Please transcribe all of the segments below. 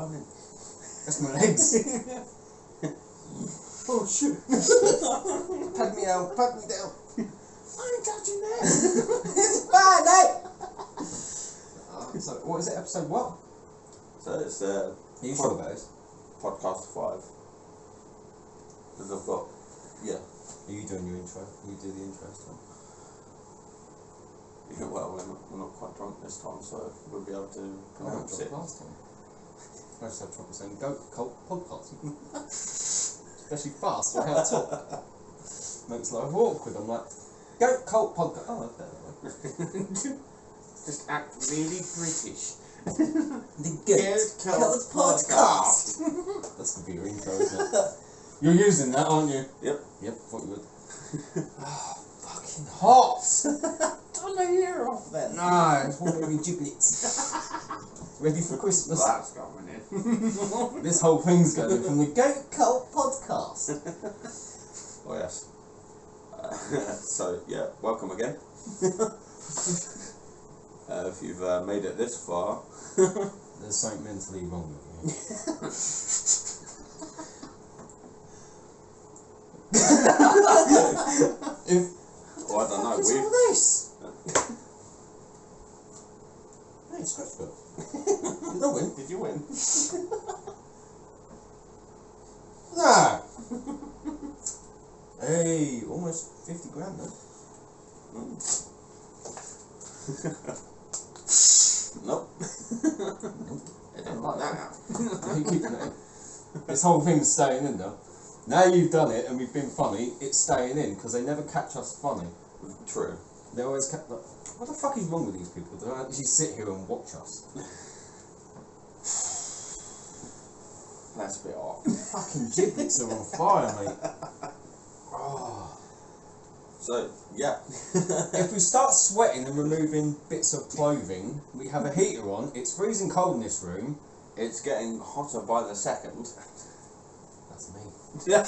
moaning? That's my legs. Oh shit. Pat me down, pat me down. I ain't touching that. It's bad, eh? So, what is it, episode what? So it's Are you sure about this? podcast 5. Because I've got, yeah. Are you doing your intro? You do the intro still? Yeah, well, we're not quite drunk this time, so we'll be able to I pronounce it. last time. I just had trouble saying G.O.A.T podcast. Especially fast, like how I talk. Makes life awkward. I'm like, G.O.A.T podcast. Oh, that's better. Just act really British. The G.O.A.T podcast. That's gonna be your intro, isn't it? You're using that, aren't you? Yep. Yep, thought you would. Fucking hot! Turn the ear off then. No, it's one of your giblets. Ready for Christmas. That's going in. This whole thing's going from the G.O.A.T podcast. Oh yes. So yeah, welcome again. If you've made it this far, there's something mentally wrong with you. I don't know. What's all this? Hey, scratch book. Did I win? Did you win? Nah. Hey, almost 50 grand though. Nope. Nope. I don't like that. Are you keeping it in? This whole thing's staying in now. Now you've done it and we've been funny, it's staying in because they never catch us funny. True. They always catch. Like, what the fuck is wrong with these people? They don't actually sit here and watch us. That's a bit off. Fucking giblets are on fire, mate. Oh. So, yeah. If we start sweating and removing bits of clothing, we have a heater on, it's freezing cold in this room. It's getting hotter by the second. That's me. But...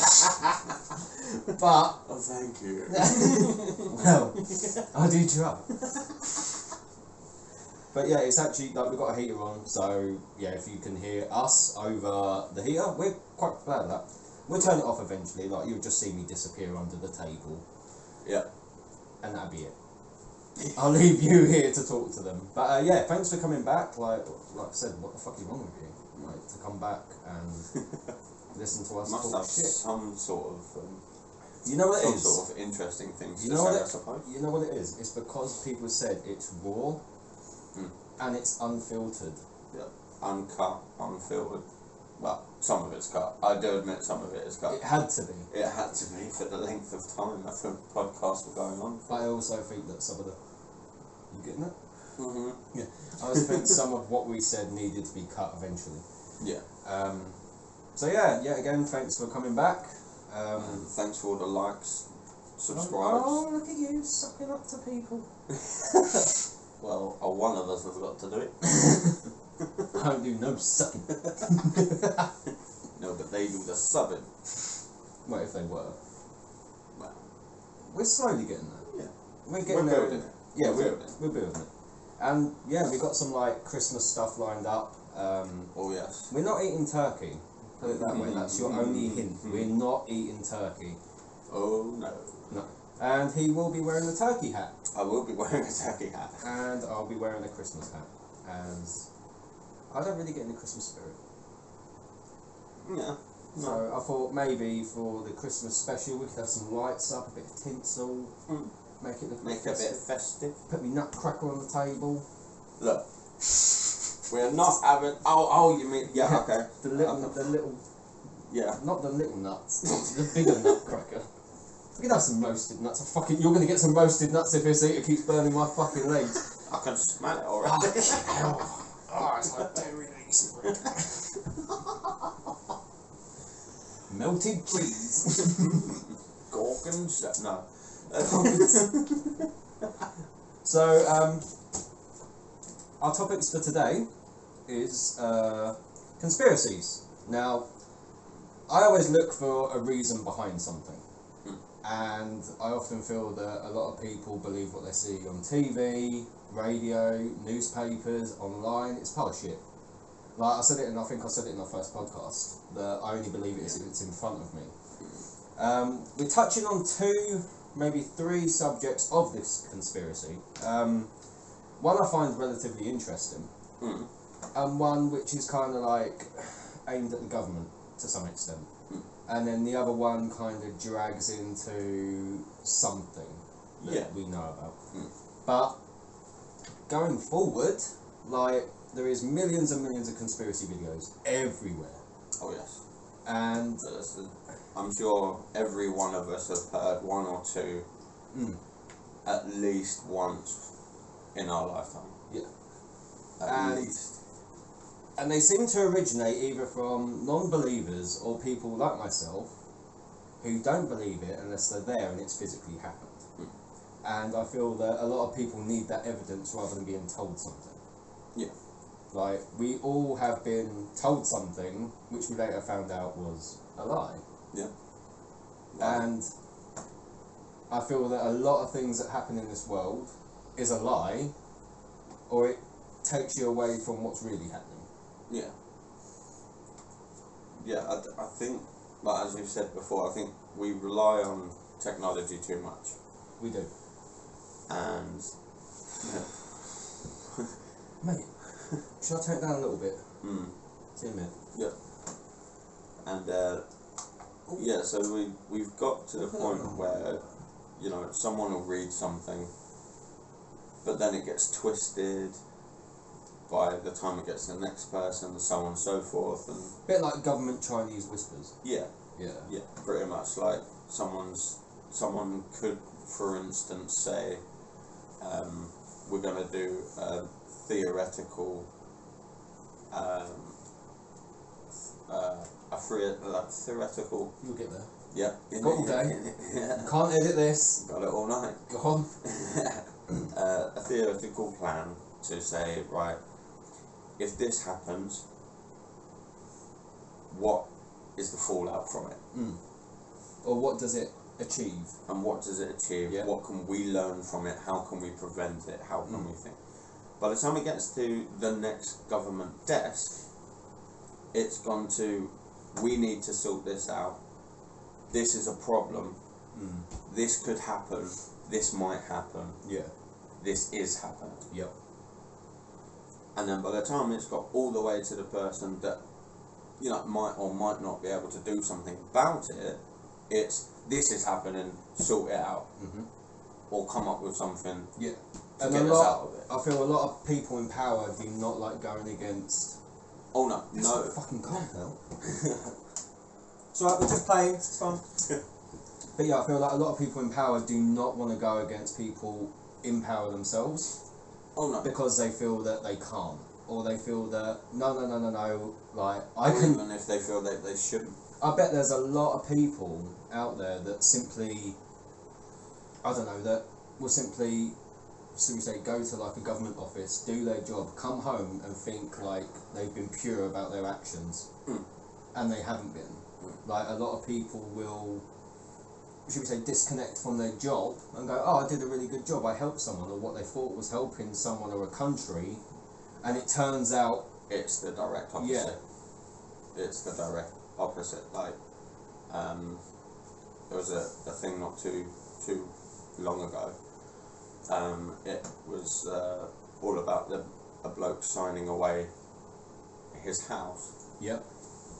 Oh, thank you. Well, I do try. But yeah, it's actually, like, we've got a heater on, so yeah, if you can hear us over the heater, we're quite glad of that. We'll turn it off eventually, like, you'll just see me disappear under the table. Yeah. And that'll be it. I'll leave you here to talk to them. But yeah, thanks for coming back. Like I said, what the fuck is wrong with you? Like, to come back and listen to us Must talk have shit. some sort of... you know what it is? Some sort of interesting things you to know say, what I suppose. You know what it is? It's because people said it's raw and it's unfiltered. Yeah. Uncut, unfiltered. Well, some of it's cut. I do admit some of it is cut. It had to be. It had to be for the length of time that the podcast were going on. But I also think that some of the... You getting that? Mm-hmm. Yeah. I also think some of what we said needed to be cut eventually. Yeah. So yeah, yet again, thanks for coming back. Thanks for all the likes, subscribes. Oh, look at you, sucking up to people. Well, one of us has got to do it. I don't do no sucking. No, but they do the subbing. Well, if they were. Well, we're slowly getting there. Yeah. We're getting there. Building it. Yeah, we're building it. And yeah, we've got some like Christmas stuff lined up. Oh yes. We're not eating turkey. Put it that way. That's your only hint. We're not eating turkey. Oh no. No. And he will be wearing a turkey hat. I will be wearing a turkey hat. And I'll be wearing a Christmas hat. As I don't really get in the Christmas spirit. Yeah. No. So I thought maybe for the Christmas special we could have some lights up, a bit of tinsel, make it look a bit festive. Put me nutcracker on the table. Look. We're not having. Oh, you mean yeah? Okay. the little. Yeah. Not the little nuts. The bigger nutcracker. We could have some roasted nuts. You're gonna get some roasted nuts if this heater keeps burning my fucking legs. I can smell it already. Oh, it's like dairy legs. Melted cheese. Gorgons? No. So, our topics for today is conspiracies. Now, I always look for a reason behind something. And I often feel that a lot of people believe what they see on TV, radio, newspapers, online. It's part of shit. Like I said it, and I think I said it in our first podcast, that I only believe it if it's in front of me. We're touching on 2, maybe 3 subjects of this conspiracy. One I find relatively interesting, and one which is kind of like aimed at the government to some extent. And then the other one kind of drags into something that we know about. But going forward, like, there is millions and millions of conspiracy videos everywhere. Oh yes. And I'm sure every one of us have heard 1 or 2 at least once in our lifetime. Yeah. At least. And they seem to originate either from non-believers or people like myself who don't believe it unless they're there and it's physically happened. And I feel that a lot of people need that evidence rather than being told something. Yeah. Like, we all have been told something which we later found out was a lie. Yeah. And I feel that a lot of things that happen in this world is a lie, or it takes you away from what's really happening. Yeah. Yeah, I think, like as you've said before, I think we rely on technology too much. We do. And Mate, should I turn it down a little bit? See you in a minute. Yeah. And yeah, so we've got to the point where, you know, someone will read something, but then it gets twisted by the time it gets to the next person, and so on and so forth, and Bit like government Chinese whispers. yeah, Yeah. pretty much. Like someone could, for instance, say, we're going to do a theoretical, theoretical. You'll get there. Yeah. Got all day. Can't edit this. Got it all night. Go on. A theoretical plan to say, right, if this happens, what is the fallout from it? Or what does it achieve? And what does it achieve? Yeah. What can we learn from it? How can we prevent it? How can we think? By the time it gets to the next government desk, it's gone to, we need to sort this out. This is a problem. This could happen. This might happen. Yeah. This is happening. Yep. And then by the time it's got all the way to the person that, you know, might or might not be able to do something about it, it's, this is happening, sort it out. Or come up with something Yeah. to And get a us lot, out of it. I feel a lot of people in power do not like going against. Oh no, It's no. not fucking calm now. It's alright, we're just playing, it's fun. But yeah, I feel like a lot of people in power do not want to go against people in power themselves Oh no. because they feel that they can't, or they feel that no, like Or even if they feel that they shouldn't. I bet there's a lot of people out there that simply, I don't know, that will simply, so we say, go to like a government office, do their job, come home and think like they've been pure about their actions, and they haven't been. Like, a lot of people will, should we say, disconnect from their job and go, oh, I did a really good job, I helped someone, or what they thought was helping someone or a country, and it turns out It's the direct opposite. Yeah. It's the direct opposite. Like, there was a thing not too long ago. It was all about a bloke signing away his house. Yep.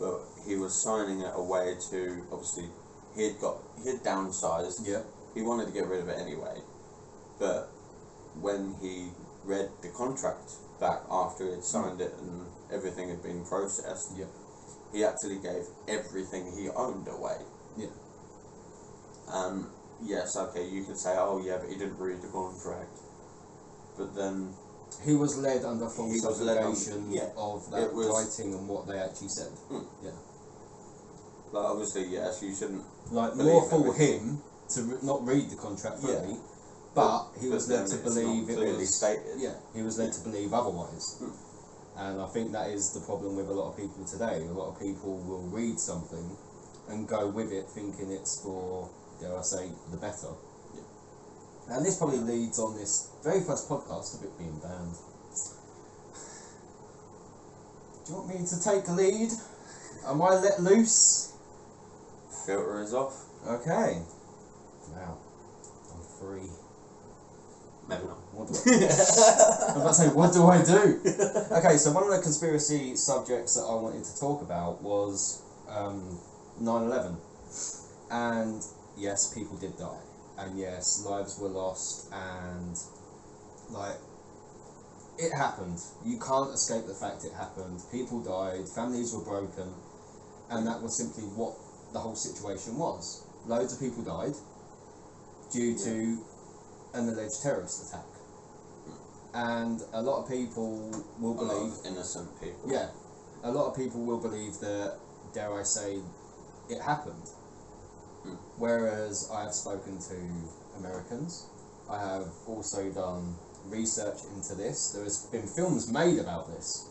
But he was signing it away to, obviously, he'd downsized. Yep. He wanted to get rid of it anyway. But when he read the contract back after he'd signed it and everything had been processed, Yep. he actually gave everything he owned away. Yeah. Yes, okay, you could say, oh yeah, but he didn't read the contract. But then He was led under false He was led obligation yeah, of that it was- writing and what they actually said. Yeah. like, obviously, yes, you shouldn't. Like, Believe more for everything. him to not read the contract Yeah. fully, but he But was then led to it's not believe it clearly was. stated. Yeah, he was led to believe otherwise. And I think that is the problem with a lot of people today. A lot of people will read something and go with it thinking it's for, dare I say, the better. Yeah. And this probably leads on this very first podcast of it being banned. Do you want me to take the lead? Am I let loose? Filter is off. Okay. Now, I'm free. Maybe not. What do I was about to say, what do I do? Okay, so one of the conspiracy subjects that I wanted to talk about was 9/11. And yes, people did die. And yes, lives were lost, and like, it happened. You can't escape the fact it happened. People died, families were broken, and that was simply what the whole situation was. Loads of people died due to an alleged terrorist attack. And a lot of people will believe... innocent people. Yeah. A lot of people will believe that, dare I say, it happened. Whereas I have spoken to Americans. I have also done research into this. There has been films made about this,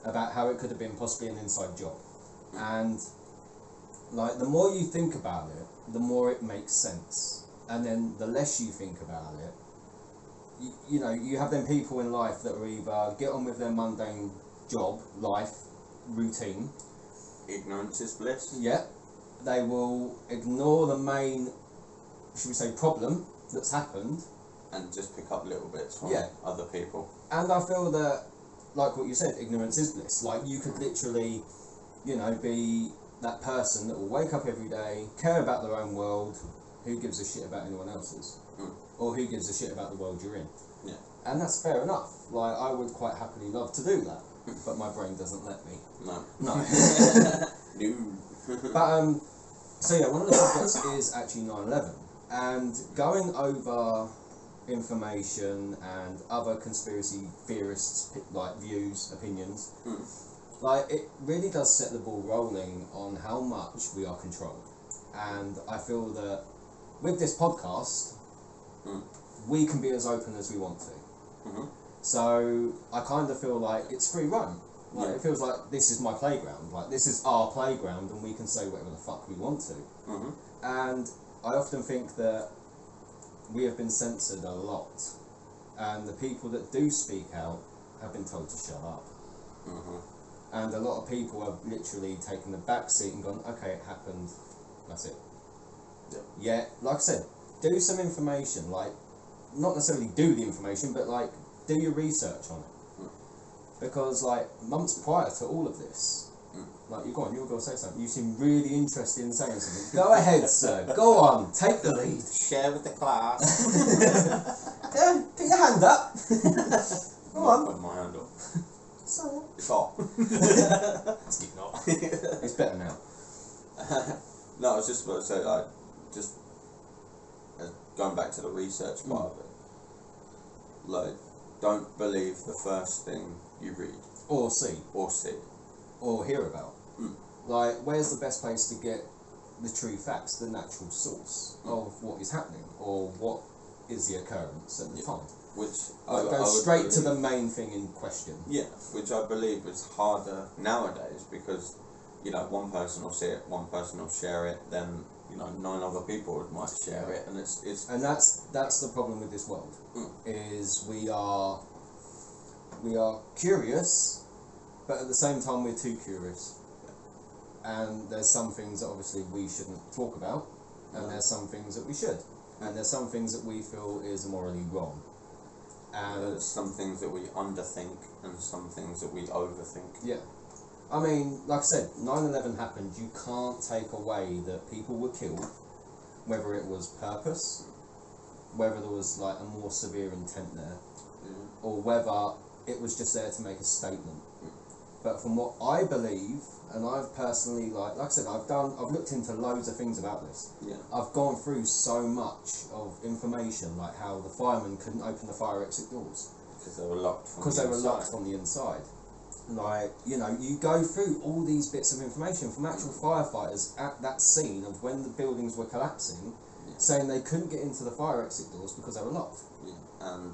about how it could have been possibly an inside job. And like, the more you think about it, the more it makes sense. And then the less you think about it, you know, you have them people in life that are either get on with their mundane job, life, routine. Ignorance is bliss. Yeah. They will ignore the main, should we say, problem that's happened. And just pick up little bits from other people. And I feel that, like what you said, ignorance is bliss. Like, you could literally, you know, be that person that will wake up every day, care about their own world, who gives a shit about anyone else's? Or who gives a shit about the world you're in? Yeah. And that's fair enough. Like, I would quite happily love to do that, but my brain doesn't let me. No. No. No. But, so yeah, one of the subjects is actually 9/11. And going over information and other conspiracy theorists, like, views, opinions, like, it really does set the ball rolling on how much we are controlled. And I feel that with this podcast, we can be as open as we want to. So I kind of feel like it's free roam. Like, it feels like this is my playground. Like, this is our playground, and we can say whatever the fuck we want to. And I often think that we have been censored a lot, and the people that do speak out have been told to shut up. And a lot of people have literally taken the back seat and gone, okay, it happened, that's it. Yeah, like I said, do some information, like, not necessarily do the information, but like, do your research on it. Because like, months prior to all of this, like, you go on, you were going to say something, you seem really interested in saying something. Go ahead, sir, go on, take the lead. Share with the class. Yeah, put your hand up. Go on. Put my hand up. Sorry. It's hot. It's not. It's better now. No, I was just about to say, like, just going back to the research part of it. Like, don't believe the first thing you read. Or see. Or hear about. Like, where's the best place to get the true facts, the natural source of what is happening, or what is the occurrence at the time? Which like, go straight to the main thing in question. Yeah, which I believe is harder nowadays because, you know, one person will see it, one person will share it, then, you know, 9 other people might share it, and it's and that's the problem with this world. Is we are curious, but at the same time we're too curious. And there's some things that obviously we shouldn't talk about, and there's some things that we should, and there's some things that we feel is morally wrong. And there's some things that we underthink and some things that we overthink. Yeah. I mean, like I said, 9/11 happened, you can't take away that people were killed, whether it was purpose, whether there was like a more severe intent there, or whether it was just there to make a statement. But from what I believe, and I've personally, like I said, I've looked into loads of things about this. Yeah. I've gone through so much of information, like how the firemen couldn't open the fire exit doors. Because they were locked from the inside. Like, you know, you go through all these bits of information from actual firefighters at that scene of when the buildings were collapsing, saying they couldn't get into the fire exit doors because they were locked. Yeah. And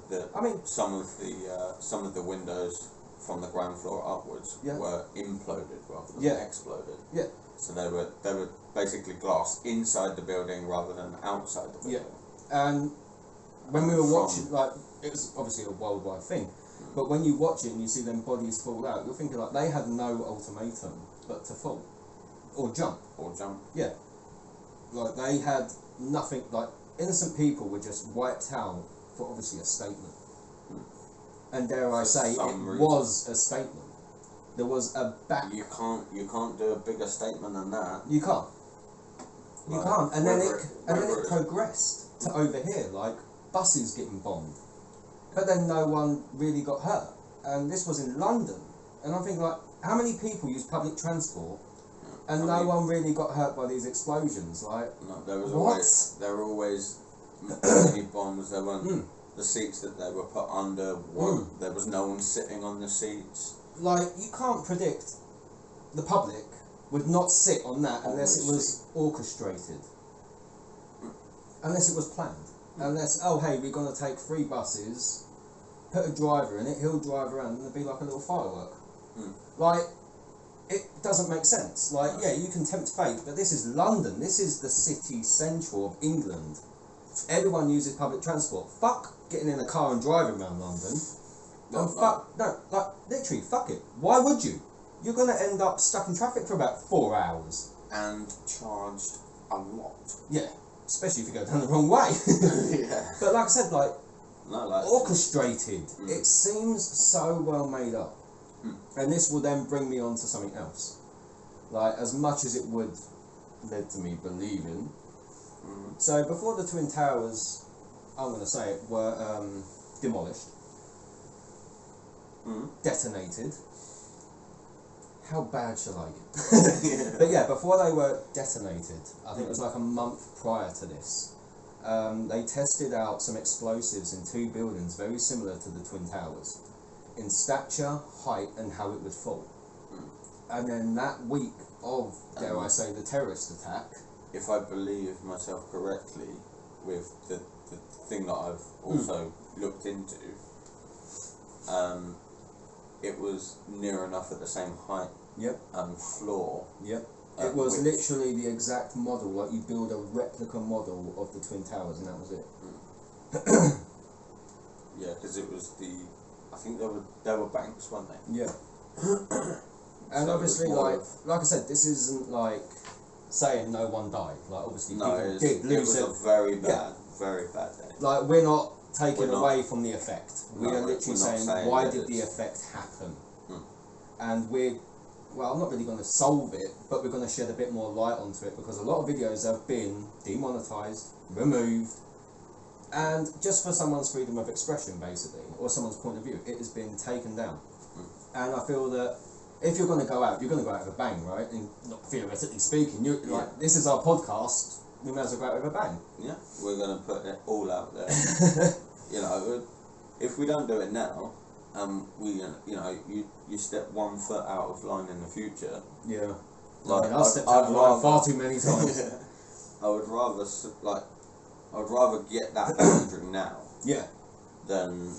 some of the windows from the ground floor upwards were imploded rather than exploded. Yeah. So they were basically glass inside the building rather than outside the building. Yeah. And when we were watching, like, it was obviously a worldwide thing. But when you watch it and you see them bodies fall out, you're thinking like they had no ultimatum but to fall or jump. Or jump. Yeah, like they had nothing. Like innocent people were just wiped out for obviously a statement. And dare I say, it was a statement. There was a back. You can't do a bigger statement than that. You can't. You Like, can't. And then whether it progressed to over here, like buses getting bombed. But then no one really got hurt. And this was in London. And I'm thinking like, how many people use public transport and no one really got hurt by these explosions? Like, no, there were always many bombs. There weren't the seats that they were put under. There was no one sitting on the seats. Like, you can't predict the public would not sit on that unless it was orchestrated. Unless it was planned. Unless, oh hey, we're going to take 3 buses, put a driver in it, he'll drive around and there'll be like a little firework. Like, it doesn't make sense. Like, yeah, you can tempt fate, but this is London. This is the city central of England. Everyone uses public transport. Fuck getting in a car and driving around London. Literally, fuck it. Why would you? You're going to end up stuck in traffic for about 4 hours. And charged a lot. Yeah, especially if you go down the wrong way. Yeah. But like I said, like, like orchestrated. It seems so well made up. And this will then bring me on to something else. Like, as much as it would led to me believing. So before the Twin Towers, I'm going to say it, were demolished, detonated. How bad shall I get? But yeah, before they were detonated, I think it was like a month prior to this, they tested out some explosives in 2 buildings very similar to the Twin Towers, in stature, height, and how it would fall. And then that week of, dare I say, the terrorist attack, if I believe myself correctly, with the thing that I've also looked into, it was near enough at the same height and floor. It was literally the exact model, like you build a replica model of the Twin Towers and that was it. Yeah, because it was I think there were banks, weren't they? Yeah. And So obviously, it was like I said, this isn't like saying no one died. Like obviously, no, people did it lose was a very bad day. Like we're not taking We're not- away from the effect. We No, are we're literally not saying saying why that did the it's- effect happen? And I'm not really going to solve it, but we're going to shed a bit more light onto it because a lot of videos have been demonetized, removed, and just for someone's freedom of expression, basically, or someone's point of view, it has been taken down. And I feel that if you're going to go out, you're going to go out with a bang, right? And not theoretically speaking, like this is our podcast. We may as well go out with a bang. Yeah, we're going to put it all out there. You know, if we don't do it now, you step 1 foot out of line in the future. Yeah. Like, I've stepped out of line far too many times. I would rather get that boundary now. Yeah. Than,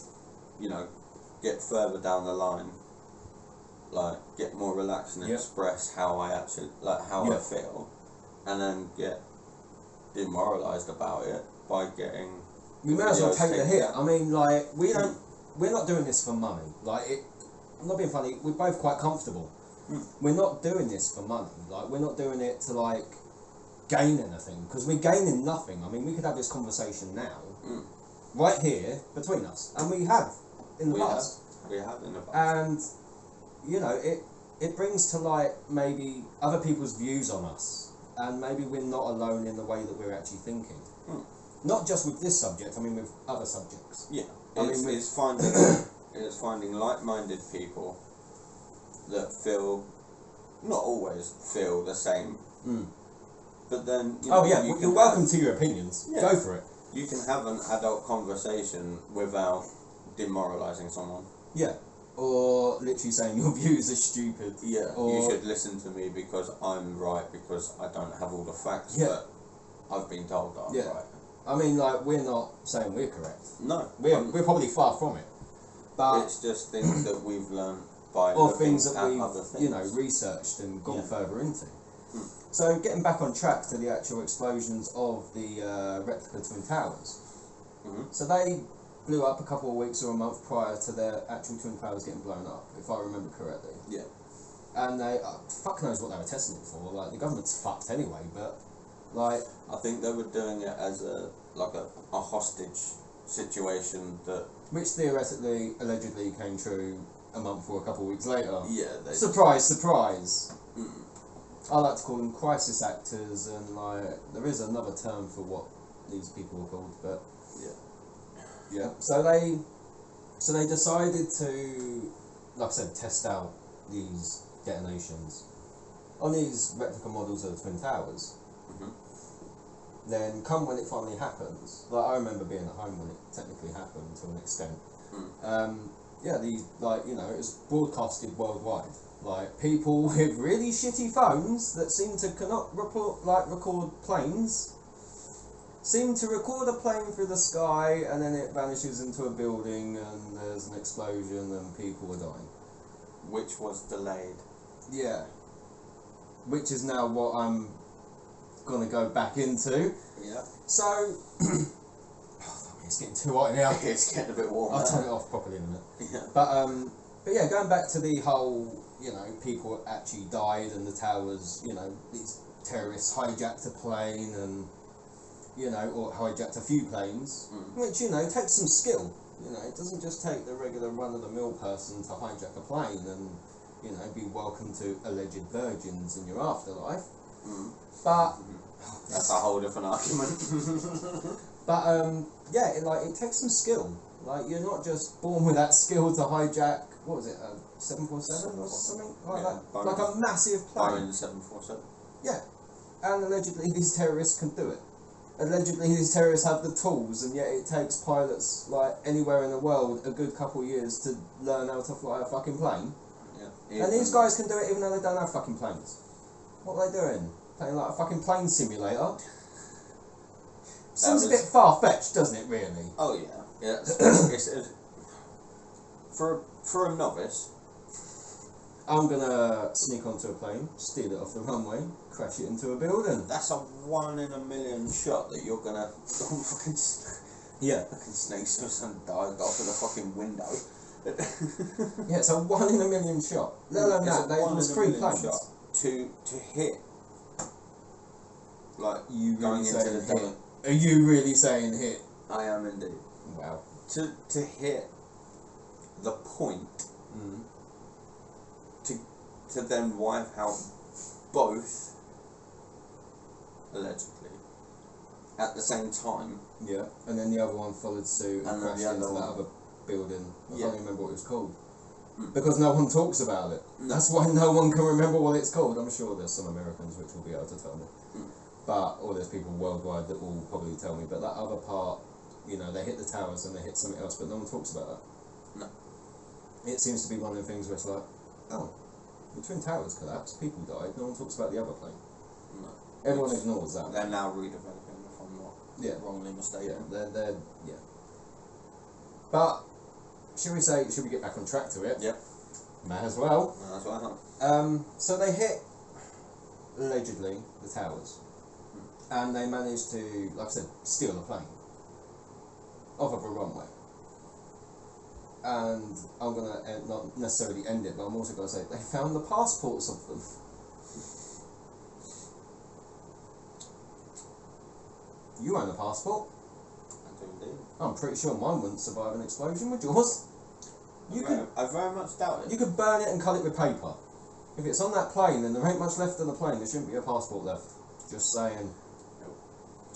get further down the line, like get more relaxed and express how I actually I feel, and then get demoralised about it by getting. We may as well take the hit. down. I mean, like we're not doing this for money. Like I'm not being funny. We're both quite comfortable. We're not doing this for money. Like we're not doing it to like gain anything because we're gaining nothing. I mean, we could have this conversation now, right here between us, and we have in the past. We have in the past. And it brings to light maybe other people's views on us, and maybe we're not alone in the way that we're actually thinking. Not just with this subject. I mean, with other subjects. Yeah. It's finding like-minded people that not always feel the same, but then you're welcome to your opinions. Yeah. Go for it. You can have an adult conversation without demoralising someone. Yeah, or literally saying your views are stupid. Yeah, or you should listen to me because I'm right because I don't have all the facts, Yeah. but I've been told that I'm Yeah. right. I mean, like we're not saying we're correct. No, We're probably far from it. But it's just things that we've learned by or looking things that at other we've things. researched and gone Yeah. further into. So getting back on track to the actual explosions of the replica Twin Towers. So they blew up a couple of weeks or a month prior to their actual Twin Towers getting blown up, if I remember correctly. Yeah. And they, fuck knows what they were testing it for. Like, the government's fucked anyway, but, like... I think they were doing it as a hostage situation that... Which theoretically, allegedly came true a month or a couple of weeks later. Yeah, they... Surprise, surprise! Mm. I like to call them crisis actors, and, like, there is another term for what these people are called, but... Yeah. So they decided to, like I said, test out these detonations on these replica models of the Twin Towers. Mm-hmm. Then, come when it finally happens, like I remember being at home when it technically happened to an extent. Yeah, these, like, you know, it was broadcasted worldwide. Like, people with really shitty phones that seem to cannot record planes, seem to record a plane through the sky, and then it vanishes into a building, and there's an explosion, and people are dying. Which was delayed. Yeah. Which is now what I'm gonna go back into. Yeah. So, it's getting too hot in here. It's getting a bit warm. I'll turn it off properly in a minute. Yeah. But yeah, going back to the whole, you know, people actually died, and the towers, you know, these terrorists hijacked a plane, and, you know, or hijacked a few planes, which, you know, takes some skill. You know, it doesn't just take the regular run-of-the-mill person to hijack a plane and, you know, be welcome to alleged virgins in your afterlife. But... That's a whole different argument. But, yeah, it takes some skill. Like, you're not just born with that skill to hijack, what was it, a 747 or something like that? Boeing, like a massive plane. Boeing 747. Yeah. And allegedly these terrorists can do it. Allegedly these terrorists have the tools, and yet it takes pilots, like, anywhere in the world a good couple of years to learn how to fly a fucking plane. Yeah. And these guys can do it even though they don't have fucking planes. What are they doing? Playing like a fucking plane simulator? Seems a bit far-fetched, doesn't it, really? Oh yeah. Yeah. It's for a novice. I'm gonna sneak onto a plane, steal it off the runway, crash it into a building. That's a 1 in a million shot that you're gonna fucking snake and dive off of the fucking window. Yeah, it's a 1 in a million shot. Let alone that, there was 3 planes. Shot to hit. Like You going really into the saying hill. hit? Are you really saying hit? I am indeed. Wow. To hit the point to then wipe out both allegedly at the same time. Yeah, and then the other one followed suit and And then crashed the other into that one. other building. I Yeah. can't remember what it was called. Because no one talks about it. No. That's why no one can remember what it's called. I'm sure there's some Americans which will be able to tell me. Or there's people worldwide that will probably tell me. But that other part, you know, they hit the towers and they hit something else, but no one talks about that. No. It seems to be one of the things where it's like, oh, the Twin Towers collapsed, people died, no one talks about the other plane. No. Everyone ignores that. They're now redeveloping, if I'm not wrongly mistaken. Yeah. But should we get back on track to it? Yep. May as well. That's what I thought. So they hit allegedly the towers, and they managed to, like I said, steal a plane off of a runway. And I'm gonna not necessarily end it, but I'm also gonna say they found the passports of them. You own a passport. I do indeed. I'm pretty sure mine wouldn't survive an explosion. Would yours? I very much doubt it. You could burn it and cut it with paper. If it's on that plane, then there ain't much left on the plane. There shouldn't be a passport left. Just saying. Nope.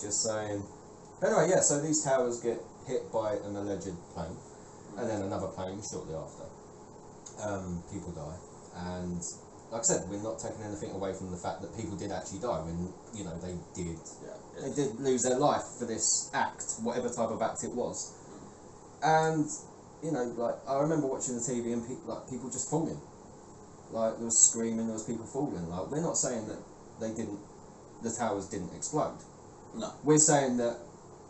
Just saying. Anyway, yeah. So these towers get hit by an alleged plane, and then another plane shortly after. People die, and like I said, we're not taking anything away from the fact that people did actually die. When you know they did. Yeah. They did lose their life for this act, whatever type of act it was. And, you know, like, I remember watching the TV and people just falling. Like, there was screaming, there was people falling. Like, we're not saying that the towers didn't explode. No. We're saying that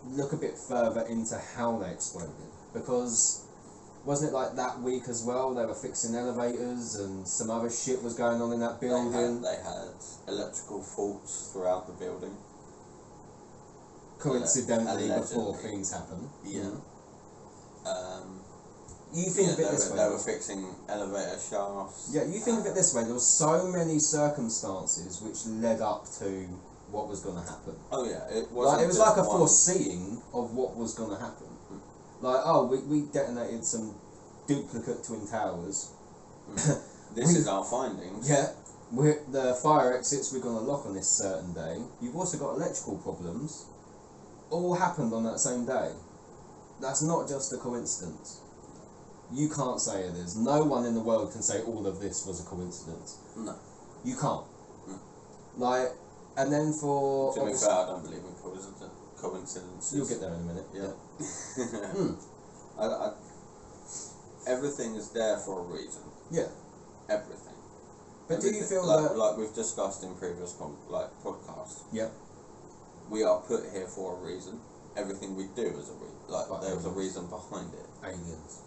look a bit further into how they exploded. Because, wasn't it like that week as well, they were fixing elevators and some other shit was going on in that building? They had electrical faults throughout the building. Coincidentally Allegedly. before things happen. Yeah. You think of it this way. They were fixing elevator shafts. Yeah, you think of it this way. There were so many circumstances which led up to what was going to happen. Oh yeah, it wasn't. Like, it was like a one. foreseeing of what was going to happen. Like, we detonated some duplicate twin towers. This is our findings. Yeah, the fire exits we're going to lock on this certain day. You've also got electrical problems. All happened on that same day. That's not just a coincidence. You can't say it is. No one in the world can say all of this was a coincidence. No. You can't. No. Like, and then for... To be fair, I don't believe in coincidences. You'll get there in a minute. Yeah. Everything is there for a reason. Yeah. Everything. But do you feel like, that... Like we've discussed in previous podcasts. Yeah. We are put here for a reason. Everything we do is a reason. Like there's a reason behind it. Aliens.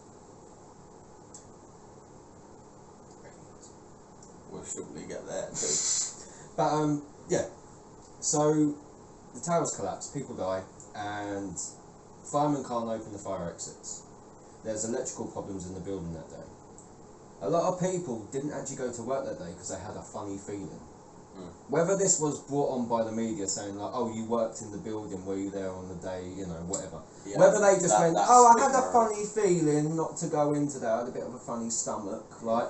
We'll shortly get there too. But yeah. So the towers collapse, people die, and firemen can't open the fire exits. There's electrical problems in the building that day. A lot of people didn't actually go to work that day because they had a funny feeling. Whether this was brought on by the media saying like, oh, you worked in the building, were you there on the day, you know, whatever. Yeah, whether they just went, oh, I had a funny feeling not to go into there, I had a bit of a funny stomach, like,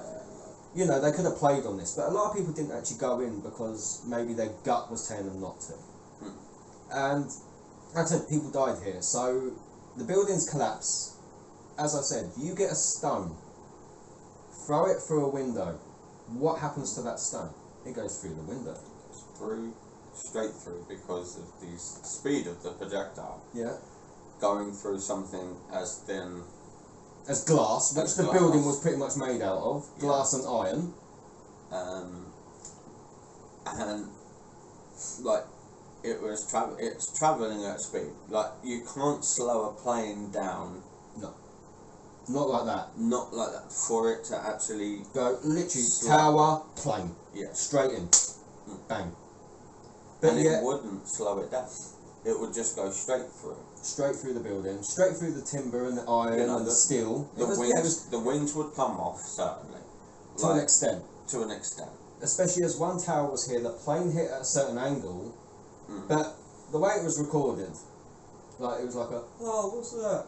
you know, they could have played on this. But a lot of people didn't actually go in because maybe their gut was telling them not to. And like I said, people died here. So the buildings collapse. As I said, you get a stone, throw it through a window. What happens to that stone? It goes through the window. Straight through, because of the speed of the projectile. Yeah. Going through something as thin as glass, which the building was pretty much made out of, glass and iron. And like it's travelling at speed. Like you can't slow a plane down. No. Not like that. Not like that. For it to actually go literally tower, plane. Yeah. Straight in. Bang. But it wouldn't slow it down. It would just go straight through. Straight through the building, straight through the timber and the iron and the steel. The wings would come off, certainly. To an extent. To an extent. Especially as one tower was here, the plane hit at a certain angle, but the way it was recorded, like it was like a, oh, what's that?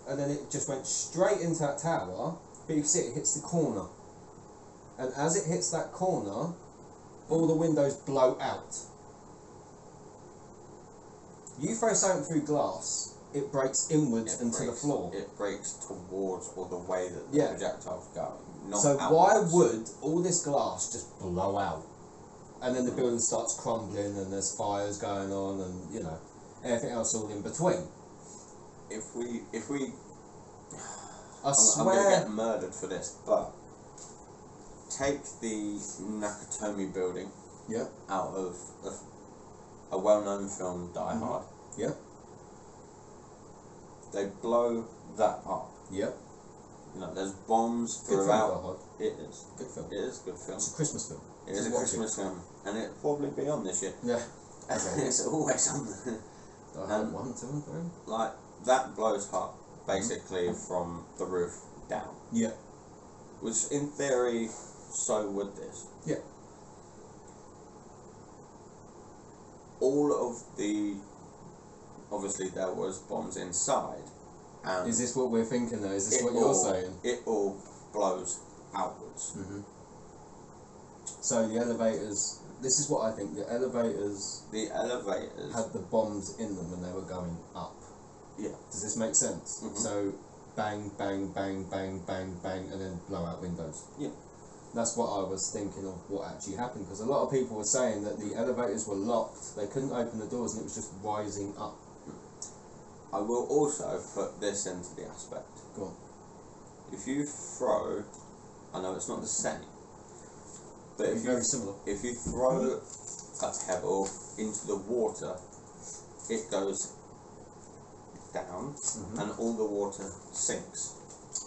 And then it just went straight into that tower, but you can see it hits the corner. And as it hits that corner, all the windows blow out. You throw something through glass, it breaks inwards into the floor. It breaks towards or the way that the projectile's going. Not so outwards. Why would all this glass just blow out? And then the building starts crumbling and there's fires going on and, you know, everything else all in between. If we I swear... I'm going to get murdered for this, but take the Nakatomi building out of a well-known film, Die Hard. Yeah. They blow that up. Yep. You know, there's bombs throughout. It is. Good film. It is a good film. It's a Christmas film. It is a Christmas film, and it'll probably be on this year. Yeah. It's always on there. Die Hard 1, 2 and 3. Like, that blows up, basically, from the roof down. Yeah. Which, in theory, so would this. Yeah. All of the... Obviously, there was bombs inside. And is this what we're thinking, though? Is this what you're saying? It all blows outwards. Mm-hmm. So the elevators... This is what I think. The elevators... had the bombs in them when they were going up. Yeah. Does this make sense? Mm-hmm. So, bang, bang, bang, bang, bang, bang, and then blow out windows. Yeah. That's what I was thinking of what actually happened, because a lot of people were saying that the elevators were locked, they couldn't open the doors, and it was just rising up. I will also put this into the aspect. Go on. If you throw... I know it's not the same, but it's very similar. If you throw a pebble into the water, it goes down, and all the water sinks.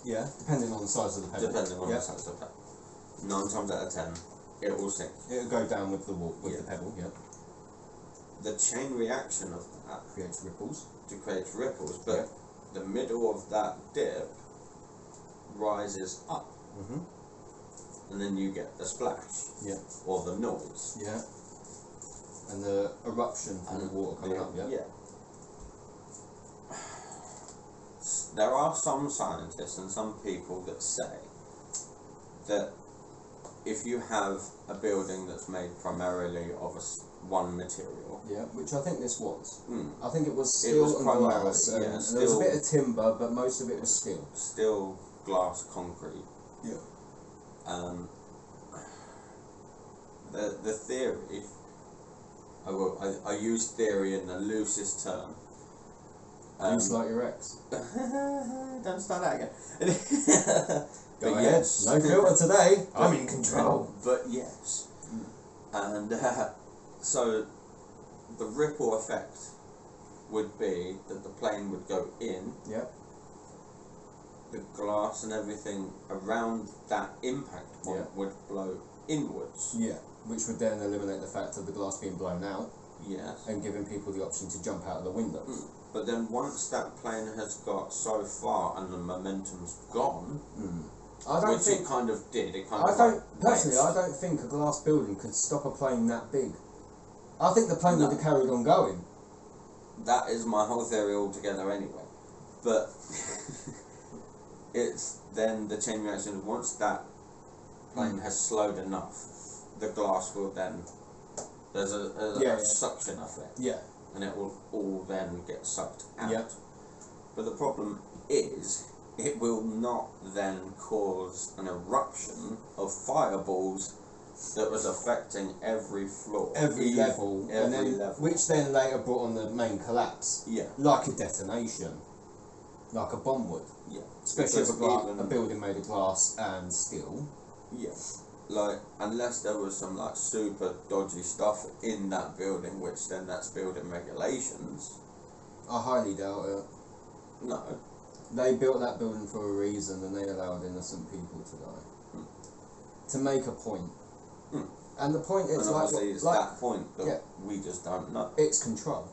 Yeah, depending on the size of the pebble. Depending on the size of the pebble. 9 times out of 10, it will sink. It'll go down with the the pebble. Yeah. The chain reaction of that creates ripples. To create ripples, but the middle of that dip rises up, and then you get the splash, or the noise, and the eruption from the water coming up, There are some scientists and some people that say that if you have a building that's made primarily of one material, which I think this was. I think it was It steel was and primarily, glass, and there was a steel. bit of timber, but most of it was steel. still glass, concrete. The theory, I use theory in the loosest term. Just like your ex. Don't start that again. Go But ahead. yes. No filter today. I'm in control. But yes. And so the ripple effect would be that the plane would go in, the glass and everything around that impact point would blow inwards. Which would then eliminate the fact of the glass being blown out Yes. and giving people the option to jump out of the windows. But then once that plane has got so far and the momentum's gone, I don't which think. it kind of did, it kind I of don't went. I don't think a glass building could stop a plane that big. I think the plane No. would have carried on going. That is my whole theory altogether anyway. But it's then the chain reaction, once that plane has slowed enough, the glass will then, there's a suction effect. And it will all then get sucked out. But the problem is, it will not then cause an eruption of fireballs that was affecting every floor, Every level, level, which then later brought on the main collapse. Like a detonation, like a bomb would. Especially Because a building made of glass and steel. Like, unless there was some like super dodgy stuff in that building, which then that's building regulations. I highly doubt it. No. They built that building for a reason, and they allowed innocent people to die. To make a point. And the point is, and obviously it's that point that we just don't know. It's control.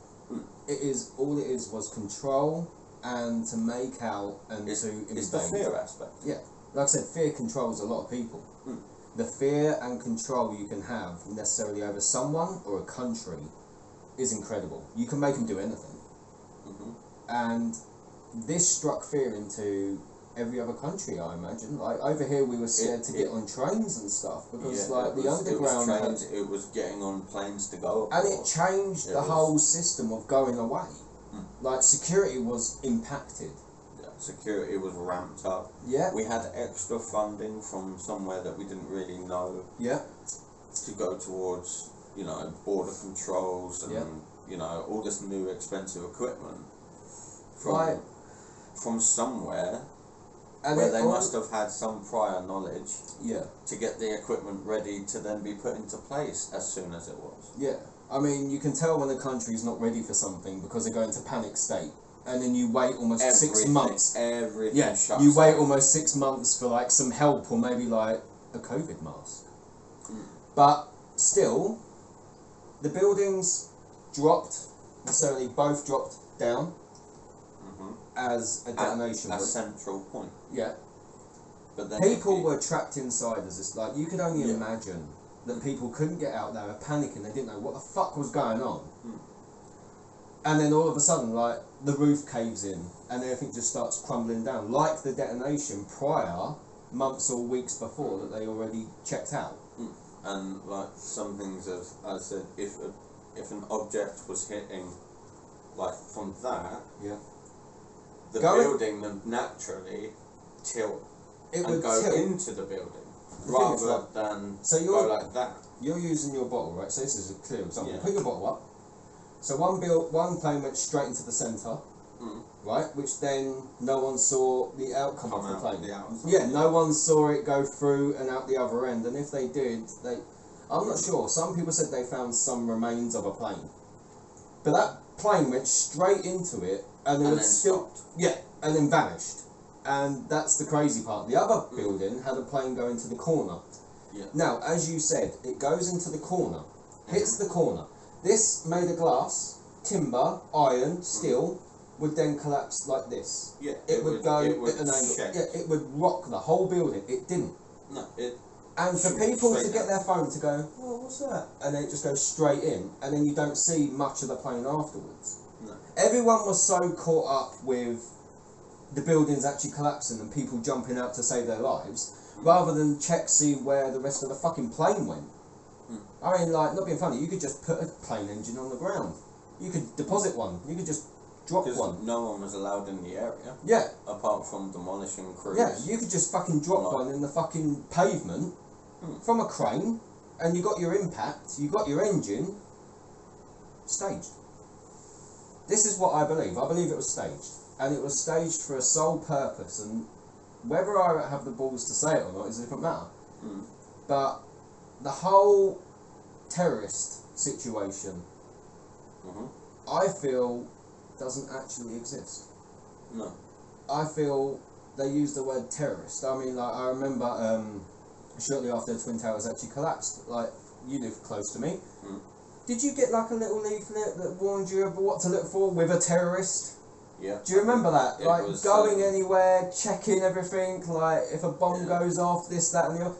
It is, all it is was control, and to make out and It's to invade. the fear aspect. Like I said, fear controls a lot of people. The fear and control you can have necessarily over someone or a country is incredible. You can make them do anything. And this struck fear into every other country, I imagine. Like over here, we were scared to get on trains and stuff because the underground it was getting on planes to go, and it changed the whole system of going away. Like security was impacted. Security was ramped up. We had extra funding from somewhere that we didn't really know. To go towards, border controls and all this new expensive equipment from somewhere. And where they must have had some prior knowledge to get the equipment ready to then be put into place as soon as it was. I mean, you can tell when a country's not ready for something because they go into panic state. And then you wait almost 6 months. Everything shuts you wait down. almost 6 months for like some help or maybe like a COVID mask. But still, the buildings dropped, necessarily both dropped down as a detonation. A central point. But then people were trapped inside as this, like, you could only imagine that people couldn't get out, they were panicking, they didn't know what the fuck was going on. And then all of a sudden, like, the roof caves in and everything just starts crumbling down, like the detonation prior, months or weeks before, that they already checked out. And like some things, as I said, if an object was hitting, like from that, the building would naturally tilt and go into the building rather than go like that. You're using your bottle, right? So this is a clear example. Put your bottle up. So one plane went straight into the centre, right? Which then no one saw the outcome of the plane. No one saw it go through and out the other end. And if they did, I'm not sure. Some people said they found some remains of a plane, but that plane went straight into it, and then stopped. And then vanished. And that's the crazy part. The other building had a plane go into the corner. Now, as you said, it goes into the corner, hits the corner. This made of glass, timber, iron, steel, would then collapse like this. Yeah, It would go it would at an angle. shake. Yeah, it would rock the whole building. It didn't. No, it. And for Shoot people to straight get down. their phone to go, oh, what's that? And then it just goes straight in, and then you don't see much of the plane afterwards. No. Everyone was so caught up with the buildings actually collapsing and people jumping out to save their lives, rather than see where the rest of the fucking plane went. I mean, like, not being funny, you could just put a plane engine on the ground. You could deposit one. You could just drop Because one. no one was allowed in the area, Yeah, apart from demolishing crews. yeah. You could just fucking drop Right. one in the fucking pavement from a crane, and you got your impact, you got your engine staged. This is what I believe. I believe it was staged, and it was staged for a sole purpose. And whether I have the balls to say it or not is a different matter. But the whole terrorist situation, I feel, doesn't actually exist. No. I feel they use the word terrorist. I mean, like, I remember shortly after the Twin Towers actually collapsed, like, you live close to me. Did you get like a little leaflet that warned you of what to look for with a terrorist? Yeah. Do you remember that? It Like, was, going anywhere, checking everything, like, if a bomb goes off, this, that, and the other.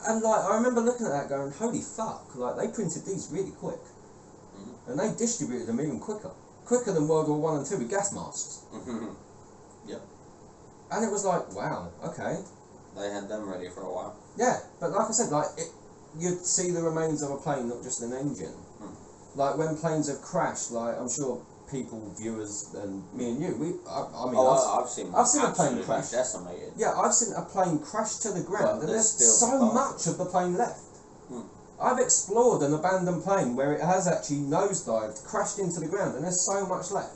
And, like, I remember looking at that going, holy fuck, like, they printed these really quick. And they distributed them even quicker. Quicker than World War One and Two with gas masks. Yep. And it was like, wow, okay. They had them ready for a while. Yeah, but like I said, like, you'd see the remains of a plane, not just an engine. Like, when planes have crashed, like, I'm sure people, viewers, and me and you, I've seen a plane crash. Decimated. Yeah, I've seen a plane crash to the ground, But and there's there's so still much of the plane left. I've explored an abandoned plane where it has actually nosedived, crashed into the ground, and there's so much left.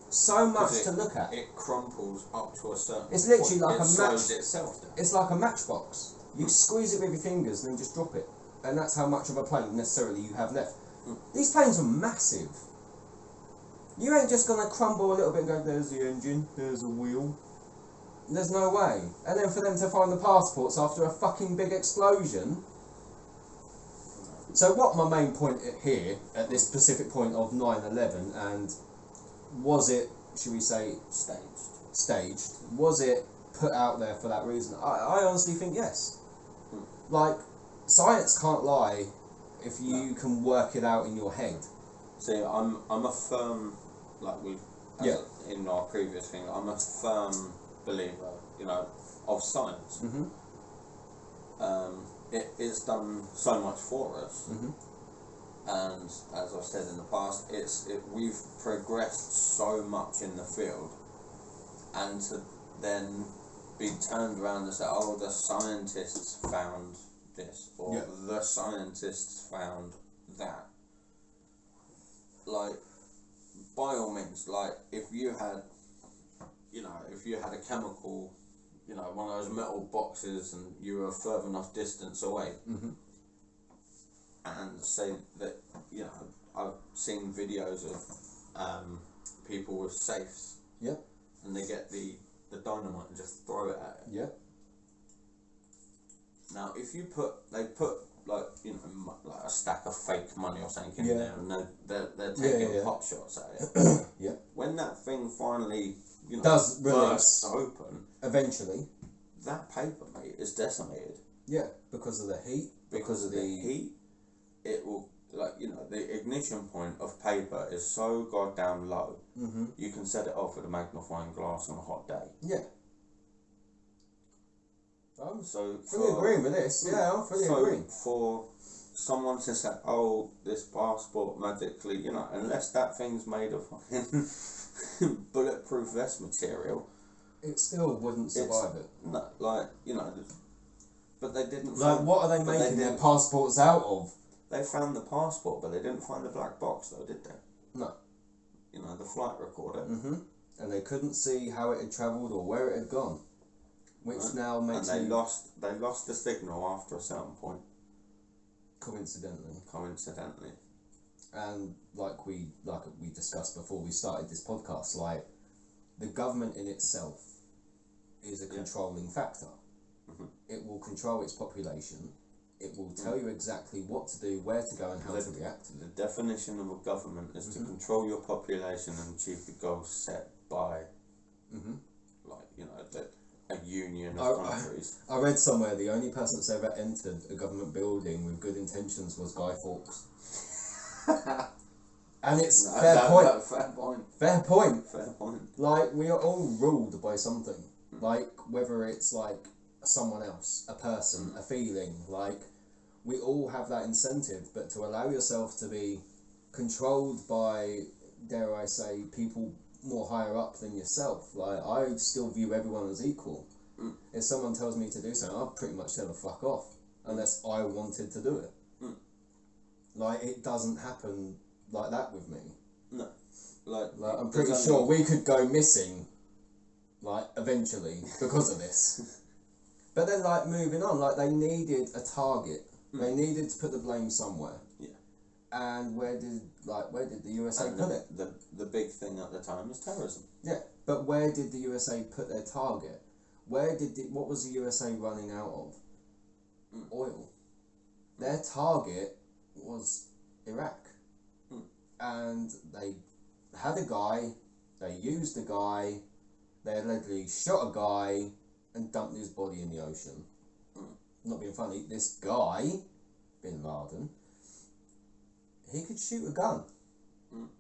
So much to look at. It crumples up to a certain It's literally point. like It a slows match. itself down. It's like a matchbox. You squeeze it with your fingers and then just drop it. And that's how much of a plane necessarily you have left. These planes are massive. You ain't just going to crumble a little bit and go, there's the engine, there's a wheel. There's no way. And then for them to find the passports after a fucking big explosion. So what my main point here, at this specific point of 9/11, and was it, should we say, staged? Was it put out there for that reason? I honestly think yes. Like, science can't lie if you can work it out in your head. See, I'm a firm, like in our previous thing, I'm a firm believer, of science. It's done so much for us, and as I've said in the past, we've progressed so much in the field, and to then be turned around and say, oh, the scientists found this, or the scientists found that. Like, by all means, like, if you had a chemical, one of those metal boxes, and you were further enough distance away, and say that, I've seen videos of people with safes, and they get the dynamite and just throw it at it. Now, if they put like a stack of fake money or something in there, and they're taking pot shots at it. When that thing finally does bursts release open, eventually, that paper, mate, is decimated. Yeah, because of the heat. Because of the heat, it will, the ignition point of paper is so goddamn low. You can set it off with a magnifying glass on a hot day. Yeah. I'm so fully agreeing with this. Yeah, I'm fully agreeing. For someone to say, "Oh, this passport magically," unless that thing's made of fucking bulletproof vest material, it still wouldn't survive it. No, but they didn't. What are they making their passports out of? They found the passport, but they didn't find the black box, though, did they? No. The flight recorder. And they couldn't see how it had travelled or where it had gone, which now makes. And they lost the signal after a certain point. Coincidentally. And like we discussed before we started this podcast, like, the government in itself is a controlling factor. It will control its population. It will tell you exactly what to do, where to go, and how to react to The it. definition of a government is to control your population and achieve the goals set by, like, you know, a union of countries. I read somewhere the only person that's ever entered a government building with good intentions was Guy Fawkes. And it's fair point. Fair point. Like, we are all ruled by something. Like, whether it's like someone else, a person, a feeling, like, we all have that incentive, but to allow yourself to be controlled by, dare I say, people more higher up than yourself, like, I still view everyone as equal. If someone tells me to do something, I'll pretty much tell them fuck off, unless I wanted to do it. Like, it doesn't happen like that with me. No. Like I'm pretty sure we could go missing, like, eventually, because of this. But then, like, moving on, like, they needed a target. They needed to put the blame somewhere. Yeah. And where did the USA put it? The big thing at the time was terrorism. Yeah, but where did the USA put their target? What was the USA running out of? Oil. Their target was Iraq. And they had a guy, they used a guy, they allegedly shot a guy and dumped his body in the ocean. Not being funny, this guy, Bin Laden, he could shoot a gun.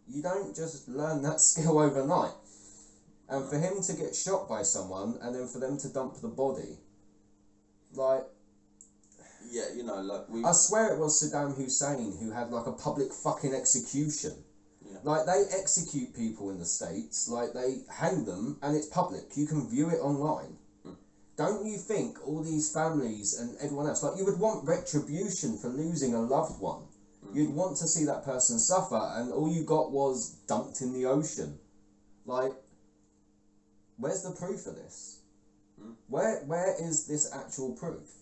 You don't just learn that skill overnight. And for him to get shot by someone and then for them to dump the body, like... Yeah, you know, like I swear it was Saddam Hussein who had like a public fucking execution. Yeah. Like, they execute people in the States, like they hang them and it's public. You can view it online. Don't you think all these families and everyone else, like, you would want retribution for losing a loved one? You'd want to see that person suffer, and all you got was dumped in the ocean. Like, where's the proof of this? Where is this actual proof?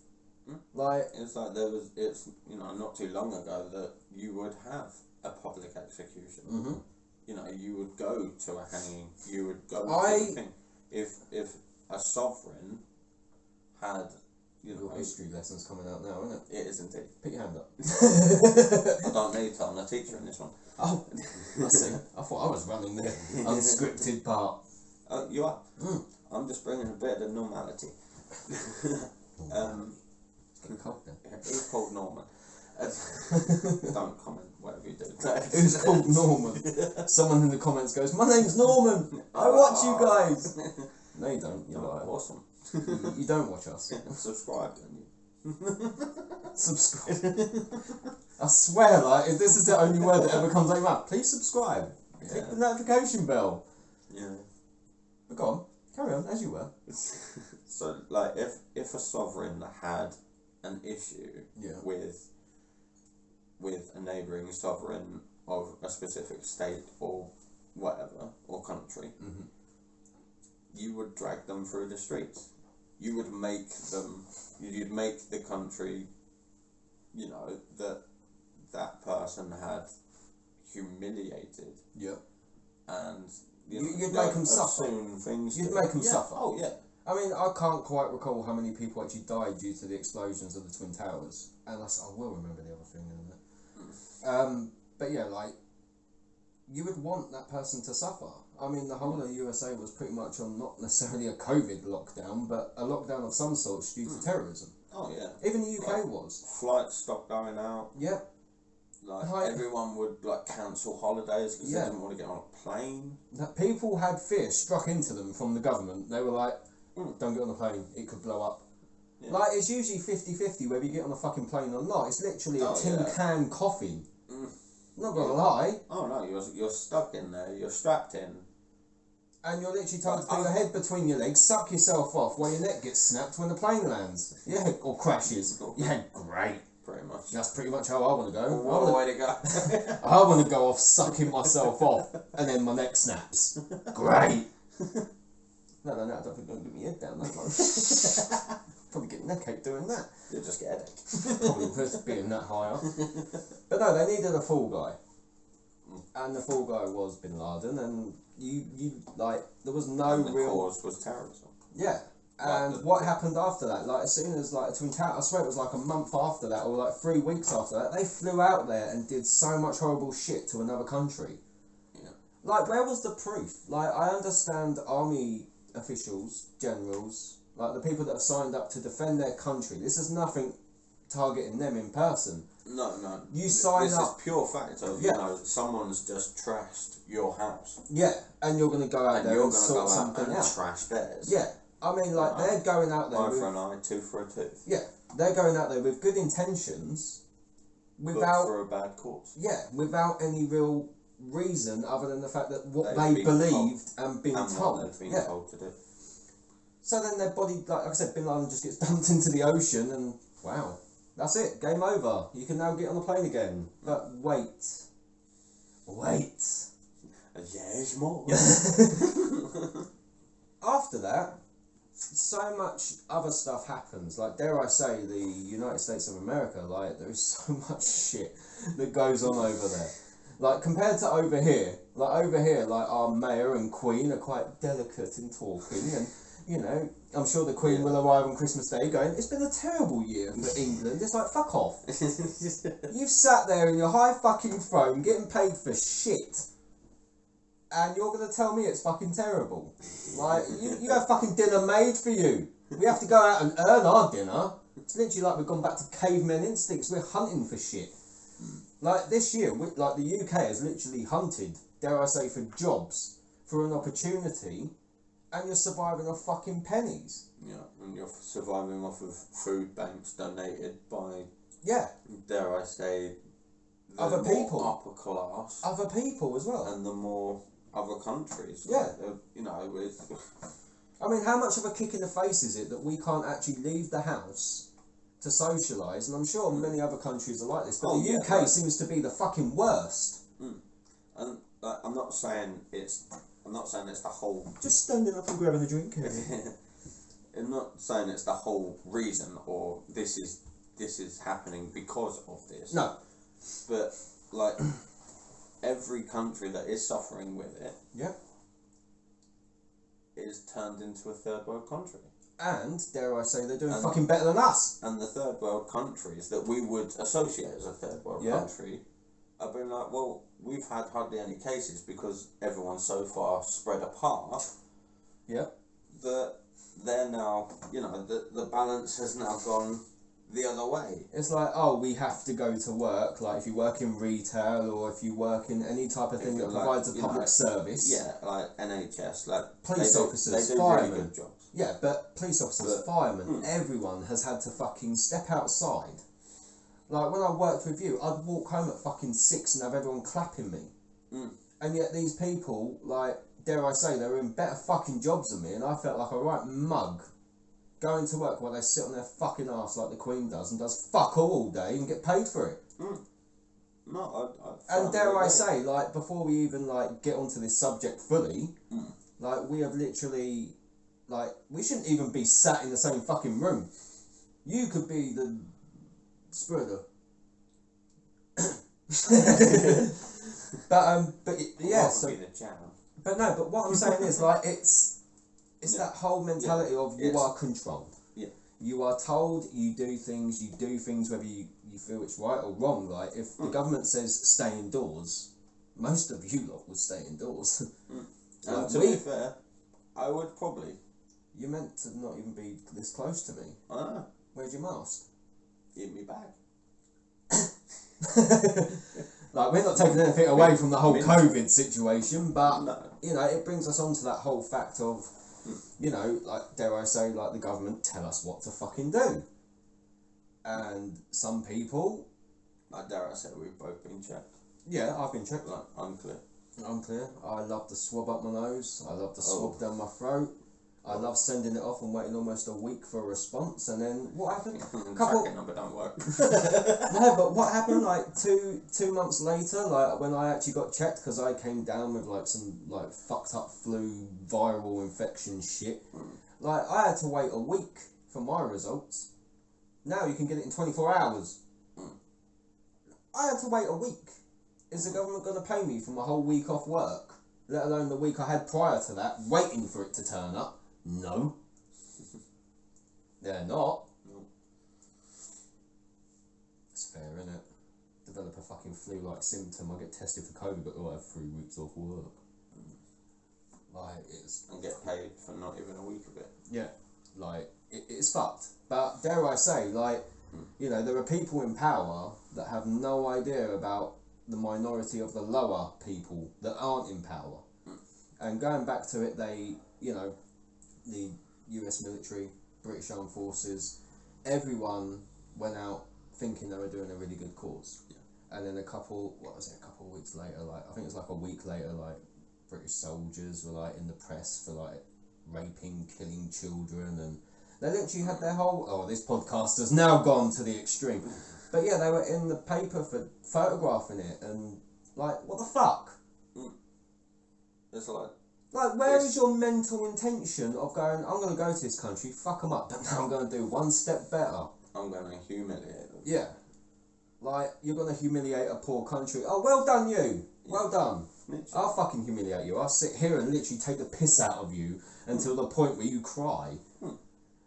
Like, it's like it's you know, not too long ago that you would have a public execution. You know, you would go to a hanging. You would go to a thing. If a sovereign had, you know, history lessons coming out now, isn't it? It is indeed. Put your hand up. I don't need to. I'm the teacher in this one. Oh, I see. I thought I was running the unscripted part. Oh, you are. I'm just bringing a bit of normality. It's getting cold then. He's called Norman. Don't comment, whatever you do. Who's called Norman? Someone in the comments goes, "My name's Norman. I watch you guys." No, you don't. You're like, awesome. You don't watch us. Subscribe, don't you? Subscribe. I swear, like, if this is the only word that ever comes out of your mouth, please subscribe. Click the notification bell. Yeah. But go on, carry on as you were. So, like, if a sovereign had an issue with a neighbouring sovereign of a specific state or whatever, or country, you would drag them through the streets. You would make them, you'd make the country, you know, that person had humiliated. Yeah. And you'd make them suffer. You'd make them suffer. Oh, yeah. I mean, I can't quite recall how many people actually died due to the explosions of the Twin Towers. And I will remember the other thing in a minute. But yeah, like, you would want that person to suffer. I mean, the whole of the USA was pretty much on not necessarily a COVID lockdown, but a lockdown of some sort due to terrorism. Oh, yeah. Even the UK was. Flights stopped going out. Yep. Like, everyone would, like, cancel holidays because they didn't want to get on a plane. That people had fear struck into them from the government. They were like, don't get on the plane, it could blow up. Yeah. Like, it's usually 50-50 whether you get on a fucking plane or not. It's literally a tin can coffin. Not gonna lie. Oh no, you're stuck in there, you're strapped in. And you're literally told to put your head between your legs, suck yourself off while your neck gets snapped when the plane lands. Yeah, or crashes. Yeah, great. Pretty much. That's pretty much how I want to go. What a way to go. I want to go off sucking myself off and then my neck snaps. Great. No, I don't think I'm going to get my head down that much. Probably get neck ache doing that. You'll just get a headache. Probably just being that high up. But no, they needed a fall guy. And the fall guy was Bin Laden, and you like, there was no and the real... cause was terrorism. Yeah. And Like what happened after that? Like, as soon as, like, Twin Tower, I swear it was like a month after that, or like 3 weeks after that, they flew out there and did so much horrible shit to another country. Yeah. Like, where was the proof? Like, I understand army officials, generals, like the people that have signed up to defend their country. This is nothing targeting them in person. No. You sign this up. is pure fact of, someone's just trashed your house. Yeah, and you're going to go out And there you're and going to sort go out something and out. trash theirs. Yeah, I mean, like, they're going out there Eye with... for an eye, tooth for a tooth. Yeah, they're going out there with good intentions, But without... for a bad cause. Yeah, without any real reason other than the fact that what They've they been believed and been and told. what they've been told to do. So then their body, like I said, Bin Laden just gets dumped into the ocean and wow, that's it, game over. You can now get on the plane again. But wait. There's more. After that, so much other stuff happens. Like, dare I say, the United States of America, like, there is so much shit that goes on over there. Like, compared to over here, like, our mayor and queen are quite delicate in talking, and, you know, I'm sure the queen will arrive on Christmas Day going, it's been a terrible year for England. It's like, fuck off. You've sat there in your high fucking throne getting paid for shit, and you're going to tell me it's fucking terrible. Like, you have fucking dinner made for you. We have to go out and earn our dinner. It's literally like we've gone back to cavemen instincts. We're hunting for shit. Like, this year, like, the UK has literally hunted, dare I say, for jobs, for an opportunity, and you're surviving off fucking pennies. Yeah, and you're surviving off of food banks donated by, dare I say, the other people. More upper class. Other people as well. And the more other countries. Yeah. Like, you know, I mean, how much of a kick in the face is it that we can't actually leave the house to socialise? And I'm sure many other countries are like this, but the UK seems to be the fucking worst. And like, I'm not saying it's the whole. Just standing up and grabbing a drink. I'm not saying it's the whole reason, or this is happening because of this. No. But like every country that is suffering with it, is turned into a third world country. And dare I say, they're doing fucking better than us. And the third world countries that we would associate as a third world country have been like, well, we've had hardly any cases because everyone's so far spread apart. That they're now, you know, the balance has now gone the other way. It's like, oh, we have to go to work. Like, if you work in retail or if you work in any type of thing that provides a public service. Yeah, like NHS, like police officers, they do firemen. really good jobs. Yeah, but police officers, firemen, everyone has had to fucking step outside. Like, when I worked with you, I'd walk home at fucking 6 and have everyone clapping me. And yet these people, like, dare I say, they were in better fucking jobs than me, and I felt like a right mug going to work while they sit on their fucking arse like the Queen does and does fuck all day and get paid for it. No, and dare I say, like, before we even, like, get onto this subject fully, like, we have literally, like, we shouldn't even be sat in the same fucking room. You could be the spreader. but yeah, so, be the jam. But no, but what I'm saying is, like, it's that whole mentality of you are controlled. You are told you do things whether you feel it's right or wrong. Like, if the government says stay indoors, most of you lot will stay indoors. And to be fair, I would probably. You're meant to not even be this close to me. I know. Where's your mask? In me bag. Like, we're not taking anything away from the whole COVID situation, but, no. you know, it brings us on to that whole fact of, you know, like, dare I say, like, the government tell us what to fucking do. And some people... Like, dare I say, we've both been checked. Yeah, I've been checked. Like, unclear. Unclear. I love the swab up my nose. I love the swab down my throat. I love sending it off and waiting almost a week for a response, and then what happened? Tracking number don't work. No, but what happened? Like two months later, like when I actually got checked, because I came down with like some like fucked up flu viral infection shit. Like, I had to wait a week for my results. Now you can get it in 24 hours. I had to wait a week. Is the government going to pay me for my whole week off work? Let alone the week I had prior to that, waiting for it to turn up? No. They're not. No. It's fair, innit? Develop a fucking flu-like symptom. I get tested for COVID, but I have 3 weeks off work. Like, it's... And get paid for not even a week of it. Yeah. Like, it's fucked. But dare I say, like, you know, there are people in power that have no idea about the minority of the lower people that aren't in power. And going back to it, they, you know, the US military, British Armed Forces, everyone went out thinking they were doing a really good cause. Yeah. And then a couple of weeks later, like, I think it was like a week later, like, British soldiers were like in the press for like raping, killing children, and they literally had their whole, oh, this podcast has now gone to the extreme. But yeah, they were in the paper for photographing it, and like, what the fuck? It's like, where is your mental intention of going, I'm going to go to this country, fuck them up, but now I'm going to do one step better. I'm going to humiliate them. Yeah. Like, you're going to humiliate a poor country. Oh, well done you. Well done. Literally. I'll fucking humiliate you. I'll sit here and literally take the piss out of you until the point where you cry.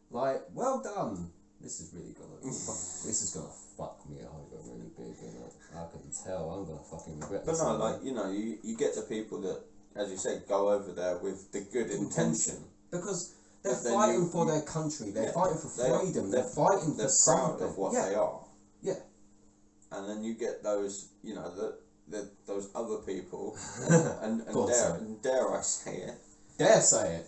Like, well done. This is really gonna this is gonna fuck me over really big, innit? I can tell I'm gonna fucking regret this. But no, like, you know, you get the people that, as you say, go over there with the good intention. Because they're fighting for their country, they're fighting for freedom, they're fighting for something. They're proud of what they are. Yeah. And then you get those, you know, those other people, and dare I say it? Dare say it.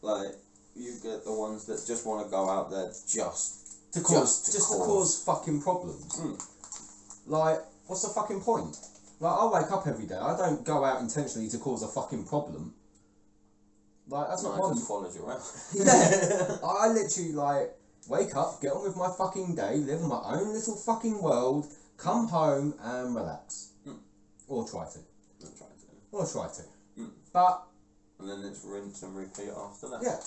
Like, you get the ones that just want to go out there just to cause fucking problems. Like, what's the fucking point? Like, I wake up every day. I don't go out intentionally to cause a fucking problem. Like, that's not one. I just followed you around. Yeah, I literally like wake up, get on with my fucking day, live in my own little fucking world, come home and relax, or try to. But and then it's rinse and repeat after that. Yeah.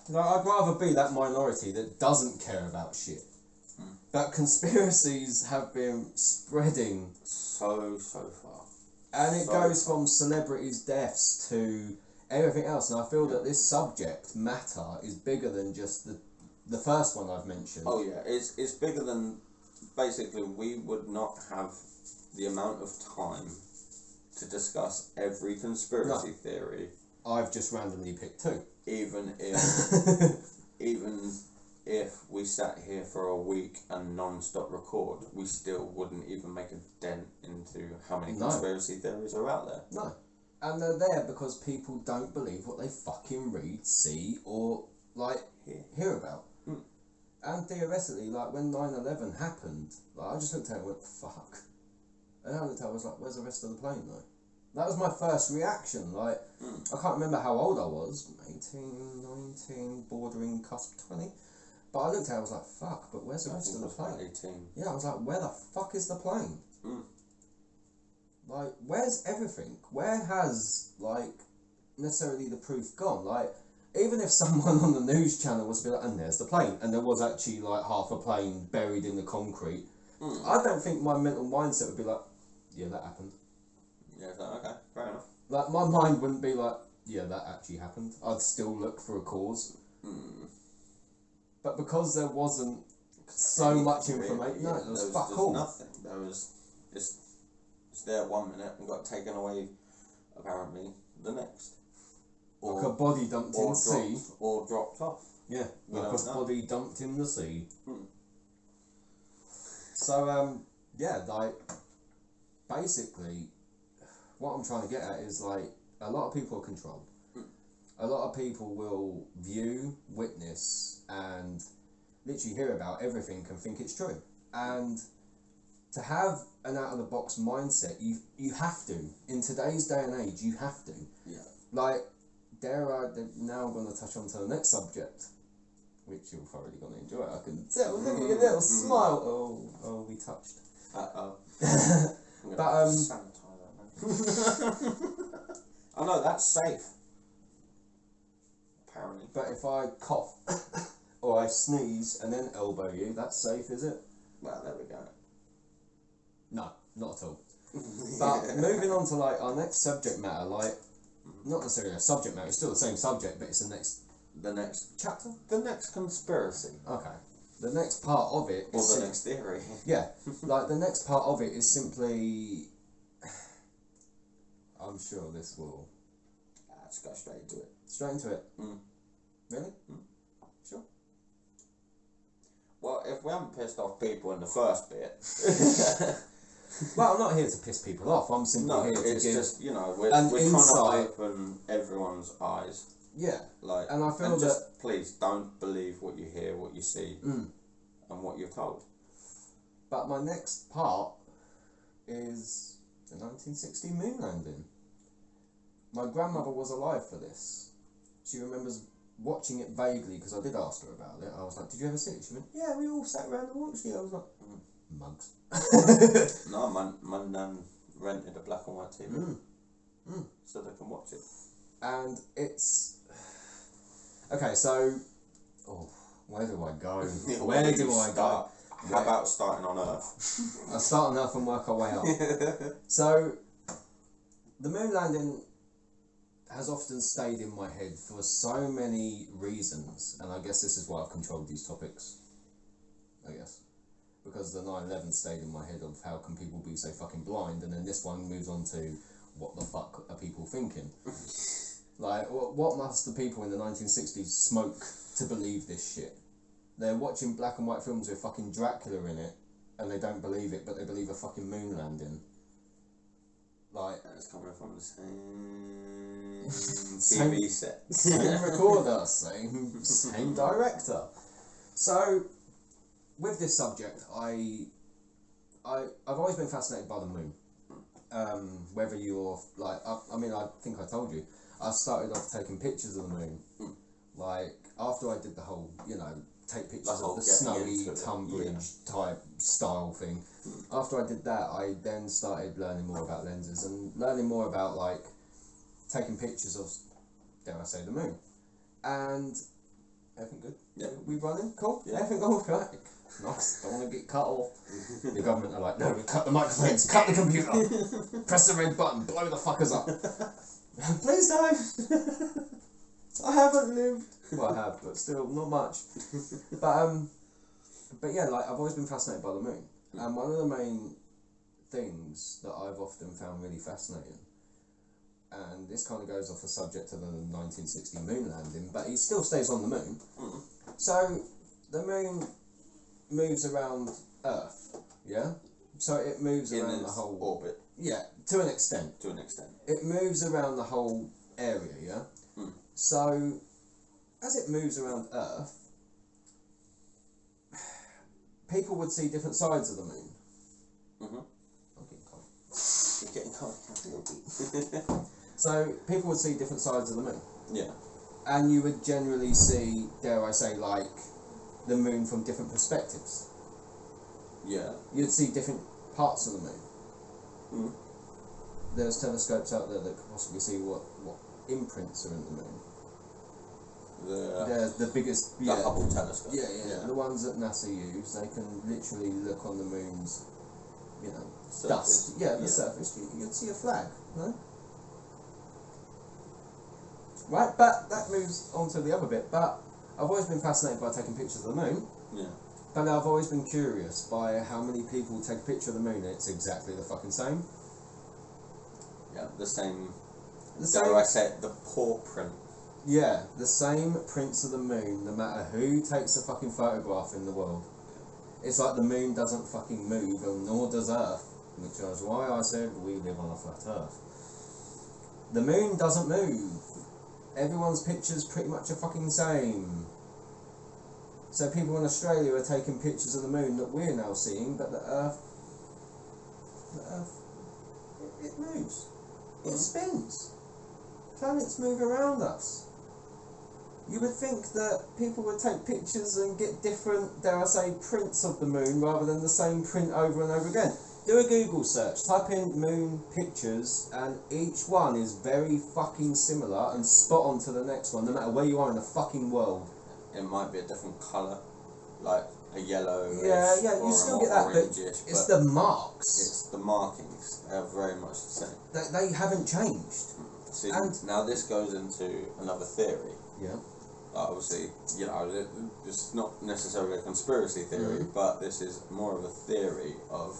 Like, I'd rather be that minority that doesn't care about shit. But conspiracies have been spreading so far. And it goes from celebrities' deaths to everything else. And I feel that this subject matter is bigger than just the first one I've mentioned. Oh yeah, it's bigger than, basically we would not have the amount of time to discuss every conspiracy theory. I've just randomly picked 2. Even if we sat here for a week and non-stop record, we still wouldn't even make a dent into how many conspiracy theories are out there. No. And they're there because people don't believe what they fucking read, see, or, like, hear about. And theoretically, like, when 9/11 happened, like, I just looked at it and went, fuck. And I looked at it, I was like, where's the rest of the plane, though? That was my first reaction. Like, I can't remember how old I was, 18, 19, bordering cusp 20. But I looked at it, I was like, fuck, but where's the rest of the plane? 18. Yeah, I was like, where the fuck is the plane? Like, where's everything? Where has, like, necessarily the proof gone? Like, even if someone on the news channel was to be like, and there's the plane, and there was actually, like, half a plane buried in the concrete, I don't think my mental mindset would be like, yeah, that happened. Yeah, okay, fair enough. Like, my mind wouldn't be like, yeah, that actually happened. I'd still look for a cause. But because there wasn't so much information, no, there was fuck all. Nothing. There was, it's there 1 minute and got taken away, apparently, the next. Like a body dumped in the sea. Or dropped off. Yeah, like a body dumped in the sea. So, yeah, like, basically, what I'm trying to get at is, like, a lot of people are controlled. A lot of people will view, witness, and literally hear about everything and think it's true. And to have an out-of-the-box mindset, you have to. In today's day and age, you have to. Yeah. Like, now I'm going to touch on to the next subject, which you're thoroughly going to enjoy. I can tell. Look at your little smile. Oh, we touched. But, oh no, that's safe. Apparently. But if I cough or I sneeze and then elbow you, that's safe, is it? Well, there we go. No, not at all. But moving on to, like, our next subject matter, like, not necessarily a subject matter, it's still the same subject, but it's the next The next chapter? The next conspiracy. Okay. The next part of it is... Or the next theory. Yeah. Like, the next part of it is simply... I'm sure this will... Let's go straight into it. Straight into it? Mm. Really? Mm. Sure. Well, if we haven't pissed off people in the first bit... Well, I'm not here to piss people off. I'm simply here to it's give... just, you know, we're an trying insight. to open everyone's eyes. Yeah. Like, and I feel and that... just, please, don't believe what you hear, what you see, Mm. and what you're told. But my next part is the 1960 moon landing. My grandmother was alive for this. She remembers watching it vaguely, because I did ask her about it. I was like, did you ever see it? She went, yeah, we all sat around and watched it. I was like, mugs. No, my nan rented a black and white TV so they can watch it. And it's... Okay, so... Oh, where do I go? Where do I go? How about starting on Earth? I'll start on Earth and work our way up. So, the moon landing has often stayed in my head for so many reasons, and I guess this is why I've controlled these topics. I guess. Because the 9/11 stayed in my head of how can people be so fucking blind, and then this one moves on to what the fuck are people thinking? Like, what must the people in the 1960s smoke to believe this shit? They're watching black and white films with fucking Dracula in it, and they don't believe it, but they believe a fucking moon landing. Like, it's coming from the same TV set. Same recorder, same director. So, with this subject, I've always been fascinated by the moon. Whether you're, like, I mean, I think I told you, I started off taking pictures of the moon. Like, after I did the whole, you know, take pictures of the snowy Tunbridge type style thing. After I did that, I then started learning more about lenses and learning more about, like, taking pictures of, dare I say, the moon. And everything good? Yeah. We running? Cool? Yeah. Everything going? Okay. Nice. Don't want to get cut off. The government are like, no, we cut the microphones, cut the computer, press the red button, blow the fuckers up. Please don't. I haven't lived. Well, I have, but still, not much. But yeah, like, I've always been fascinated by the moon. And one of the main things that I've often found really fascinating, and this kind of goes off the subject of the 1960 moon landing, but it still stays on the moon. So, the moon moves around Earth, yeah? So it moves around the whole... orbit. Yeah, to an extent. To an extent. It moves around the whole area, yeah? So, as it moves around Earth, people would see different sides of the moon. I'm getting cold. You're getting cold. So, people would see different sides of the moon. Yeah. And you would generally see, dare I say, like, the moon from different perspectives. Yeah. You'd see different parts of the moon. There's telescopes out there that could possibly see what imprints are in the moon. The biggest... The Hubble telescope. Yeah. The ones that NASA use, they can literally look on the moon's, you know, surface. dust. Yeah, the surface. You'd see a flag, no? Right, but that moves on to the other bit. But I've always been fascinated by taking pictures of the moon. Yeah. But I've always been curious by how many people take a picture of the moon and it's exactly the fucking same. Yeah, the same. Dare I say it, the paw print. Yeah, the same prints of the moon, no matter who takes a fucking photograph in the world. It's like the moon doesn't fucking move, and nor does Earth, which is why I said we live on a flat Earth. The moon doesn't move. Everyone's picture's pretty much the fucking same. So people in Australia are taking pictures of the moon that we're now seeing, but the Earth, it moves. It spins. Planets move around us. You would think that people would take pictures and get different, dare I say, prints of the moon rather than the same print over and over again. Do a Google search, type in moon pictures, and each one is very fucking similar and spot on to the next one, no matter where you are in the fucking world. It might be a different colour, like a yellow. Yeah, you still get that, but it's the marks. It's the markings. They're very much the same. They haven't changed. See, and now this goes into another theory. Yeah. Obviously, you know, it's not necessarily a conspiracy theory, but this is more of a theory of,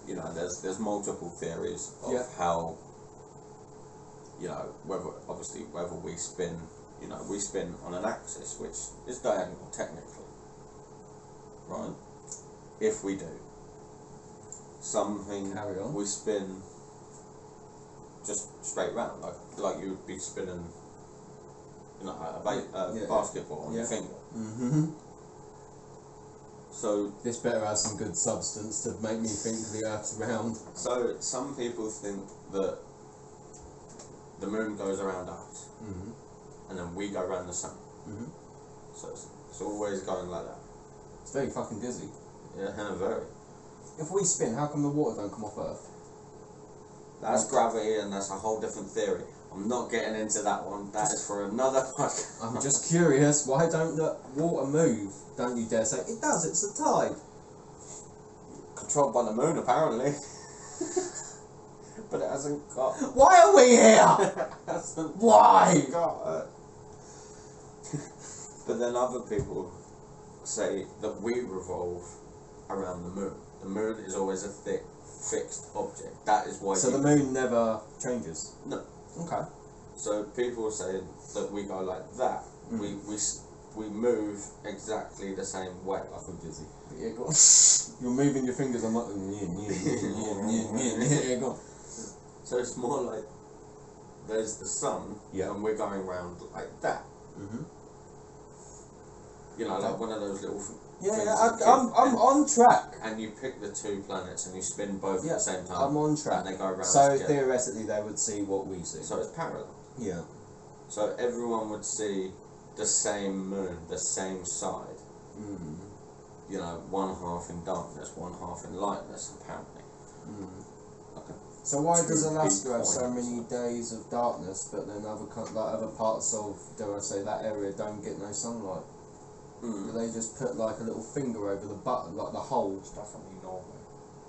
you know, there's multiple theories of how, you know, whether we spin, you know, we spin on an axis which is diagonal technically, right? If we do something, we spin just straight round, like you would be spinning, you know, a basketball on your finger. So this better have some good substance to make me think the Earth's round. So some people think that the moon goes around us, and then we go around the sun. So it's always going like that. It's very fucking dizzy. Yeah, very. If we spin, how come the water don't come off Earth? That's gravity, and that's a whole different theory. I'm not getting into that one. That is for another podcast. I'm just curious, why don't the water move? Don't you dare say, it does, it's the tide. Controlled by the moon, apparently. But it hasn't got... Why are we here? Why? But then other people say that we revolve around the moon. The moon is always a fixed object. That is why. So the moon never changes? No. Okay. So people say that we go like that. We move exactly the same way. I feel dizzy. Yeah, go on. You're moving your fingers. I'm like, yeah, go on. So it's more like there's the sun, and we're going around like that. You know, like one of those little. I'm on track. And you pick the two planets and you spin both at the same time. I'm on track. And they go around. So together. theoretically, they would see what we see. So it's parallel. Yeah. So everyone would see the same moon, the same side. You know, one half in darkness, one half in lightness, apparently. So why does Alaska have so many days of darkness, but then other parts of, dare I say, that area don't get no sunlight? Do they just put like a little finger over the button, like the hole? It's definitely Norway.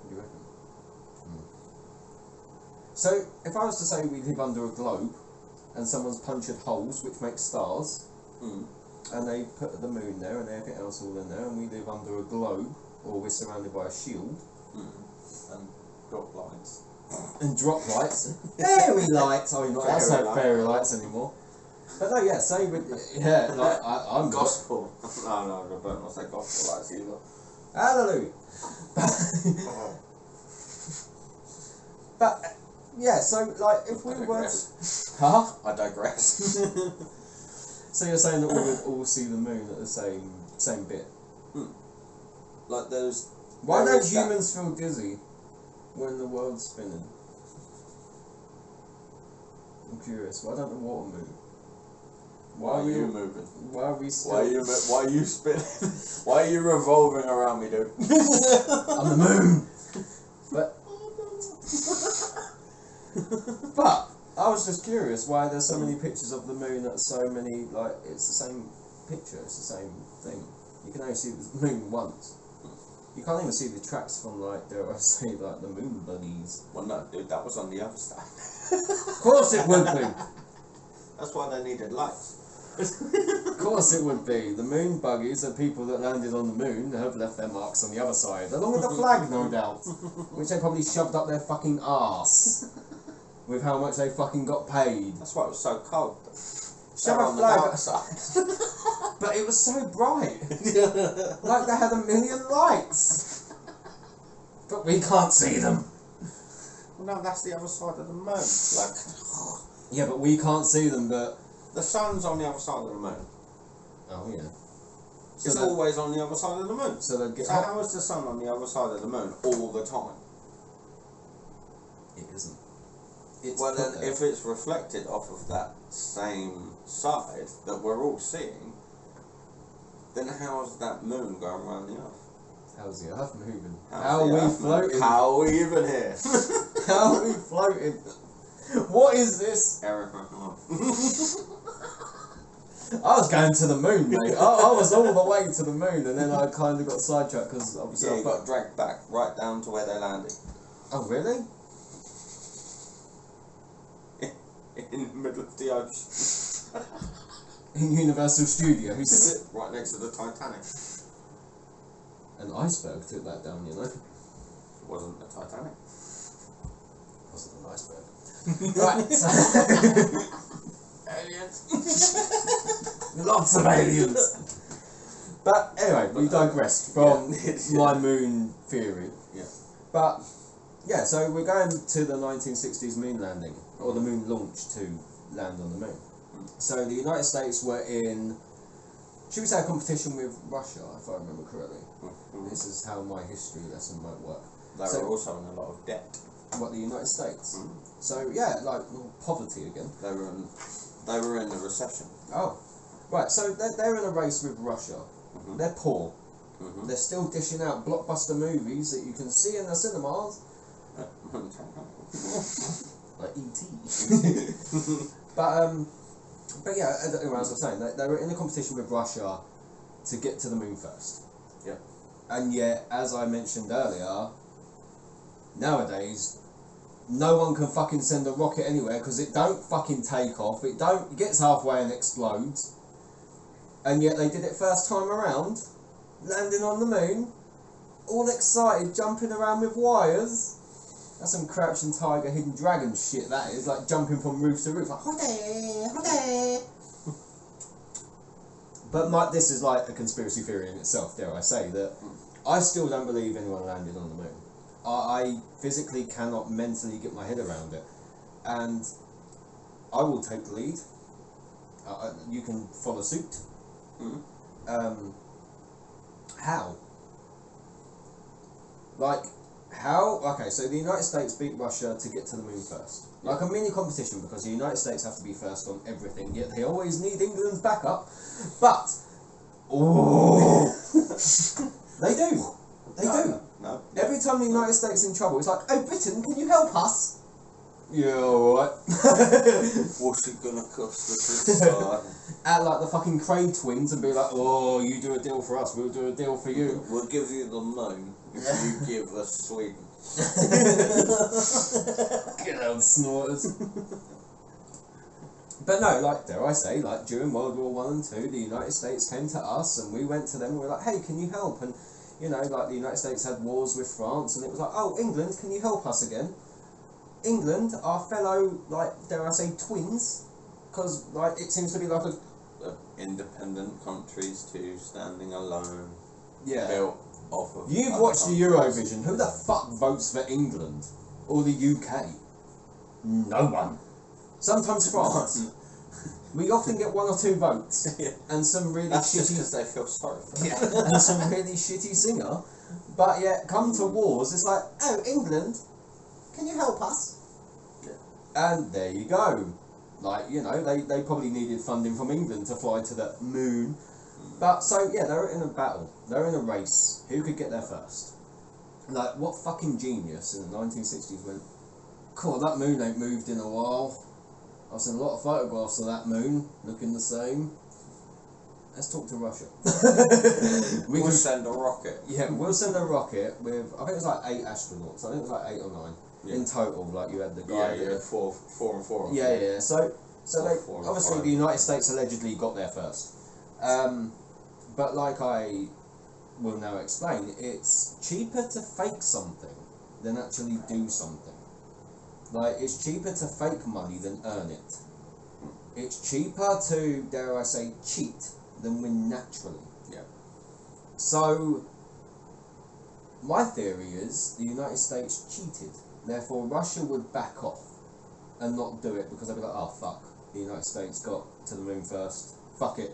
You reckon? So if I was to say we live under a globe, and someone's punctured holes which make stars, and they put the moon there and everything else all in there, and we live under a globe, or we're surrounded by a shield, and drop lights. And drop lights, fairy lights. Oh, you're not allowed to say fairy lights anymore. But no, yeah, say with like I'm gospel. No, I better not say gospel lights either. Hallelujah. But yeah, so like if we were, I digress. So you're saying that we would all see the moon at the same bit? Like those. Why don't humans feel dizzy when the world's spinning? I'm curious. Why don't the water move? Why are you moving? Why are we still? Why are you spinning? Why are you revolving around me, dude? On the moon. But I was just curious why there's so many pictures of the moon that so many, like, it's the same picture, it's the same thing. You can only see the moon once. You can't even see the tracks from, like, dare I say, like, the moon buggies. Well, no, dude, that was on the other side. Of course it would be. That's why they needed lights. Of course it would be. The moon buggies are people that landed on the moon and have left their marks on the other side, along with the flag, no doubt, which they probably shoved up their fucking arse with how much they fucking got paid. That's why it was so cold. Shove a flag outside. But it was so bright. Like they had 1 million lights. But we can't see them. Well, no, that's the other side of the moon. Like, yeah, but we can't see them, but the sun's on the other side of the moon. Oh, yeah. It's always on the other side of the moon. So how is the sun on the other side of the moon all the time? It isn't. Well, then, if it's reflected off of that same side that we're all seeing, then how is that moon going around the Earth? How's the Earth moving? How are we floating? How are we even here? How are we floating? What is this? Eric, I was going to the moon, mate. I was all the way to the moon, and then I kind of got sidetracked because obviously you got dragged back right down to where they landed. Oh, really? In the middle of the ocean. in Universal Studios. Right next to the Titanic. An iceberg took that down, you know. It wasn't the Titanic. It wasn't an iceberg. Right. Aliens. Lots of aliens. But anyway, we digressed from my moon theory. Yeah. But yeah, so we're going to the 1960s moon landing, or the moon launch to land on the moon. So the United States were in, should we say, a competition with Russia, if I remember correctly. This is how my history lesson might work. They were also in a lot of debt. What, the United States? So yeah, like poverty again. They were in the recession. Oh, right. So they're in a race with Russia. They're poor. They're still dishing out blockbuster movies that you can see in the cinemas. Like E.T. But yeah, as I was saying, they were in a competition with Russia to get to the moon first. Yeah. And yet, as I mentioned earlier, nowadays, no one can fucking send a rocket anywhere because it don't fucking take off. It gets halfway and explodes. And yet they did it first time around, landing on the moon, all excited, jumping around with wires. That's some Crouching Tiger, Hidden Dragon shit, that is, like jumping from roof to roof, like, holiday, holiday. But this is like a conspiracy theory in itself, dare I say, that I still don't believe anyone landed on the moon. I physically cannot mentally get my head around it. And I will take the lead. You can follow suit. How? Like, how? Okay, so the United States beat Russia to get to the moon first. Like a mini competition, because the United States have to be first on everything, yet they always need England's backup. But, they do. They do. No. Every time the United States is in trouble, it's like, oh, Britain, can you help us? Yeah, alright. What's it gonna cost us this time? At like the fucking Craig twins and be like, oh, you do a deal for us, we'll do a deal for you. We'll give you the moon if you give us Sweden. Get out, snorters. But no, like, dare I say, like during World War I and II, the United States came to us and we went to them and we were like, hey, can you help? And you know, like the United States had wars with France and it was like, oh, England, can you help us again? England, our fellow, like, dare I say, twins, because like it seems to be like a independent countries too, standing alone. Yeah. Built off of. You've watched the Eurovision. Who the fuck votes for England or the UK? No one. Sometimes France. We often get one or two votes, and some really That's shitty. just because they feel sorry for Yeah, and some really shitty singer. But yet, come to wars, it's like, oh, England, can you help us? Yeah. And there you go. Like, you know, they probably needed funding from England to fly to the moon. But, so, yeah, they were in a battle. They were in a race. Who could get there first? Like, what fucking genius in the 1960s went, cool, that moon ain't moved in a while. I've seen a lot of photographs of that moon, looking the same. Let's talk to Russia. We'll send a rocket. Yeah, we'll send a rocket with, I think it was like 8 astronauts. I think it was like 8 or 9 in total. Like you had the guy. Yeah, four and four. Yeah. So they four and obviously five. the United States allegedly got there first. But like I will now explain, it's cheaper to fake something than actually do something. Like, it's cheaper to fake money than earn it. It's cheaper to, dare I say, cheat than win naturally. Yeah. So, my theory is the United States cheated. Therefore, Russia would back off and not do it because they'd be like, oh, fuck, the United States got to the moon first. Fuck it.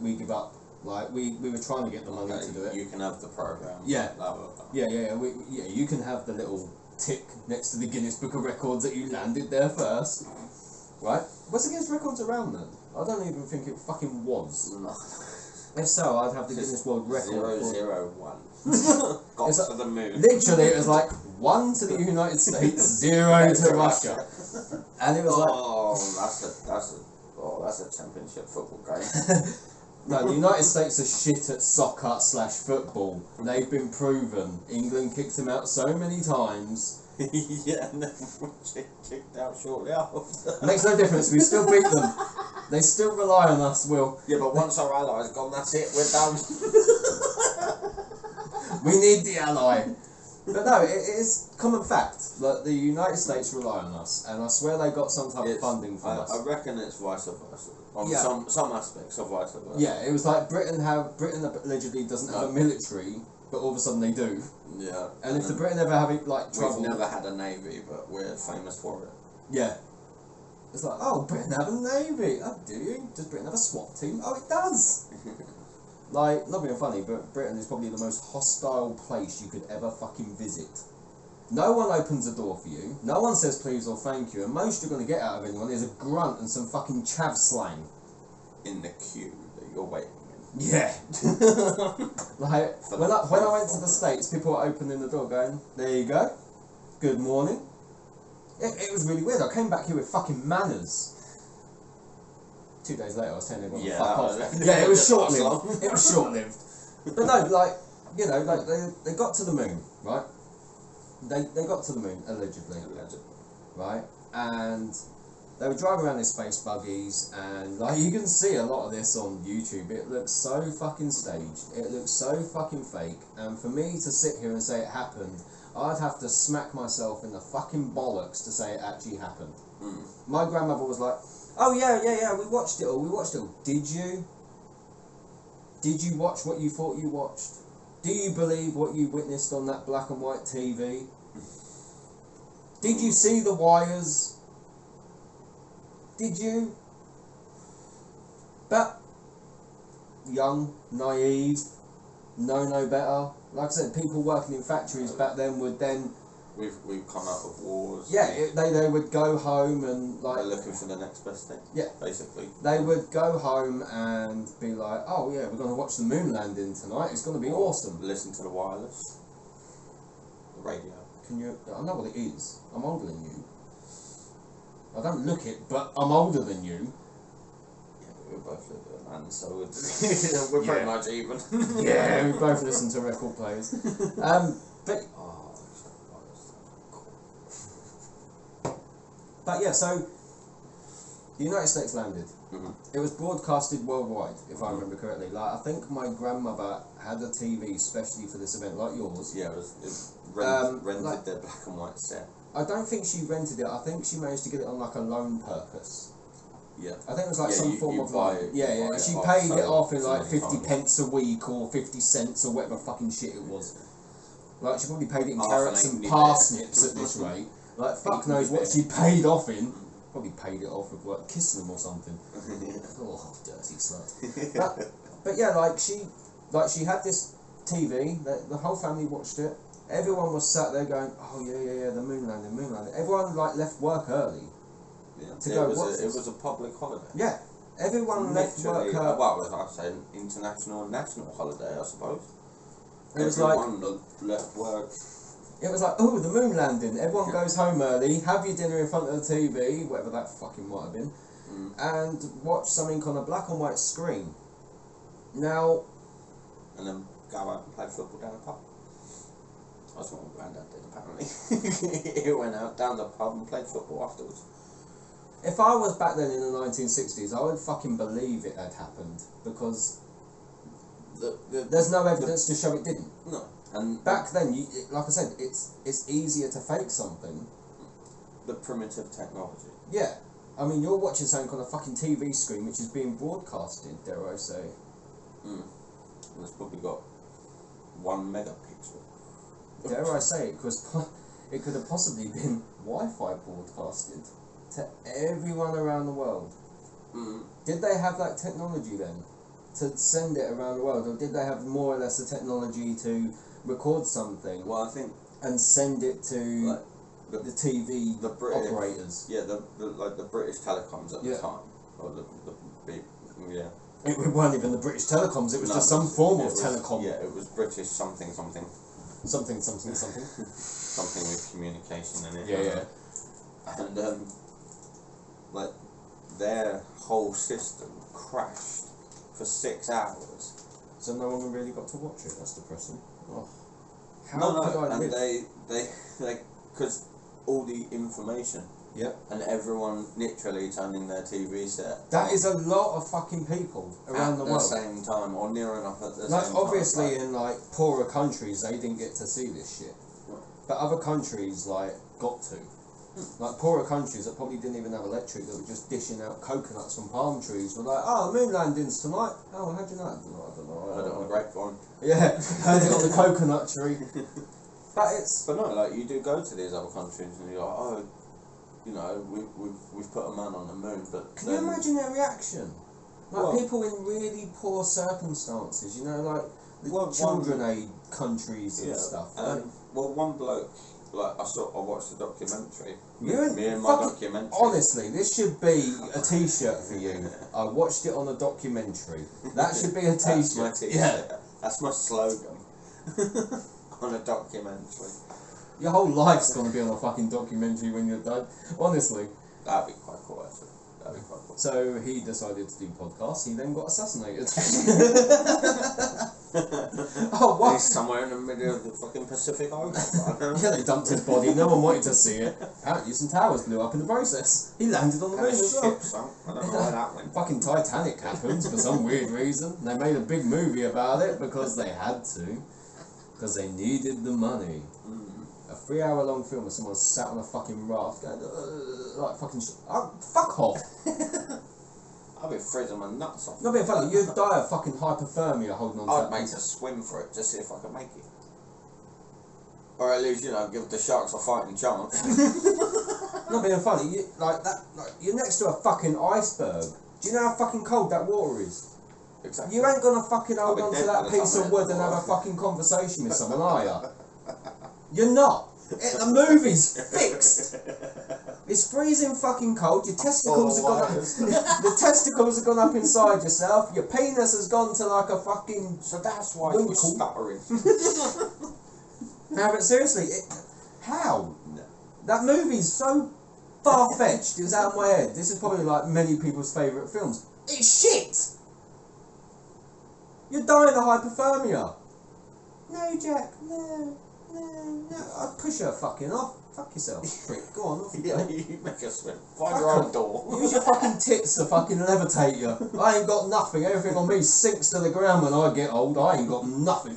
We give up. Like, we were trying to get the money to do it. You can have the program. Yeah. Blah, blah, blah. Yeah, you can have the little tick next to the Guinness Book of Records that you landed there first. Right? Was the Guinness Records around then? I don't even think it fucking was. No. If so, I'd have the Guinness World Record. 001. Got It's to the moon. Literally, it was like 1 to the United States, 0 to Russia. And it was like... that's a championship football game. No, the United States are shit at soccer/football. They've been proven. England kicked them out so many times. Yeah, and then we kicked out shortly after. Makes no difference. We still beat them. They still rely on us, Will. Yeah, but once our allies gone, that's it. We're done. We need the ally. But no, it is common fact that the United States rely on us, and I swear they got some type of funding from us. I reckon it's vice versa. On Yeah. some aspects of vice versa. Yeah, it was like Britain allegedly doesn't have a military, but all of a sudden they do. Yeah. And if the Britain ever have like trouble, we've never had a navy, but we're famous for it. yeah. It's like, oh, Britain have a navy. Oh, do you? Does Britain have a SWAT team? Oh, it does. Like, not being funny, but Britain is probably the most hostile place you could ever fucking visit. No one opens a door for you. No one says please or thank you. And most you're going to get out of anyone is a grunt and some fucking chav slang. In the queue that you're waiting in. Yeah. Like, when I went to the States, people were opening the door going, there you go. Good morning. It was really weird. I came back here with fucking manners. 2 days later, I was telling everyone to fuck off. Yeah, it was short-lived. It was short-lived. But no, like, you know, like they got to the moon, right? They got to the moon, allegedly. Right? And they were driving around in space buggies, and like you can see a lot of this on YouTube. It looks so fucking staged. It looks so fucking fake. And for me to sit here and say it happened, I'd have to smack myself in the fucking bollocks to say it actually happened. Mm. My grandmother was like, oh yeah, we watched it all. Did you? Did you watch what you thought you watched? Do you believe what you witnessed on that black and white TV? Did you see the wires? Did you? But young, naive, know no better. Like I said, people working in factories back then would then. We've come out of wars. Yeah, they would go home and like. They're looking for the next best thing. Yeah. Basically. They would go home and be like, oh yeah, we're going to watch the moon landing tonight. It's going to be awesome. Listen to the wireless. The radio. Can you? I know what it is. I'm older than you. I don't look it, but I'm older than you. Yeah, but we're both little man, so we're pretty much even. Yeah, we both listen to record players. But But yeah, so the United States landed. Mm-hmm. It was broadcasted worldwide, if I remember correctly. Like I think my grandmother had a TV especially for this event, like yours. Yeah, it rented like, their black and white set. I don't think she rented it. I think she managed to get it on like a loan purpose. Yeah. I think it was like some form of buy like, it, yeah. buy it She off paid it off in so like many 50 times. pence a week or 50 cents or whatever fucking shit it was. Like she probably paid it in Half carrots an and acre parsnips at this rate. Like fuck Acre knows what bit. she paid off in. Probably paid it off with like kissing them or something. Oh, dirty slut. But yeah, like she had this TV. The whole family watched it. Everyone was sat there going, oh yeah, the moon landing. Everyone like left work early. Yeah. To go watch It this. was a public holiday. Yeah, everyone left work Literally, early. well, I'd say an international and national holiday, I suppose. It was like Everyone left work. it was like, oh, the moon landing. Everyone goes home early, have your dinner in front of the TV, whatever that fucking might have been, and watch something on a black and white screen. Now, And then go out and play football down the pub. That's what my granddad did, apparently. He went out down the pub and played football afterwards. if I was back then in the 1960s, I would fucking believe it had happened because there's no evidence to show it didn't. No. And Back then, like I said, it's easier to fake something. the primitive technology. Yeah. I mean, you're watching something on a fucking TV screen which is being broadcasted, dare I say. And it's probably got 1 megapixel. Dare I say it, because it could have possibly been Wi-Fi broadcasted to everyone around the world. Did they have that technology then to send it around the world, or did they have more or less the technology to record something Well, I think and send it to like, the TV the British operators? Yeah, the British telecoms at Yeah. the time, or yeah. It weren't even the British telecoms. It was No, just some form it of was- telecom. Yeah, it was British something Something. something with communication in it. Yeah. And like their whole system crashed for 6 hours. So no one really got to watch it. That's depressing. Oh. How No, could I and live? they because all the information. Yep. And everyone literally turning their TV set. That is a lot of fucking people around the world. At the same time, or near enough at the Like, same time. obviously, in like poorer countries, they didn't get to see this shit. Right. But other countries, like, got to. Like, poorer countries that probably didn't even have electric, that were just dishing out coconuts from palm trees, were like, oh, moon landing's tonight. Oh, how'd you know? I don't know. Heard it on the grapevine. Yeah, heard it on the coconut tree. But it's... But no, like, you do go to these other countries and you're like, oh, you know, we've put a man on the moon, but Can you imagine their reaction? Like, Well- people in really poor circumstances, you know, like the Well, children aid countries and stuff. Well, one bloke, like, I watched the documentary. You Me and my fucking- documentary. Honestly, this should be a T-shirt for you. I watched it on a documentary. That should be a That's my T-shirt. t-shirt. That's my slogan. On a documentary. Your whole life's gonna be on a fucking documentary when you're done. Honestly. That'd be quite cool, actually. That'd be quite cool. So he decided to do podcasts. He then got assassinated. Oh, what? He's somewhere in the middle of the fucking Pacific Ocean. Yeah, they dumped his body. No one wanted to see it. Apparently, some towers blew up in the process. He landed on the moon Had a as well. ship sunk. I don't know where that went. Fucking Titanic happened for some weird reason. They made a big movie about it because they had to. Because they needed the money. A 3-hour-long film of someone sat on a fucking raft going, like fucking fuck off. I'd be freezing my nuts off. Not being funny, you'd die of fucking hypothermia holding on to I'd that make piece a swim for it, just see if I could make it. Or at least, you know, give the sharks a fighting chance. Not being funny, you're next to a fucking iceberg. Do you know how fucking cold that water is? Exactly. You ain't gonna fucking I'll hold be on to dead that by the piece time of I wood hit and the have a water. fucking conversation with someone, are ya? You're not. The movie's fixed. It's freezing fucking cold. Your testicles have gone up. The testicles have gone up inside yourself. Your penis has gone to like a fucking. So that's why Winkle. you're stuttering. No, but seriously, how? No. That movie's so far fetched. It was out of my head. This is probably like many people's favourite films. It's shit. You're dying of hypothermia. No, Jack. No. I'd push her fucking off. Fuck yourself, prick. Go on, off you Yeah, go. you make a swim. Find your own door. Use your fucking tits to fucking levitate you. I ain't got nothing. Everything on me sinks to the ground when I get old. I ain't got nothing.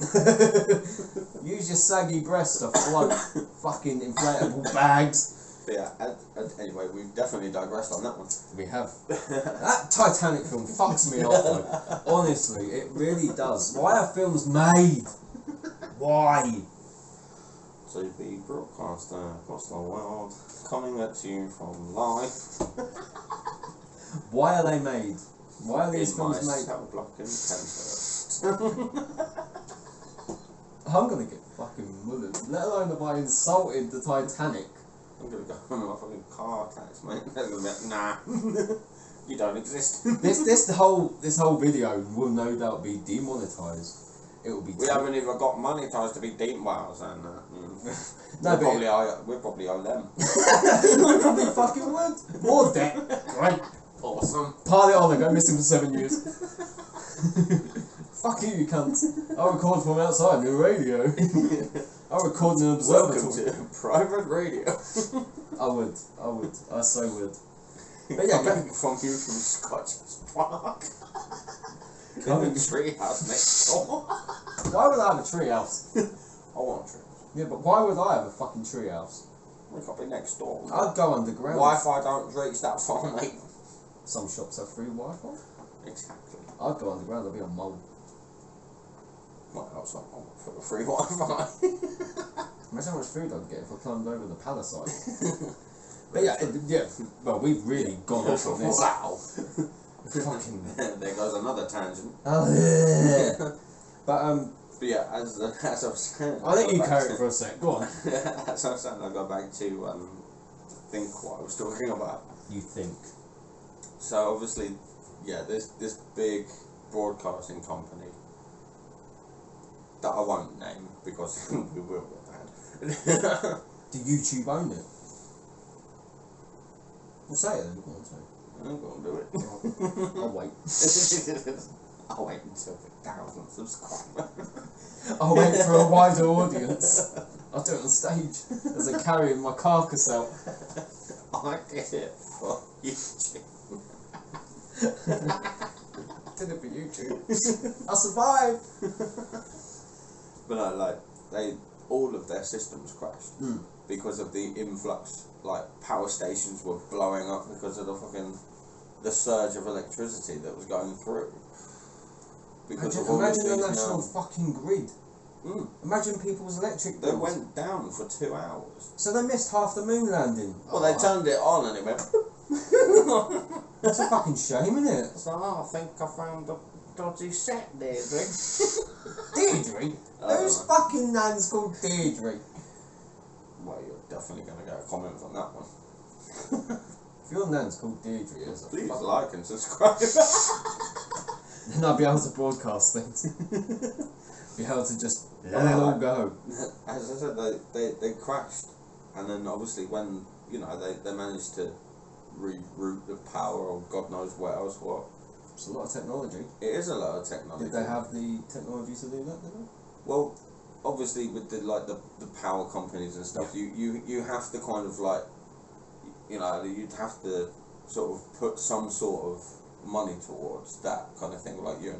Use your saggy breasts to float fucking inflatable bags. But yeah, anyway, we've definitely digressed on that one. We have. That Titanic film fucks me off though. Honestly, it really does. Why are films made? Why? To be broadcast across the world, coming at you from life. Why are they made? Why are these in my films made? cell block in Penshurst. I'm gonna get fucking mullered. Let alone have I insulted the Titanic. I'm gonna go on my fucking car tax, mate. They're gonna be like, nah, you don't exist. This whole video will no doubt be demonetized. It will be. We haven't even got monetized to be deep whales, and No, but we probably owe them. we probably fucking would. More debt. Great. Awesome. Pile it on and go missing for 7 years. Fuck you cunts. I record from outside new radio. I record in an observatory. Welcome to private radio. I would. I so would. But yeah, Coming from you from Scotch's Park. Coming treehouse next door. why would I have a treehouse? I want a treehouse. Yeah, but why would I have a fucking treehouse? We could be next door. I'd go underground. Wi-Fi don't reach that far, mate. Some shops have free Wi-Fi. Exactly. I'd go underground. I'd be on mold. What else? I want for the free Wi-Fi. Imagine how much food I'd get if I climbed over the palisade. But yeah. Well, we've really gone off on this. Wow. Fucking. There goes another tangent. Oh yeah. But But yeah, as I was saying, I'll let go you back carry to- it for a sec. Go on. As I was saying, I go back to think what I was talking about. You think? So obviously, yeah, this big broadcasting company that I won't name because we will get banned. Do YouTube own it? Well, say it then. Go on, say it. I'm gonna do it. I'll wait. I'll wait until 1,000 subscribers. I'll wait for a wider audience. I'll do it on stage as I carry my carcass out. I did it for YouTube. Did it for YouTube. I survived. But no, like all of their systems crashed because of the influx. Like power stations were blowing up because of the surge of electricity that was going through. Because imagine the national fucking grid. Imagine people's electric bills. They went down for 2 hours. So they missed half the moon landing. Well, they turned it on and it went. That's a fucking shame, isn't it? So I think I found a dodgy set, Deirdre. Deirdre? Whose fucking nan's called Deirdre? Well, you're definitely going to get a comment on that one. If your nan's called Deirdre, please like and subscribe. Then I'll be able to broadcast things. Be able to just let it all go. As I said, they crashed, and then obviously when they managed to reroute the power, or God knows what else. It's a lot of technology. It is a lot of technology. Did they have the technology to do that? Did they? Well, obviously with the power companies and stuff, you have to kind of you'd have to sort of put some sort of money towards that kind of thing, like you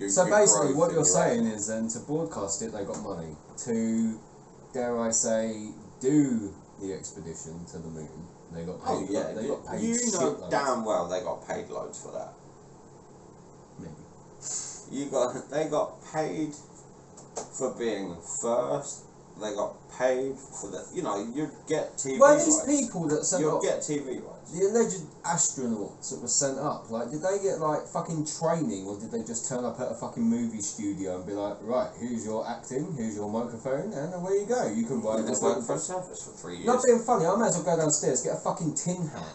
so basically what you're saying is then to broadcast it they got money, to dare I say do the expedition to the moon they got paid. They got paid damn well they got paid loads for that. Maybe they got paid for being first. They got paid for the you'd get TV well these rights. People that sent you'd up get TV rights. the alleged astronauts that were sent up, like, did they get like fucking training, or did they just turn up at a fucking movie studio and be like, right, here's your acting, here's your microphone, and away you go. You can write this work for service for 3 years. Not being funny, I may as well go downstairs, get a fucking tin hat,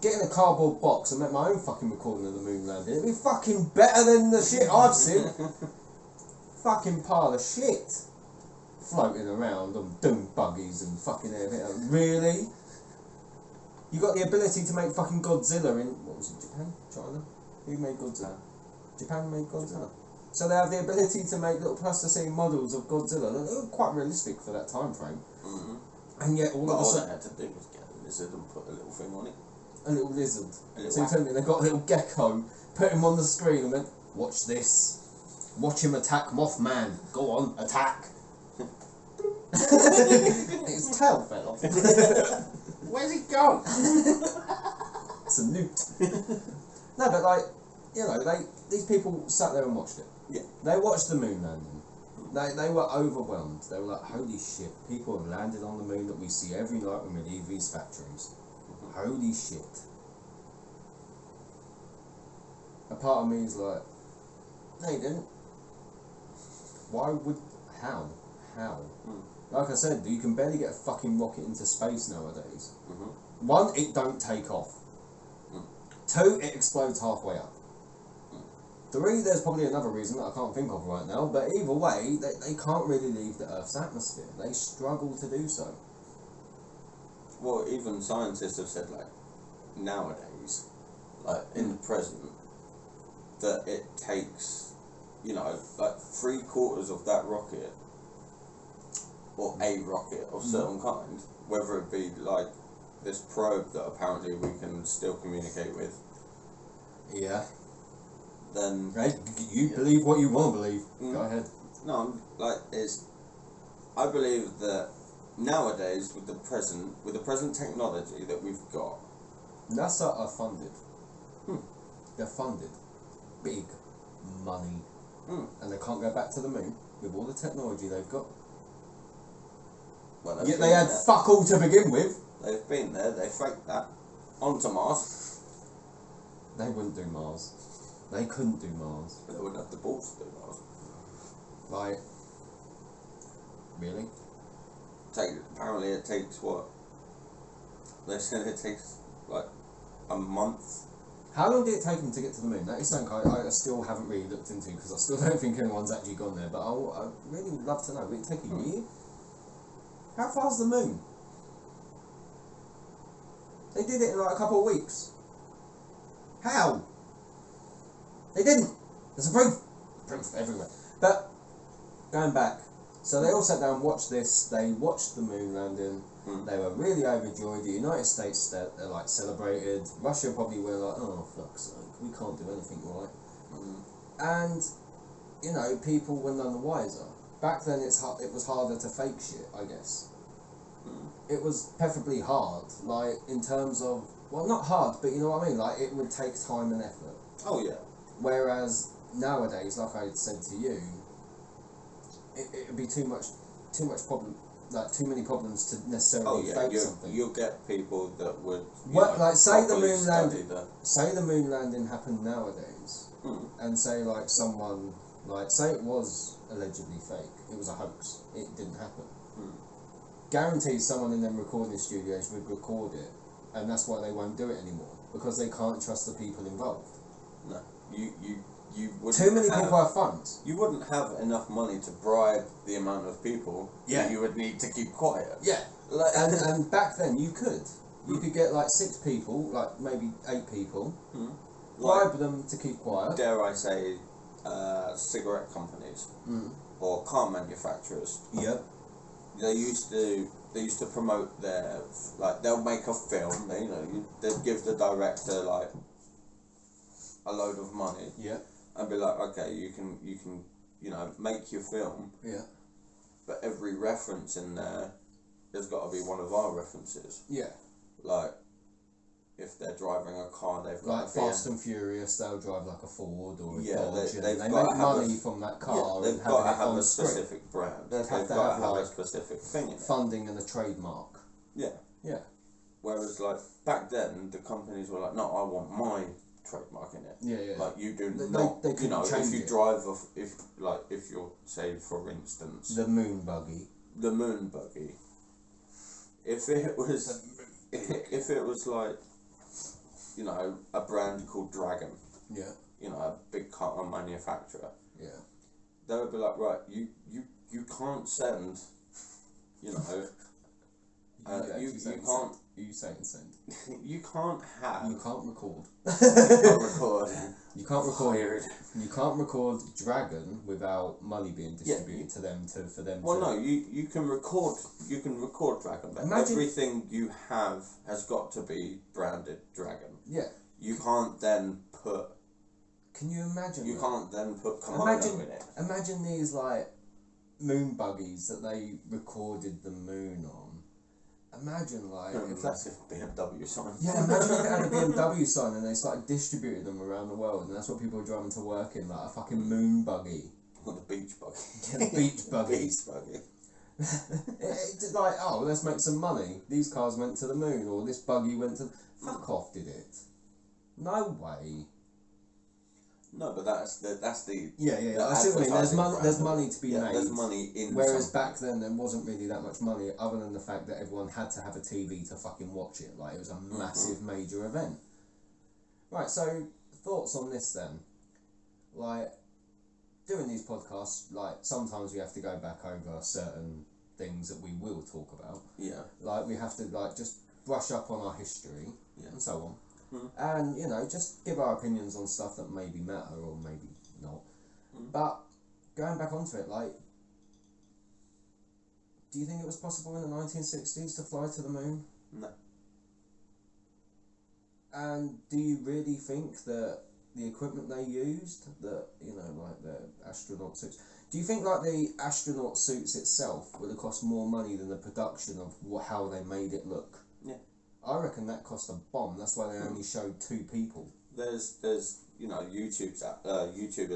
get in a cardboard box and make my own fucking recording of the moon landing. It'd be fucking better than the shit I've seen. Fucking pile of shit floating around on doom buggies and fucking everything. Really? You got the ability to make fucking Godzilla in, what was it, Japan? China? Who made Godzilla? Japan made Godzilla. So they have the ability to make little plasticine models of Godzilla. They were quite realistic for that time frame. And yet all of a sudden... All they had to do was get a lizard and put a little thing on it. A little lizard. A little So you tell me they got a little gecko, put him on the screen and went, watch this. Watch him attack Mothman. Go on, attack. His tail fell off. Where's he gone? It's a newt. No, but like, these people sat there and watched it. Yeah. They watched the moon landing. They were overwhelmed. They were like, holy shit, people have landed on the moon that we see every night when we leave these factories. Holy shit. A part of me is like, no you didn't. How? Like I said, you can barely get a fucking rocket into space nowadays. 1, it don't take off. 2, it explodes halfway up. 3, there's probably another reason that I can't think of right now, but either way, they can't really leave the Earth's atmosphere. They struggle to do so. Well, even scientists have said, like, nowadays, like, in the present, that it takes, like, 3/4 of that rocket, or a rocket of certain kind, whether it be, like, this probe that apparently we can still communicate with. Yeah. Then... Right, you believe what you want to believe. Go ahead. No, like, I believe that nowadays, with the present technology that we've got... NASA are funded. They're funded. Big money. And they can't go back to the moon with all the technology they've got. Well, Yet they had fuck all to begin with. They've been there, they faked that. Onto Mars. They wouldn't do Mars. They couldn't do Mars. They wouldn't have the balls to do Mars. Like, really? Apparently it takes what? They said it takes like a month. How long did it take them to get to the moon? That is something I still haven't really looked into because I still don't think anyone's actually gone there. But I really would love to know. Would it take a year? How far's the moon? They did it in like a couple of weeks. How? They didn't. There's a proof. Proof everywhere. But going back, So they all sat down, watched this. They watched the moon landing. They were really overjoyed. The United States, they're like celebrated. Russia probably were like, oh fuck's sake, we can't do anything right. And you know, people were none the wiser. Back then, it was harder to fake shit, I guess. It was preferably hard, like in terms of, well, not hard, but you know what I mean. Like it would take time and effort. Oh yeah. Whereas nowadays, like I said to you, it would be too much problem, like too many problems to necessarily fake something. You'll get people that would. Like say the moon landing. Say the moon landing happened nowadays, and say like someone, like say it was allegedly fake, it was a hoax, it didn't happen. Guaranteed someone in them recording studios would record it, and that's why they won't do it anymore, because they can't trust the people involved. No, you wouldn't. Too many people have funds. You wouldn't have enough money to bribe the amount of people that you would need to keep quiet. Yeah, like, and back then you could get like 6 people, like maybe 8 people, bribe them to keep quiet. Dare I say, cigarette companies or car manufacturers. Yep. They used to promote their, like, they'll make a film. They'd give the director like a load of money. Yeah. And be like, okay, you can make your film. Yeah. But every reference in there's got to be one of our references. Yeah. Like, if they're driving a car, they've got like Fast and Furious, they'll drive like a Ford or a Dodge, they make money from that car. Yeah, they've got to have a specific brand. They've got to have a specific thing in it. Funding and a trademark. Yeah. Yeah. Whereas, like, back then, the companies were like, no, I want my trademark in it. Yeah, yeah. Like, you do not. They if you drive if you're, say, for instance, the moon buggy. The moon buggy. If it was like, a brand called Dragon. Yeah. A big car manufacturer. Yeah. They would be like, right, you can't send, you can't. You saying send? You can't have. You can't record. You can't record. You can't record. Weird. You can't record Dragon without money being distributed to them for them. Well, no, you can record. You can record Dragon, but everything you have has got to be branded Dragon. Yeah. You can't then put. Can you imagine? You can't then put Commando in it. Imagine these like moon buggies that they recorded the moon on. Imagine like if that's a BMW sign. Yeah, imagine if it had a BMW sign and they started distributing them around the world, and that's what people are driving to work in, like a fucking moon buggy. Or the beach buggy. Yeah, the beach buggy. Beach buggy. It's like, oh, let's make some money. These cars went to the moon, or this buggy went to. Fuck off, did it? No way. No, but that's the. Yeah. I see what I mean. There's money to be made. There's money in. Whereas back then there wasn't really that much money, other than the fact that everyone had to have a TV to fucking watch it. Like it was a massive major event. Right. So thoughts on this then? Like doing these podcasts, like sometimes we have to go back over certain things that we will talk about. Yeah. Like we have to just brush up on our history and so on. And just give our opinions on stuff that maybe matter or maybe not. But going back onto it, like, do you think it was possible in the 1960s to fly to the moon? No. And do you really think that the equipment they used, that like the astronaut suits, do you think like the astronaut suits itself would have cost more money than the production of how they made it look? Yeah. I reckon that cost a bomb. That's why they only showed 2 people. There's YouTubers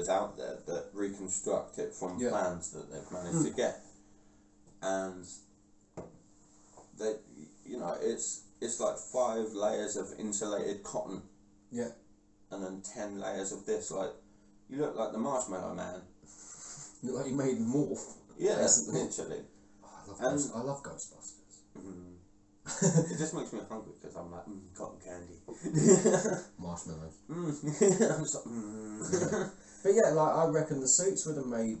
out there that reconstruct it from plans that they've managed to get, and that it's like 5 layers of insulated cotton. Yeah. And then 10 layers of this. Like, you look like the Marshmallow Man. You look like you made morph. Yeah, literally. Oh, I love Ghostbusters. It just makes me hungry because I'm like, cotton candy. Marshmallows. I'm just like, Yeah. But yeah, like I reckon the suits would have been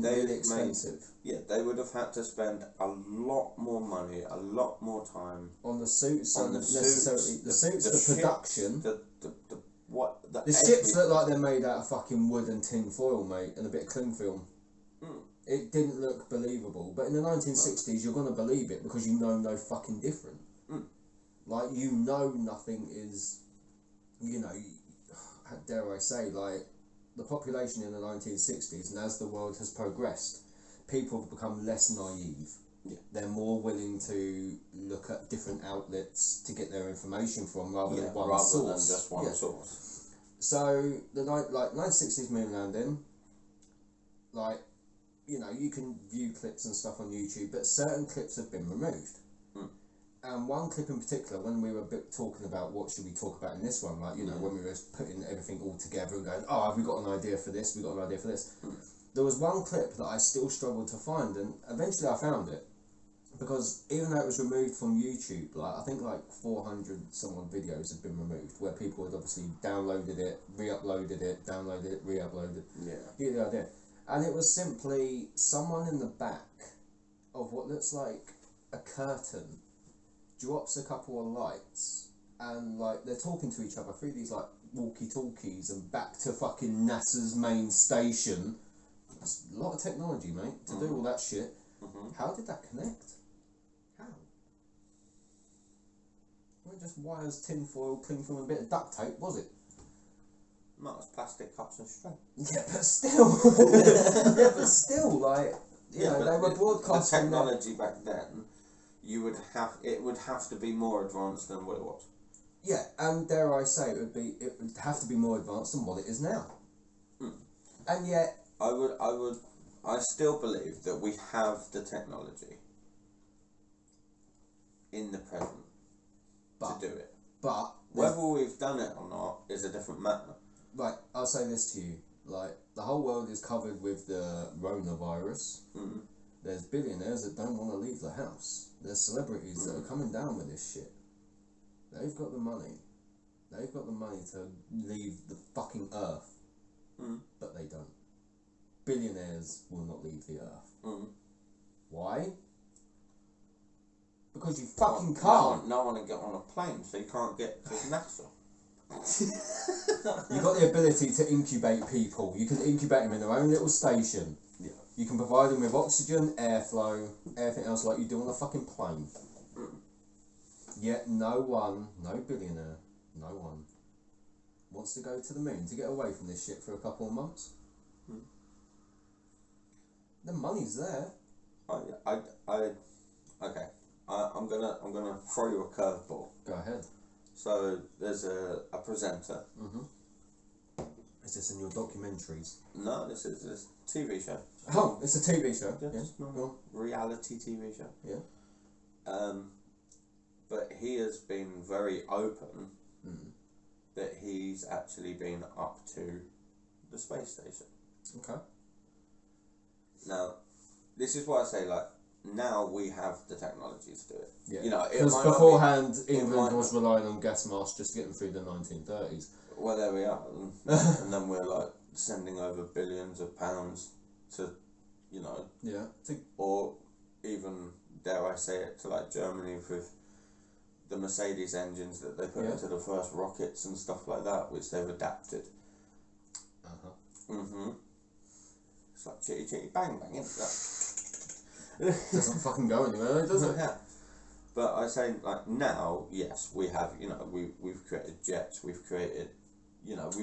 really expensive. They would have had to spend a lot more money, a lot more time on the suits, the production. The ships look like they're made out of fucking wood and tin foil, mate, and a bit of cling film. It didn't look believable. But in the 1960s, you're gonna believe it because you know no fucking different. Like, you know nothing is, you know, dare I say, like, the population in the 1960s, and as the world has progressed, people have become less naive. Yeah. They're more willing to look at different outlets to get their information from rather than one rather source. than just one source. So the 1960s moon landing, like, you know, you can view clips and stuff on YouTube, but certain clips have been removed. And one clip in particular, when we were talking about what should we talk about in this one, like, you know, when we were putting everything all together and going, oh, have we got an idea for this? We got an idea for this. There was one clip that I still struggled to find, and eventually I found it. Because even though it was removed from YouTube, like, I think like 400 some odd videos had been removed, where people had obviously downloaded it, re-uploaded it, downloaded it, re-uploaded. Yeah. You get the idea. And it was simply someone in the back of what looks like a curtain drops a couple of lights, and like they're talking to each other through these like walkie-talkies and back to fucking NASA's main station. That's a lot of technology, mate, to do all that shit. How did that connect? How? Well, it just wires tinfoil cling from a bit of duct tape, was it? No, it's plastic cups and string. Yeah, but still. Yeah, but still, like, you know, they were broadcasting. The technology back then, it would have to be more advanced than what it was. Yeah, and dare I say, it would have to be more advanced than what it is now. And yet, I still believe that we have the technology in the present to do it. But whether we've done it or not is a different matter. Like, I'll say this to you, like, the whole world is covered with the coronavirus. There's billionaires that don't want to leave the house. There's celebrities that are coming down with this shit. They've got the money. They've got the money to leave the fucking earth. But they don't. Billionaires will not leave the earth. Why? Because you fucking can't. No one will get on a plane, so you can't get to NASA. You've got the ability to incubate people. You can incubate them in their own little station. Yeah. You can provide them with oxygen, airflow, everything else like you do on a fucking plane. Yet no billionaire, no one wants to go to the moon to get away from this shit for a couple of months. The money's there. Okay. I'm gonna throw you a curveball. Go ahead. So there's a presenter. Is this in your documentaries? No, this is a TV show. Oh, it's a TV show. Just normal reality TV show. Yeah. But he has been very open that he's actually been up to the space station. Okay. Now, this is why I say, like, now we have the technology to do it. Yeah. You know, because beforehand, England was relying on gas masks just to get them through the 1930s. Well, there we are. And then we're, like, sending over billions of pounds to, you know... Yeah. Or even, dare I say it, to, like, Germany with the Mercedes engines that they put into the first rockets and stuff like that, which they've adapted. It's like chitty chitty bang bang, isn't it? Doesn't fucking go anywhere, does it? Yeah. But I say, like, now, yes, we have, you know, we've created jets, we've created, you know, we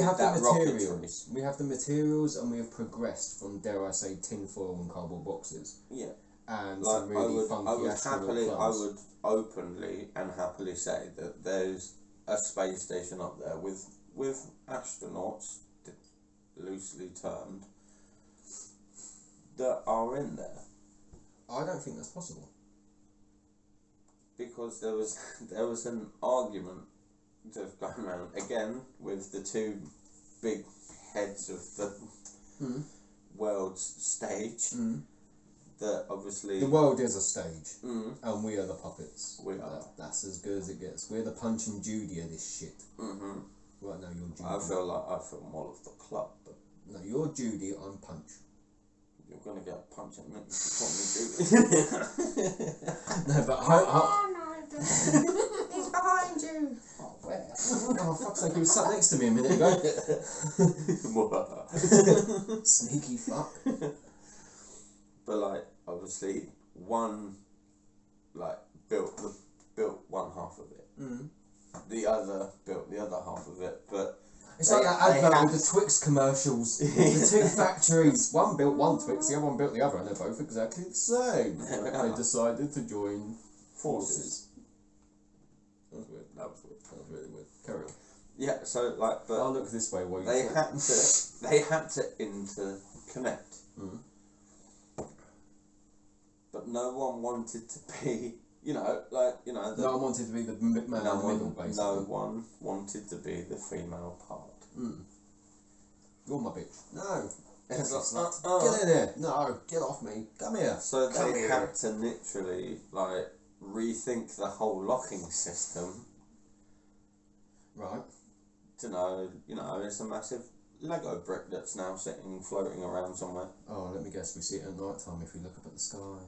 have that materials. We have the materials, and we have progressed from, dare I say, tinfoil and cardboard boxes. Yeah. And like, some really funky I would openly and happily say that there's a space station up there with astronauts, loosely termed, that are in there. I don't think that's possible. Because there was an argument that's gone around again with the two big heads of the world's stage. That obviously the world is a stage, and we are the puppets. We are. That's as good as it gets. We're the Punch and Judy of this shit. Right now, you're Judy. I feel more of the club, but no, you're Judy. I'm Punch. You're gonna get a punch at me if you call me Judy. No, but he's behind you. Oh, where? Oh, fuck's sake! He was sat next to me a minute ago. Sneaky fuck. But like obviously one like built one half of it. The other built the other half of it, but it's like that advert with the Twix commercials. The two factories, one built one Twix, the other one built the other, and they're both exactly the same. They decided to join forces. That was weird. That was really weird. Carry on. Yeah, so like, but I'll look this way while you they talk. had to interconnect. But no one wanted to be, no one wanted to be the man in the middle, basically. No one wanted to be the female part. You're my bitch. No. It's Get in here. No, get off me. Come here. So they had to literally like rethink the whole locking system. Right. It's a massive Lego brick that's now floating around somewhere. Oh, let me guess, we see it at night time if we look up at the sky.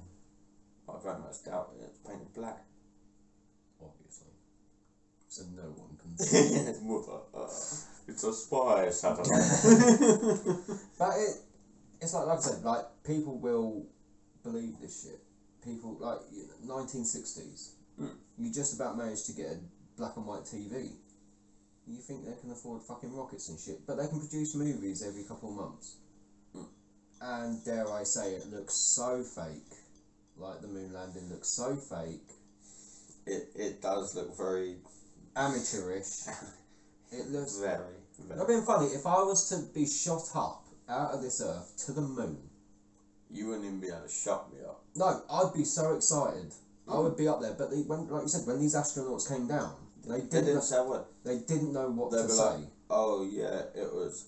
I very much doubt it. It's painted black. Obviously. So no one can see. It's a spy satellite. But it's like I said, like, people will believe this shit. People, like, 1960s. You just about managed to get a black and white TV. You think they can afford fucking rockets and shit, but they can produce movies every couple of months. And dare I say, it looks so fake. Like the moon landing looks so fake. It does look very amateurish. It looks very. Not being funny. If I was to be shot up out of this earth to the moon, you wouldn't even be able to shut me up. No, I'd be so excited. I would be up there. But like you said, when these astronauts came down, they didn't say a word. They didn't know what to say. Like, oh yeah, it was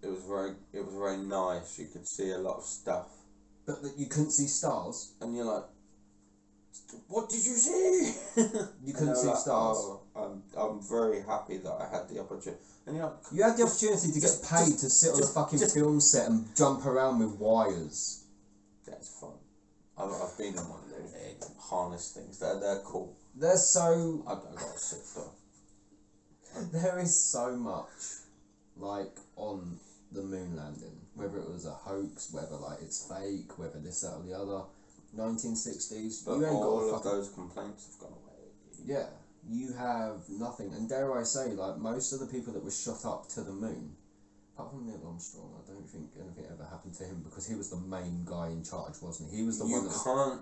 very nice. You could see a lot of stuff. But that you couldn't see stars. And you're like, what did you see? You couldn't see stars. Oh, I'm very happy that I had the opportunity. And you had the opportunity to get paid to sit on a fucking film set and jump around with wires. That's fun. I've been on one of those harness things. They're cool. They're so. I got to sit though. There is so much, like, on the moon landing. Whether it was a hoax, whether like it's fake, whether this, that, or the other. 1960s. But you ain't all got of those complaints have gone away. Yeah, you have nothing. And dare I say, like, most of the people that were shot up to the moon, apart from Neil Armstrong, I don't think anything ever happened to him because he was the main guy in charge, wasn't he? He was the one that can't.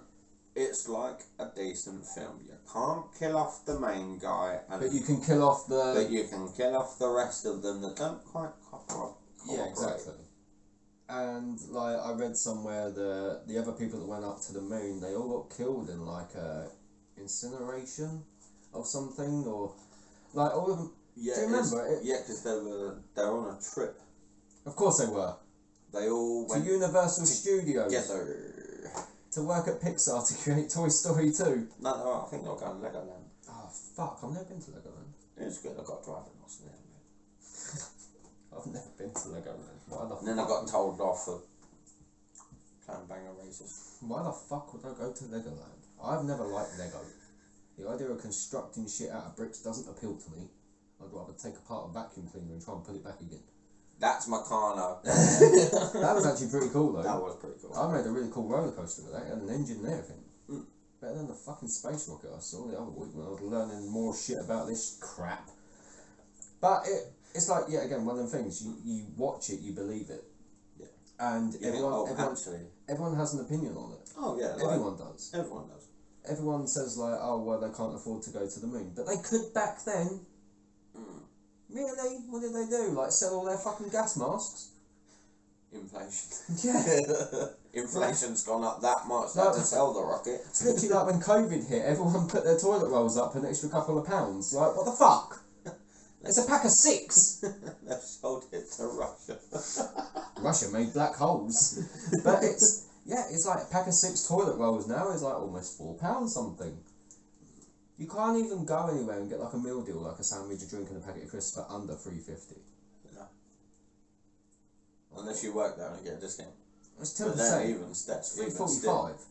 It's like a decent film. You can't kill off the main guy, but you can kill off the. But you can kill off the rest of them that don't quite cooperate. Yeah, exactly. And like I read somewhere the other people that went up to the moon, they all got killed in like a incineration or something, or like all of them. Yeah, do you remember? Yeah, because they were on a trip. Of course they were. They all went to Universal Studios together to work at Pixar to create Toy Story 2. No, I think they'll go to Legoland. Oh fuck! I've never been to Legoland. It's good. I got driving license there. I've never been to Legoland. And then I got told off for playing banger races. Why the fuck would I go to Legoland? I've never liked Lego. The idea of constructing shit out of bricks doesn't appeal to me. I'd rather take apart a vacuum cleaner and try and put it back again. That's my car now. That was actually pretty cool though. That was pretty cool. I made a really cool roller coaster with that. It had an engine and everything. Better than the fucking space rocket I saw the other week when I was learning more shit about this crap. But it's like, yeah, again, one of them things. You watch it, you believe it. Yeah. And everyone has an opinion on it. Oh yeah. Everyone does. Everyone does. Everyone says like, oh well, they can't afford to go to the moon, but they could back then. Really? What did they do? Like sell all their fucking gas masks? Inflation. Yeah. Inflation's gone up that much. They had to sell the rocket. It's literally like when COVID hit, everyone put their toilet rolls up an extra couple of pounds. Like, what the fuck? It's a pack of 6. They've sold it to Russia. Russia made black holes. But it's like a pack of 6 toilet rolls now is like almost £4 something. You can't even go anywhere and get like a meal deal, like a sandwich, a drink and a packet of crisps for under $3.50. No. Unless you work there and get a discount. It's 10%. But then even stats. $3.45.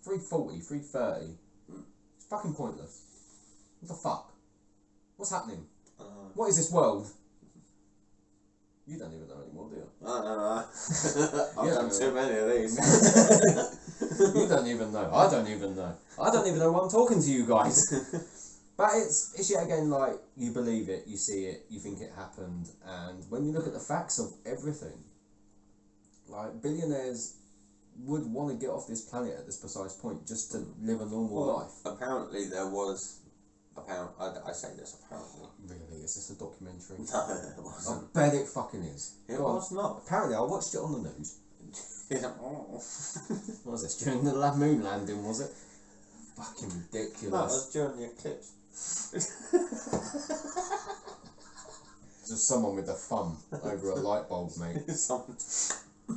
$3.40, $3.30. It's fucking pointless. What the fuck? What's happening? What is this world? You don't even know anymore, do you? I don't know. I've Yeah, done too many of these. You don't even know. I don't even know. I don't even know why I'm talking to you guys. But it's yet again like you believe it, you see it, you think it happened, and when you look at the facts of everything, like billionaires would want to get off this planet at this precise point just to live a normal life. Apparently there was. I say this apparently. Really? Is this a documentary? No, it I wasn't. bet it fucking is. It Go on. was not. Apparently, I watched it on the news. What was this? During the moon landing, was it? Fucking ridiculous. No, it was during the eclipse. Just someone with a thumb over a light bulb, mate.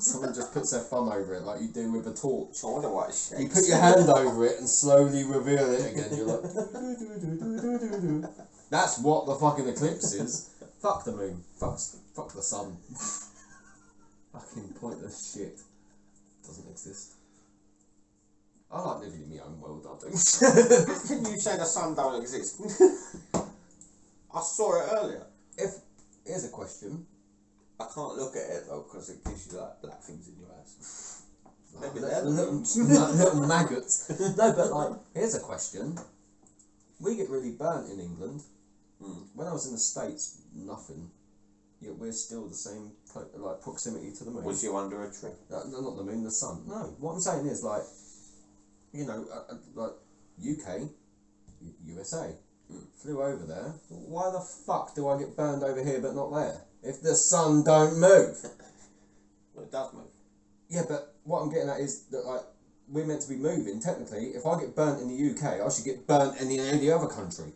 Someone just puts their thumb over it like you do with a torch. I wonder why it shakes. You put your hand over it and slowly reveal it again. You're like, that's what the fucking eclipse is. Fuck the moon. Fuck the sun. Fucking pointless shit. Doesn't exist. I like living in my own world, I do. Can you say the sun don't exist? I saw it earlier. Here's a question. I can't look at it though because it gives you like black things in your eyes. Maybe little maggots. No, but like, here's a question. We get really burnt in England. When I was in the States, nothing. Yet we're still the same like proximity to the moon. Was you under a tree? No, not the moon, the sun. No, what I'm saying is like, you know, like UK, USA, flew over there. Why the fuck do I get burned over here but not there? If the sun don't move. Well, it does move. Yeah, but what I'm getting at is that like we're meant to be moving. Technically, if I get burnt in the UK, I should get burnt in any other country.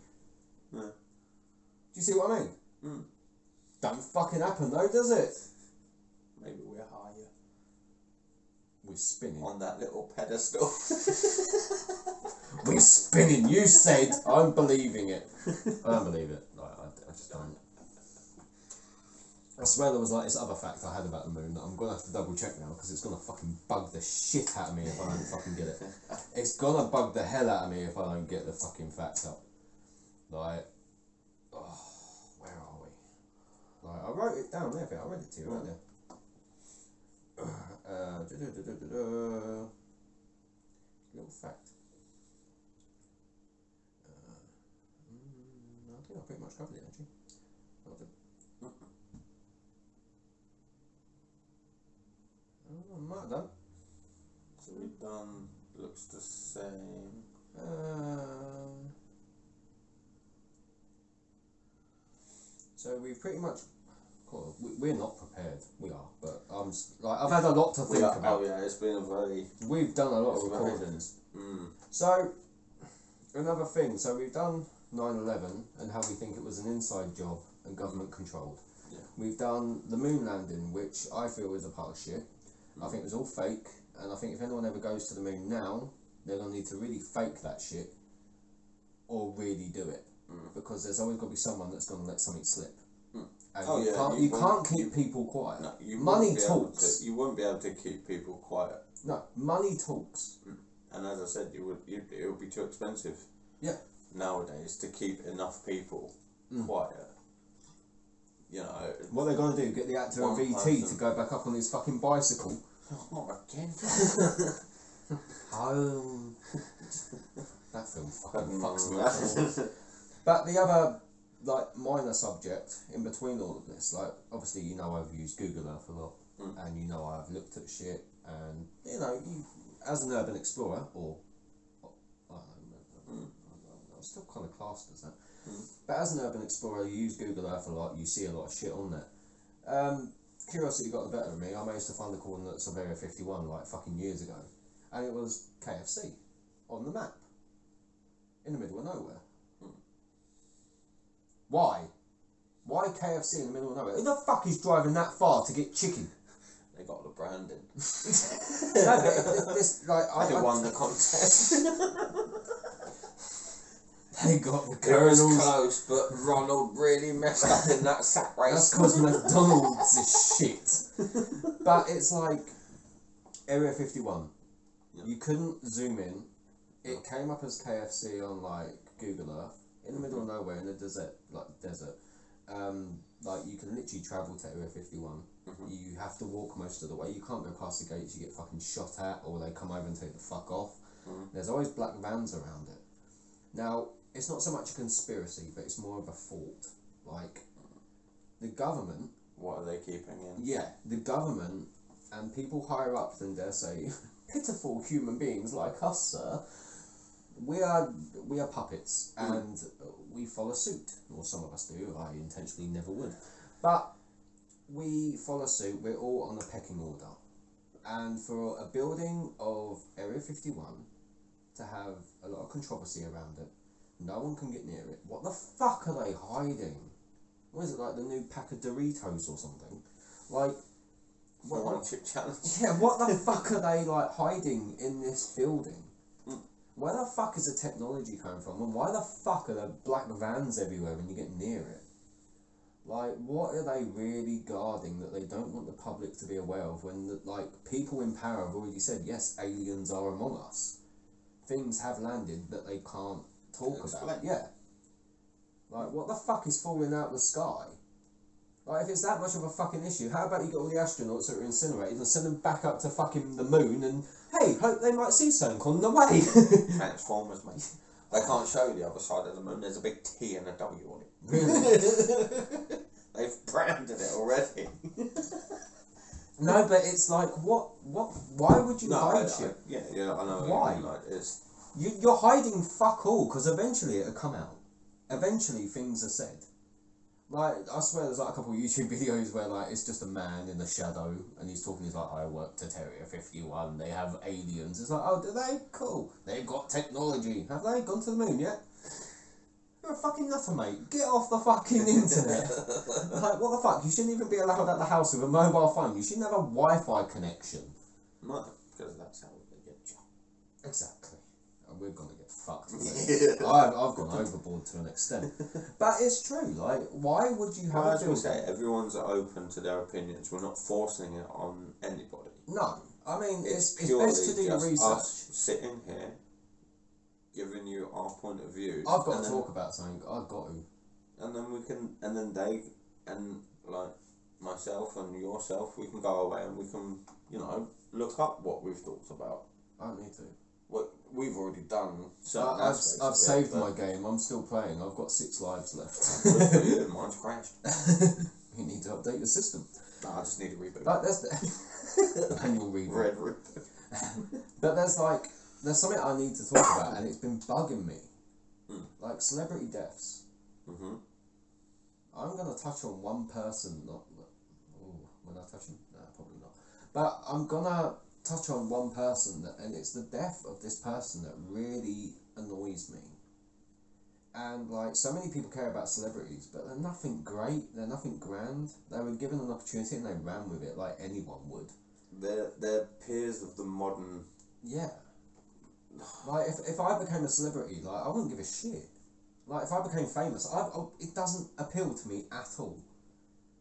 Yeah. Do you see what I mean? Don't fucking happen though, does it? Maybe we're higher. We're spinning. On that little pedestal. We're spinning. You said. I'm believing it. I don't believe it. I just don't. I swear there was like this other fact I had about the moon that I'm gonna have to double check now because it's gonna fucking bug the shit out of me if I don't fucking get it. It's gonna bug the hell out of me if I don't get the fucking fact up. Like, oh, where are we? Like, I wrote it down there. I read it to you earlier. Little fact. I think I pretty much covered it actually. I might have done. So we've done, looks the same. So we've pretty much, cool, we're not prepared, we are, but I've had a lot to think about. Oh yeah, it's been a very... We've done a lot of recordings. So, another thing, so we've done 9/11 and how we think it was an inside job and government controlled. Yeah. We've done the moon landing, which I feel is a pile of shit. I think it was all fake, and I think if anyone ever goes to the moon now, they're going to need to really fake that shit or really do it. Because there's always got to be someone that's going to let something slip. And you can't keep people quiet. No, money talks. You won't be able to keep people quiet. No, money talks. And as I said, it would be too expensive. Yeah. Nowadays to keep enough people quiet. You know. What they're going to do? Get the actor of VT to go back up on his fucking bicycle. Not again. Home. That film fucking fucks me up. But the other, like, minor subject in between all of this, like, obviously you know I've used Google Earth a lot, and you know I've looked at shit, and you know, as an urban explorer, or I don't know, I'm still kind of classed as that. But as an urban explorer, you use Google Earth a lot, you see a lot of shit on there. Curiosity got the better of me. I managed to find the coordinates of Area 51 like fucking years ago, and it was KFC on the map in the middle of nowhere. Why? Why KFC in the middle of nowhere? Who the fuck is driving that far to get chicken? They got the branding. No, but this, like, they won the contest. They got the It was kernels. close, but Ronald really messed up in that sack race. That's because McDonald's is shit. But it's like Area 51. Yeah. You couldn't zoom in. It came up as KFC on like Google Earth in the middle of nowhere in the desert, like you can literally travel to Area 51. You have to walk most of the way. You can't go past the gates. You get fucking shot at, or they come over and take the fuck off. There's always black vans around it. Now, it's not so much a conspiracy, but it's more of a thought. Like, the government... What are they keeping in? Yeah, the government and people higher up than, dare say, pitiful human beings like us, sir, we are puppets, and we follow suit. Or some of us do. I intentionally never would. But we follow suit. We're all on a pecking order. And for a building of Area 51 to have a lot of controversy around it, no one can get near it. What the fuck are they hiding? What is it, like the new pack of Doritos or something? Like, One chip challenge. yeah, what the fuck are they like hiding in this building? Where the fuck is the technology coming from? And why the fuck are there black vans everywhere when you get near it? Like, what are they really guarding that they don't want the public to be aware of when, people in power have already said, yes, aliens are among us. Things have landed that they can't talk about. Yeah. Like, what the fuck is falling out of the sky? Like, if it's that much of a fucking issue, how about you get all the astronauts that are incinerated and send them back up to fucking the moon and, hey, hope they might see something on the way. Transformers, mate. They can't show the other side of the moon. There's a big T and a W on it. Really? They've branded it already. No, but it's like, why would you hide shit? Yeah, I know. Why? Like, it's... You're hiding fuck all, because eventually it'll come out. Eventually things are said. Like, I swear there's like a couple of YouTube videos where like it's just a man in the shadow and he's talking, he's like, I worked at Area 51, they have aliens. It's like, oh, do they? Cool. They've got technology. Have they gone to the moon yet? You're a fucking nutter, mate. Get off the fucking internet. Like, what the fuck? You shouldn't even be allowed at the house with a mobile phone. You shouldn't have a Wi-Fi connection. No, because that's how they get you. Exactly. And we're gonna get fucked. I've gone overboard to an extent. But it's true, like, why would you have as we say, everyone's open to their opinions. We're not forcing it on anybody. No. I mean, it's best to do just research. Us sitting here, giving you our point of view. I've got to talk about something. I've got to. And then we can, and then they, and like myself and yourself, we can go away and we can, look up what we've talked about. I don't need to. What we've already done. I've saved my game. I'm still playing. I've got 6 lives left. Mine's crashed. You need to update your system. No, I just need a reboot. Like, there's the annual reboot. Red reboot. But there's something I need to talk about, and it's been bugging me. Like celebrity deaths. I'm gonna touch on one person. Will I touch him? No, probably not. But I'm gonna touch on one person, and it's the death of this person that really annoys me. And like, so many people care about celebrities, but they're nothing great, they're nothing grand. They were given an opportunity and they ran with it like anyone would. They're peers of the modern... Yeah. Like, if I became a celebrity, like, I wouldn't give a shit. Like, if I became famous, it doesn't appeal to me at all.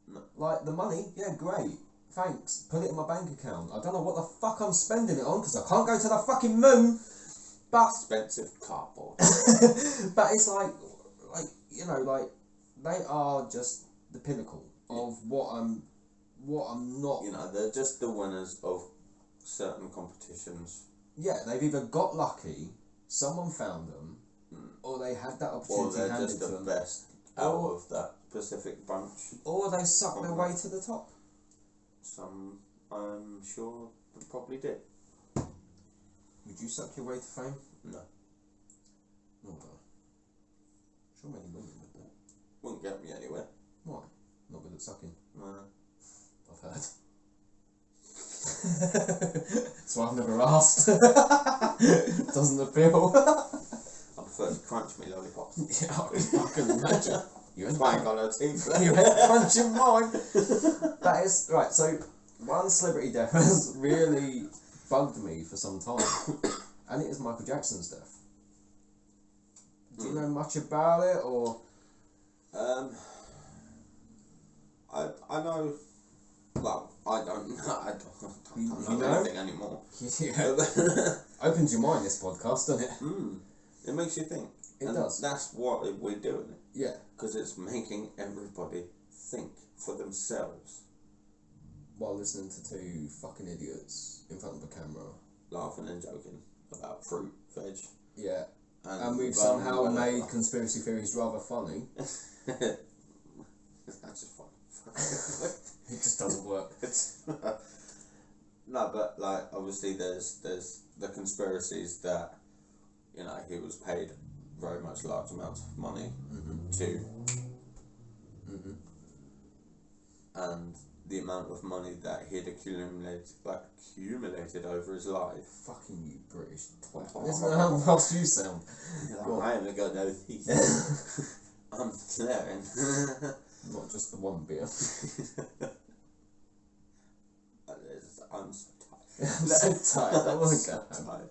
No. Like, the money, yeah, great. Thanks. Put it in my bank account. I don't know what the fuck I'm spending it on because I can't go to the fucking moon. But expensive cardboard. But it's like they are just the pinnacle of what I'm not. They're just the winners of certain competitions. Yeah, they've either got lucky, someone found them, or they had that opportunity handed to them. Or they're just the best out of that specific bunch. Or they sucked their way to the top. Some, I'm sure, probably did. Would you suck your way to fame? No. No, sure many women would do. Wouldn't get me anywhere. Why? Not good at sucking? No. I've heard. That's why I've never asked. Doesn't appeal. I prefer to crunch me lollipops. Yeah, I can imagine. You ain't got no teeth. You ain't crunching mine. That is right. So one celebrity death has really bugged me for some time, and it is Michael Jackson's death. Do you know much about it, or? I know. Well, I don't know. I don't know anything anymore. Yeah. Opens your mind, this podcast, doesn't it? It makes you think. It and does. That's what we're doing. Yeah. Because it's making everybody think for themselves. While listening to two fucking idiots in front of a camera. Laughing and joking about fruit, veg. Yeah. And we've well, somehow whatever. made conspiracy theories rather funny. That's just fun. It just doesn't work. No, but like obviously there's the conspiracies that, you know, he was paid very much large amounts of money to, and the amount of money that he'd accumulated over his life. Fucking you British twat. Isn't that how fast you sound? I haven't got no teeth. I'm slurring. Not just the one beer. I'm so tired. I'm so tired. I want to go home.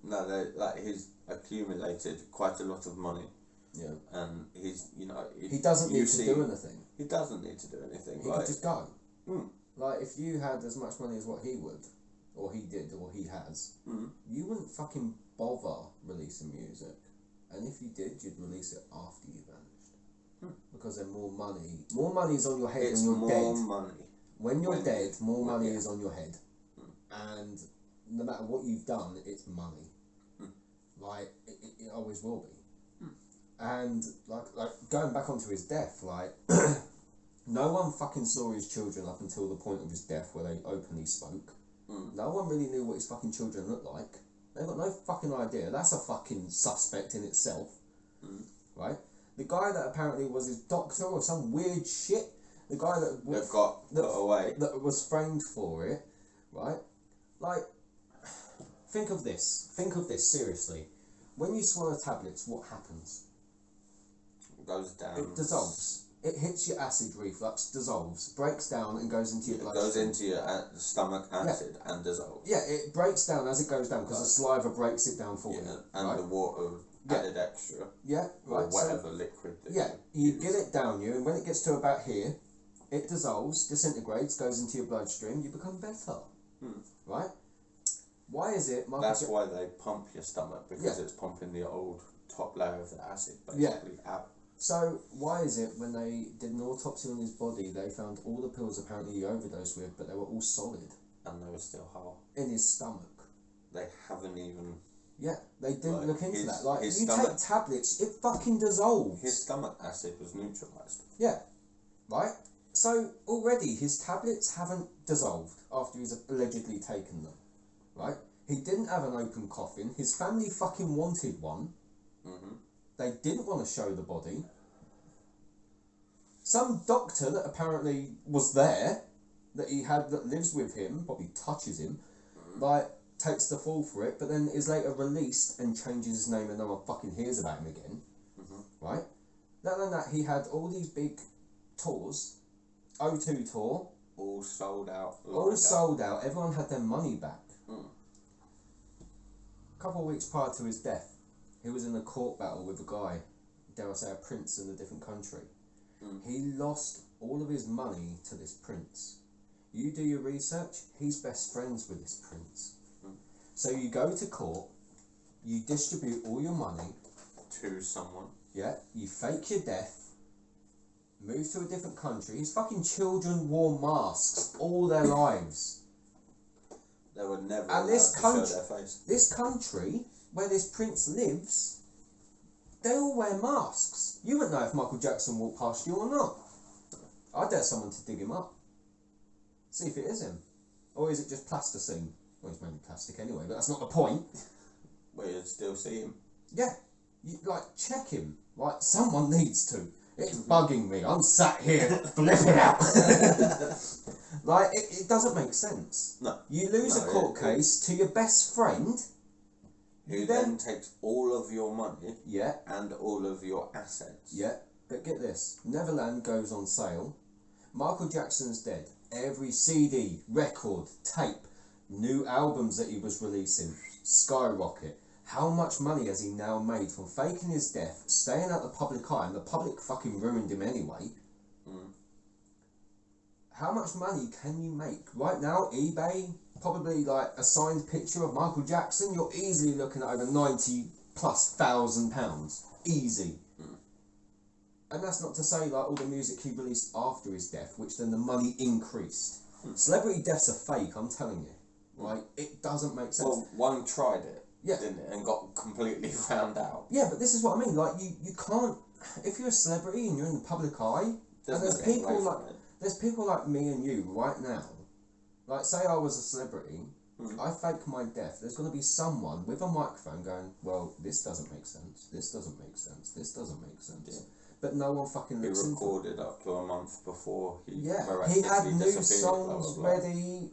No, like he's accumulated quite a lot of money. Yeah. And he's, you know, he doesn't need to do anything. He doesn't need to do anything. He could just go. Mm. Like if you had as much money as what he would, or he did, or he has, you wouldn't fucking bother releasing music. And if you did, you'd release it after you vanished. Because then more money is on your head it's when you're dead. more money. When you're dead, more money is on your head. And no matter what you've done, it's money. Like, it always will be. And, like going back onto his death, like, no one fucking saw his children up until the point of his death where they openly spoke. No one really knew what his fucking children looked like. They've got no fucking idea. That's a fucking suspect in itself. Right? The guy that apparently was his doctor or some weird shit, the guy that got put away, that was framed for it, right? Like, think of this seriously. When you swallow tablets, what happens? It goes down. It dissolves. It hits your acid reflux, dissolves, breaks down and goes into your bloodstream. It goes into your stomach acid and dissolves. Yeah, it breaks down as it goes down because the saliva breaks it down for you. And right? the water added extra. Yeah, right. Or whatever liquid. You get it down you, and when it gets to about here, it dissolves, disintegrates, goes into your bloodstream, you become better. Right? Why is it... That's why they pump your stomach, because it's pumping the old top layer of the acid basically out. So, why is it when they did an autopsy on his body, they found all the pills apparently he overdosed with, but they were all solid? And they were still whole. In his stomach. They haven't even... Yeah, they didn't look into that. Like, his you take tablets, it fucking dissolves. His stomach acid was neutralised. Yeah, right? So, already, his tablets haven't dissolved after he's allegedly taken them, right? He didn't have an open coffin. His family fucking wanted one. They didn't want to show the body. Some doctor that apparently was there, that he had, that lives with him, probably touches him, like, takes the fall for it, but then is later released and changes his name and no one fucking hears about him again. Right? Not only that, he had all these big tours, O2 tour. All sold out. All sold out. Everyone had their money back. A couple of weeks prior to his death, he was in a court battle with a guy, dare I say a prince in a different country. He lost all of his money to this prince. You do your research, he's best friends with this prince. So you go to court, you distribute all your money. To someone. Yeah, you fake your death, move to a different country. His fucking children wore masks all their lives. They were never And allowed to show their face. This country, where this prince lives, they all wear masks. You wouldn't know if Michael Jackson walked past you or not. I dare someone to dig him up. See if it is him. Or is it just plasticine? Well, he's mainly plastic anyway, but that's not the point. Well, you'd still see him. Yeah. You, like, check him. Like, someone needs to. It's bugging me. I'm sat here flipping out. Like, it doesn't make sense. No. You lose a court case to your best friend. Who then takes all of your money. Yeah. And all of your assets. Yeah. But get this. Neverland goes on sale. Michael Jackson's dead. Every CD, record, tape, new albums that he was releasing skyrocket. How much money has he now made from faking his death, staying out the public eye, and the public fucking ruined him anyway? How much money can you make? Right now, eBay, probably like a signed picture of Michael Jackson, you're easily looking at over £90,000+. Easy. And that's not to say like all the music he released after his death, which then the money increased. Celebrity deaths are fake, I'm telling you. Right? It doesn't make sense. Well, one tried it, Yeah. didn't it, and got completely found out. Yeah, but this is what I mean. Like you can't, if you're a celebrity and you're in the public eye, and there's people like me and you right now. Like, say I was a celebrity, I fake my death. There's going to be someone with a microphone going, well, this doesn't make sense. This doesn't make sense. This doesn't make sense. Yeah. But no one fucking He looks into it. recorded up to a month before he Yeah, he miraculously had new disappeared, songs blah, blah, blah. ready.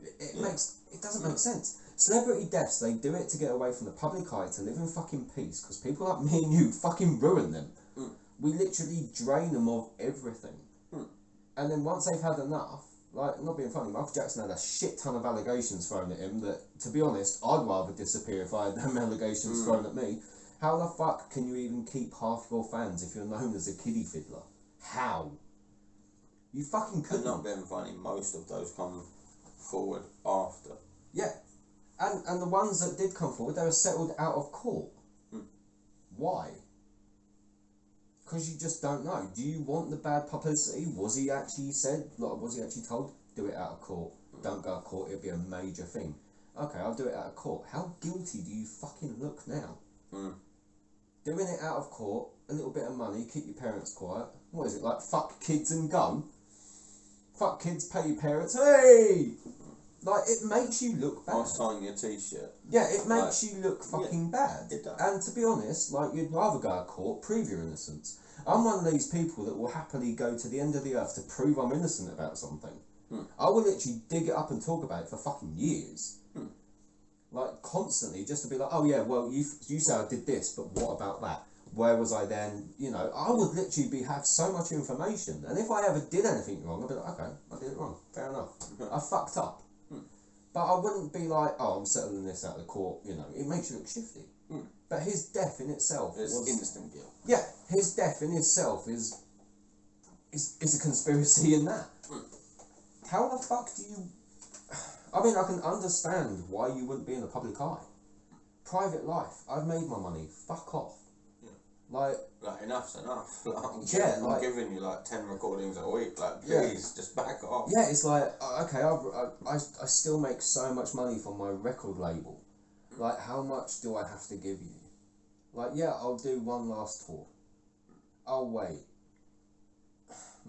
It doesn't make sense. Celebrity deaths, they do it to get away from the public eye, to live in fucking peace, because people like me and you fucking ruin them. We literally drain them of everything. And then once they've had enough, like, not being funny, Michael Jackson had a shit ton of allegations thrown at him that, to be honest, I'd rather disappear if I had them allegations thrown at me. How the fuck can you even keep half your fans if you're known as a kiddie fiddler? How? You fucking couldn't. And not being funny, most of those come forward after. Yeah. And the ones that did come forward, they were settled out of court. Why? Because you just don't know. Do you want the bad publicity? Was he actually told, do it out of court? Don't go to court, it'll be a major thing. Okay, I'll do it out of court. How guilty do you fucking look now? Doing it out of court, a little bit of money, keep your parents quiet. What is it, like fuck kids and go? Fuck kids, pay your parents, hey! Like, it makes you look bad. Or sign your t-shirt. Yeah, it makes you look fucking bad. It does. And to be honest, like, you'd rather go to court, prove your innocence. I'm one of these people that will happily go to the end of the earth to prove I'm innocent about something. I will literally dig it up and talk about it for fucking years. Like, constantly, just to be like, oh yeah, well, you say I did this, but what about that? Where was I then? You know, I would literally have so much information. And if I ever did anything wrong, I'd be like, okay, I did it wrong. Fair enough. I fucked up. But I wouldn't be like, oh, I'm settling this out of the court, you know. It makes you look shifty. But his death in itself was was... instant guilt. Yeah, his death in itself is a conspiracy in that. How the fuck do you... I mean, I can understand why you wouldn't be in the public eye. Private life, I've made my money, fuck off. Like, enough's enough. I'm giving you like 10 recordings a week. Like, please, just back off. Yeah, it's like, okay, I still make so much money from my record label. Like, how much do I have to give you? Like, yeah, I'll do one last tour. I'll wait.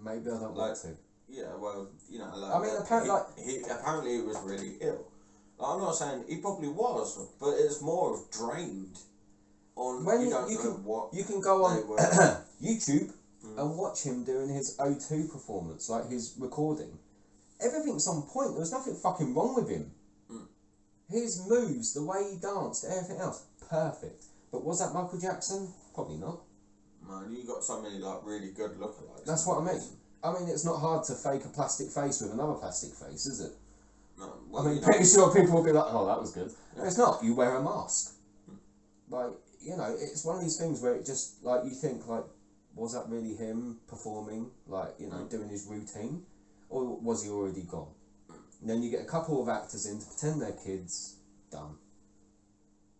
Maybe I don't want to. Yeah, well, you know, like, I mean, apparently he was really ill. Like, I'm not saying he probably was, but it's more of drained. You can go on YouTube and watch him doing his O2 performance, like his recording. Everything's on point. There was nothing fucking wrong with him. His moves, the way he danced, everything else, perfect. But was that Michael Jackson? Probably not. Man, you got so many like really good lookalikes. That's what I mean. I mean, it's not hard to fake a plastic face with another plastic face, is it? No, well, I mean, pretty sure people will be like, oh, that was good. Yeah. It's not. You wear a mask. Like, you know, it's one of these things where it just, like, you think, like, was that really him performing, like, you know, doing his routine? Or was he already gone? And then you get a couple of actors in to pretend they're kids, done.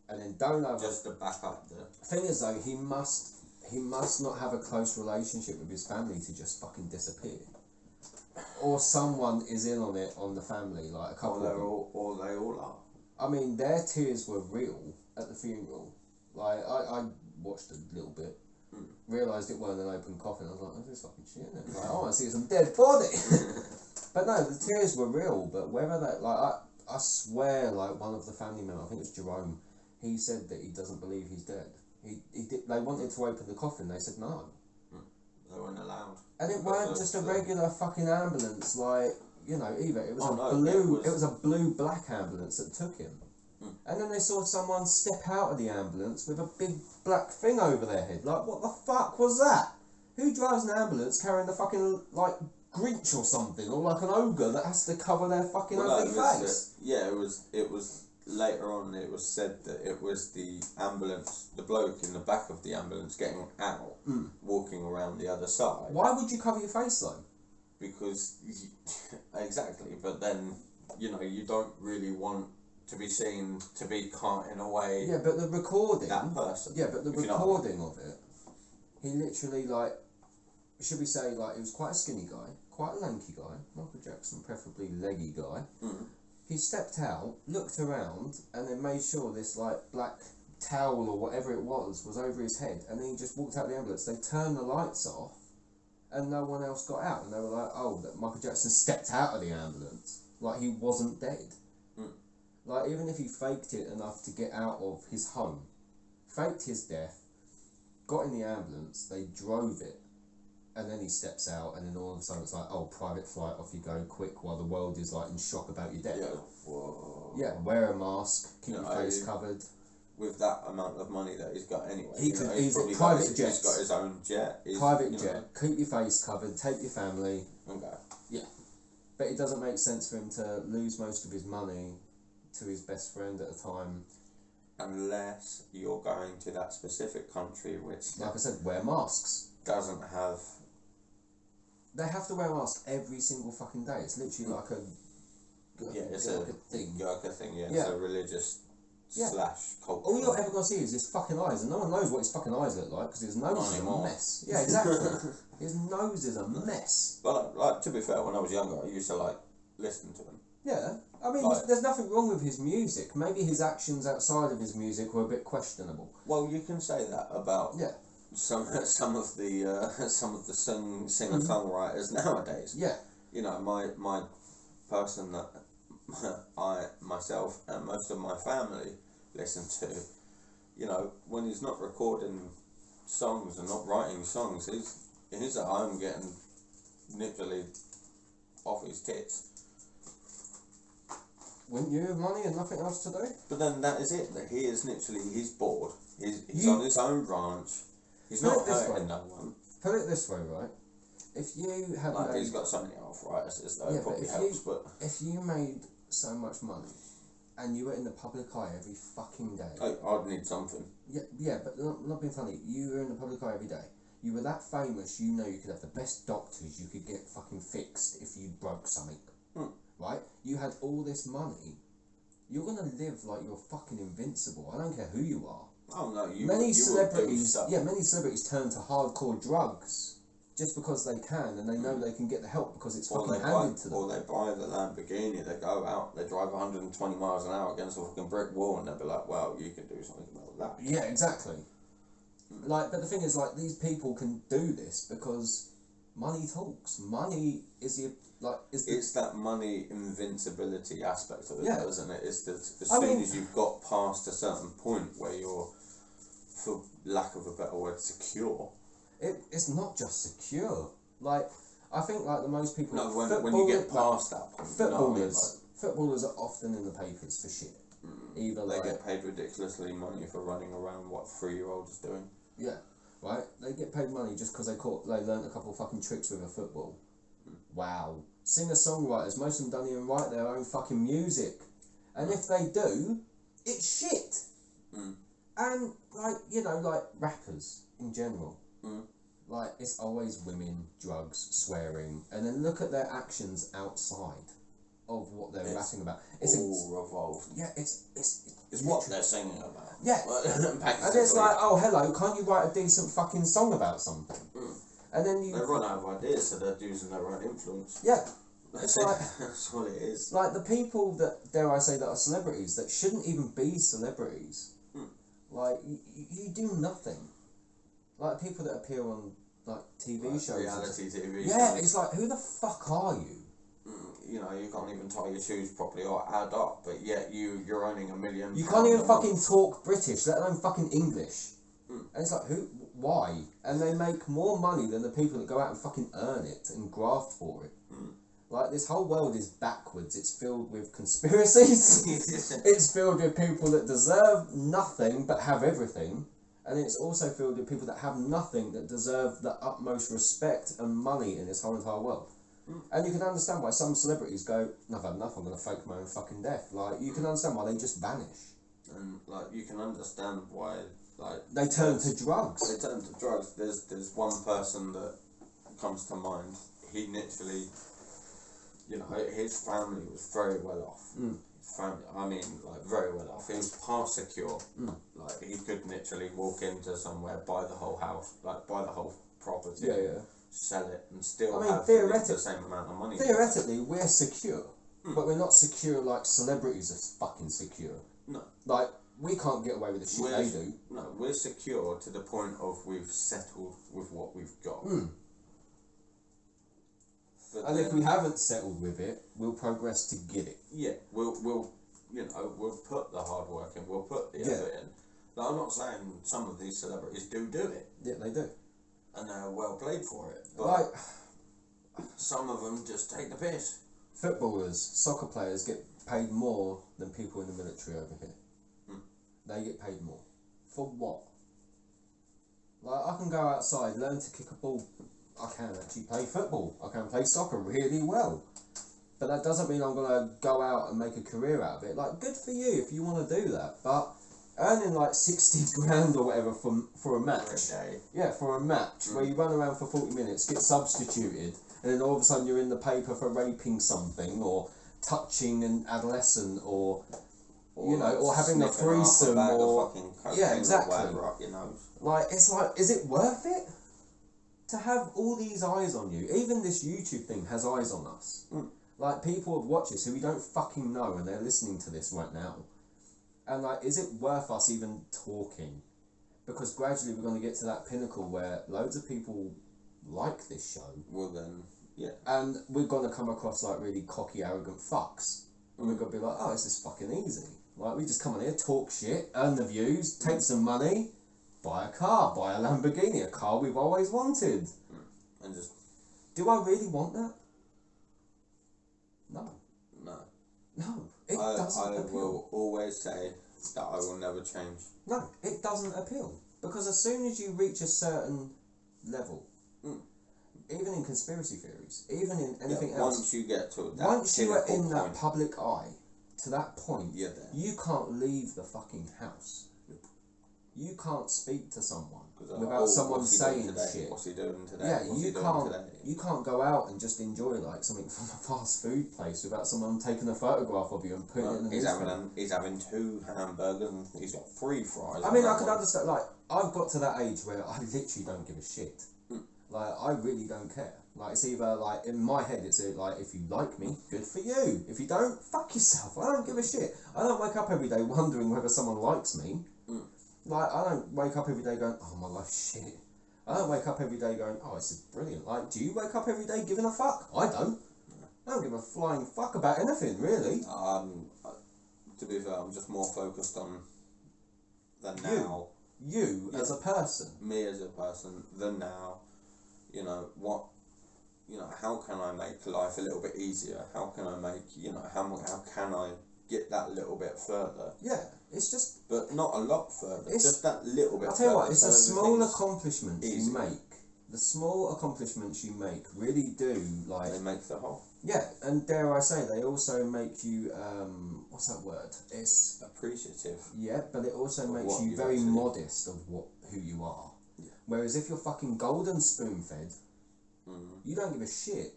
And then don't over... Just to back up the... Thing is, though, he must not have a close relationship with his family to just fucking disappear. Or someone is in on it on the family, like a couple of them. Or they all are. I mean, their tears were real at the funeral. Like, I watched a little bit, realised it weren't an open coffin. I was like, oh, this is fucking shit, isn't it? Like, I want to see some dead body. But no, the tears were real. But whether that, like, I swear, like, one of the family members, I think it was Jerome, he said that he doesn't believe he's dead. He did. They wanted to open the coffin. They said no. They weren't allowed. And it weren't just a regular fucking ambulance, like, you know, either. It was it was a blue-black ambulance that took him. And then they saw someone step out of the ambulance with a big black thing over their head. Like, what the fuck was that? Who drives an ambulance carrying the fucking, like, Grinch or something? Or like an ogre that has to cover their fucking ugly face? It was later on, it was said that it was the ambulance, the bloke in the back of the ambulance getting out, walking around the other side. Why would you cover your face, though? Because Exactly, but then, you know, you don't really want to be seen to be carting away Yeah, but the recording. that person. Yeah, but the if you know what I mean. recording of it, he literally, like, should we say, like, he was quite a skinny guy, quite a lanky guy, Michael Jackson, preferably leggy guy. Mm. He stepped out, looked around, and then made sure this, like, black towel or whatever it was over his head, and then he just walked out the ambulance. They turned the lights off, and no one else got out, and they were like, oh, that Michael Jackson stepped out of the ambulance, like he wasn't dead. Mm. Like, even if he faked it enough to get out of his home, faked his death, got in the ambulance, they drove it, and then he steps out, and then all of a sudden it's like, oh, private flight, off you go, quick, while the world is like in shock about your death. Yeah. Whoa. Yeah, wear a mask, keep You your know, face covered. With that amount of money that he's got anyway, He you know, could he's easily probably private got jets. He's got his own jet. Private you jet, know. keep your face covered, take your family. Okay. But it doesn't make sense for him to lose most of his money to his best friend at a time. Unless you're going to that specific country which, Like I said, wear masks. doesn't have. They have to wear masks every single fucking day. It's literally like a It's like a thing. G.O.A.T thing. Yeah, Yeah. it's a religious Yeah. slash culture. All you're ever going to see is his fucking eyes, and no one knows what his fucking eyes look like because his nose Not is a anymore. mess. Yeah, exactly. His nose is a mess. But like, to be fair, when I was younger, I used to like listen to him. Yeah, I mean, Like- there's nothing wrong with his music. Maybe his actions outside of his music were a bit questionable. Well, you can say that about Yeah. some of the singer songwriters nowadays. Yeah. You know, my person that I myself and most of my family listen to, you know, when he's not recording songs and not writing songs, he's at home getting literally off his tits. Wouldn't you have money and nothing else to do? But then that is it. That he is literally he's bored. He's You- on his own ranch. He's Put not it this hurting way. no one. Put it this way, right? If you had Like, made, he's got so many arthritis, though Yeah, it but probably if helps. But if you made so much money and you were in the public eye every fucking day, I'd need something. yeah, but not being funny, you were in the public eye every day. You were that famous, you know you could have the best doctors, you could get fucking fixed if you broke something, right? You had all this money, you're gonna live like you're fucking invincible. I don't care who you are. Oh no, you Many you celebrities, will do stuff. many celebrities turn to hardcore drugs just because they can, and they know they can get the help because it's Or fucking they handed to them. Or they buy the Lamborghini, they go out, they drive 120 miles an hour against a fucking brick wall, and they'll be like, well, you can do something about that. Yeah, exactly. Like, but the thing is, like, these people can do this because money talks. Money is the It's that money invincibility aspect of it, Yeah. isn't it? It's as I soon mean- as you've got past a certain point where you're, for lack of a better word, secure. it's not just secure. Like, I think like the most people. No, when you get past that point, you know what I mean? Footballers are often in the papers for shit. Either They like get paid ridiculously money for running around what 3-year-olds doing. yeah, right. They get paid money just because they learned a couple of fucking tricks with a football. Wow. Singer-songwriters, most of them don't even write their own fucking music, and if they do, it's shit. And like like rappers in general, like it's always women, drugs, swearing, and then look at their actions outside of what they're rapping about. It's all revolved. yeah, it's what they're singing about. Yeah. And it's like, oh hello, can't you write a decent fucking song about something? And then they run out of ideas, so they're using their own influence. Yeah. It's like that's what it is. like the people that dare I say that are celebrities that shouldn't even be celebrities. Like you do nothing. Like people that appear on like TV Like shows. reality TV. Yeah, shows. it's like who the fuck are you? You know, you can't even tie your shoes properly or add up, but yet you're earning $1 million. You can't even a fucking month. talk British, let alone fucking English. And it's like why? And they make more money than the people that go out and fucking earn it and graft for it. Like this whole world is backwards. It's filled with conspiracies. It's filled with people that deserve nothing but have everything. And it's also filled with people that have nothing that deserve the utmost respect and money in this whole entire world. And you can understand why some celebrities go, no, I've had enough, I'm going to fake my own fucking death. Like, you can understand why they just vanish. And like you can understand why like They turn to drugs. They turn to drugs. There's one person that comes to mind. He literally you know, his family was very well off. His family, I mean, like very well off. He was past secure. Like he could literally walk into somewhere, buy the whole house, like buy the whole property, sell it, and still have the same amount of money. Theoretically, we're secure, but we're not secure like celebrities are fucking secure. No, like we can't get away with the shit they do. No, we're secure to the point of we've settled with what we've got. And if we haven't settled with it, we'll progress to get it. Yeah, we'll you know, we'll put the hard work in, we'll put the effort in. Now, I'm not saying some of these celebrities do it. Yeah, they do. And they're well played for it. But some of them just take the piss. Footballers, soccer players get paid more than people in the military over here. They get paid more. For what? Like, I can go outside, learn to kick a ball. I can actually play football. I can play soccer really well. But that doesn't mean I'm going to go out and make a career out of it. Like, good for you if you want to do that. But earning like 60 grand or whatever for a match. For a day. Yeah, for a match where you run around for 40 minutes, get substituted, and then all of a sudden you're in the paper for raping something or touching an adolescent or you know, or having a threesome or exactly. Up your nose. Like, it's like, is it worth it? To have all these eyes on you, even this YouTube thing has eyes on us. Like, people have watched this who we don't fucking know and they're listening to this right now. And like, is it worth us even talking? Because gradually we're going to get to that pinnacle where loads of people like this show. Well then, yeah. And we're going to come across like really cocky, arrogant fucks. And we're going to be like, oh, this is fucking easy. Like, we just come on here, talk shit, earn the views, take some money, buy a car, buy a Lamborghini, a car we've always wanted. And just... Do I really want that? No. No. It doesn't appeal. I will always say that I will never change. No, it doesn't appeal. Because as soon as you reach a certain level, even in conspiracy theories, even in anything else... Once you get to that once you are in point, that public eye, to that point, you can't leave the fucking house. You can't speak to someone without someone saying shit. What's he doing today? Yeah, you can't go out and just enjoy like something from a fast food place without someone taking a photograph of you and putting it in the newspaper. He's having 2 hamburgers and he's got 3 fries. I mean, I could understand, like, I've got to that age where I literally don't give a shit. Like, I really don't care. Like, it's either, like, in my head, it's like, if you like me, good for you. If you don't, fuck yourself. I don't give a shit. I don't wake up every day wondering whether someone likes me. Like, I don't wake up every day going, oh, my life's shit. I don't wake up every day going, oh, this is brilliant. Like, do you wake up every day giving a fuck? I don't. I don't give a flying fuck about anything, really. To be fair, I'm just more focused on the now. You as a person. Me as a person, the now. You know, how can I make life a little bit easier? How can I make, how can I get that little bit further? Yeah, it's just... But not a lot further, just that little bit further. I'll tell you what, it's the small accomplishments you make. The small accomplishments you make really do, like... They make the whole. Yeah, and dare I say, they also make you, what's that word? It's... Appreciative. Yeah, but it also makes you very modest of who you are. Yeah. Whereas if you're fucking golden spoon-fed, you don't give a shit.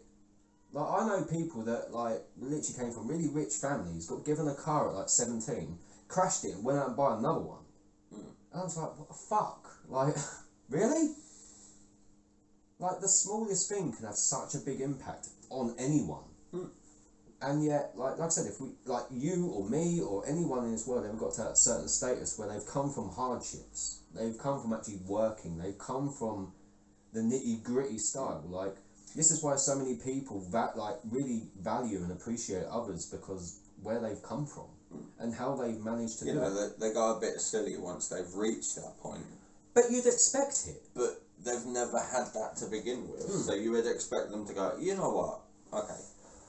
Like, I know people that, like, literally came from really rich families, got given a car at, like, 17, crashed it and went out and bought another one. And I was like, what the fuck? Like, really? Like, the smallest thing can have such a big impact on anyone. And yet, like I said, if we, like you or me or anyone in this world ever got to that certain status where they've come from hardships, they've come from actually working, they've come from the nitty-gritty style, like, this is why so many people really value and appreciate others, because where they've come from and how they've managed to do it. They go a bit silly once they've reached that point. But you'd expect it. But they've never had that to begin with, so you would expect them to go, you know what, okay,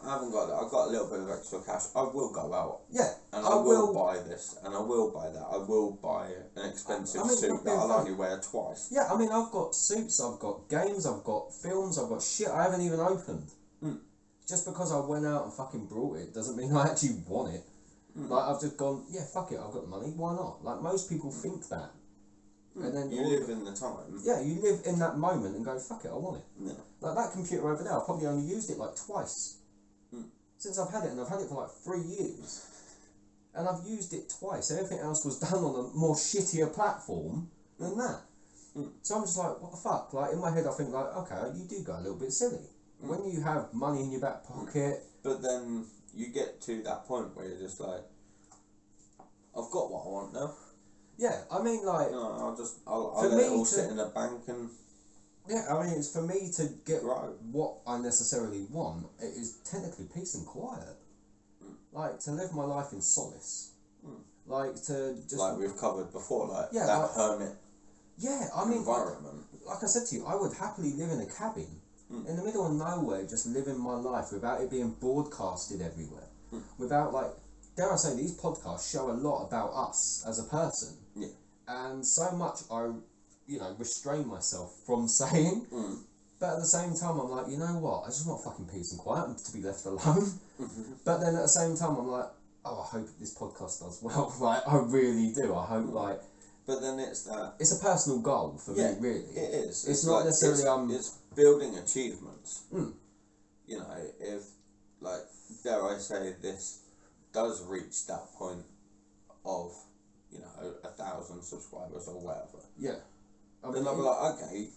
I haven't got that, I've got a little bit of extra cash, I will go out. Yeah. And I will buy this, and I will buy that, I will buy an expensive suit that I'll only wear twice. Yeah, I mean, I've got suits, I've got games, I've got films, I've got shit I haven't even opened. Just because I went out and fucking brought it doesn't mean I actually want it. Like, I've just gone, yeah, fuck it, I've got the money, why not? Like, most people think that. And then you live in the time. Yeah, you live in that moment and go, fuck it, I want it. Yeah. Like, that computer over there, I probably only used it like twice. since I've had it, and I've had it for like 3 years, and I've used it twice. Everything else was done on a more shittier platform than that. So I'm just like, what the fuck? Like, in my head I think like, okay, you do go a little bit silly. When you have money in your back pocket. But then you get to that point where you're just like, I've got what I want now. Yeah, I mean, like... No, I'll let it all sit in a bank and... Yeah, I mean, it's for me to get Right. what I necessarily want. It is technically peace and quiet. Like, to live my life in solace. Like, to just... Like we've covered before, like Yeah, that like, hermit I mean, environment. like I said to you, I would happily live in a cabin in the middle of nowhere, just living my life without it being broadcasted everywhere. Without, like, dare I say, these podcasts show a lot about us as a person. Yeah. And so much I, restrain myself from saying. But at the same time, I'm like, you know what? I just want fucking peace and quiet and to be left alone. But then at the same time, I'm like, oh, I hope this podcast does well. Like, I really do. I hope, like... But then it's that... It's a personal goal for me, really. It is. It's not like, necessarily... It's building achievements. You know, if, like, dare I say, this does reach that point of, 1,000 subscribers or whatever. Yeah. Then I'll be like, okay,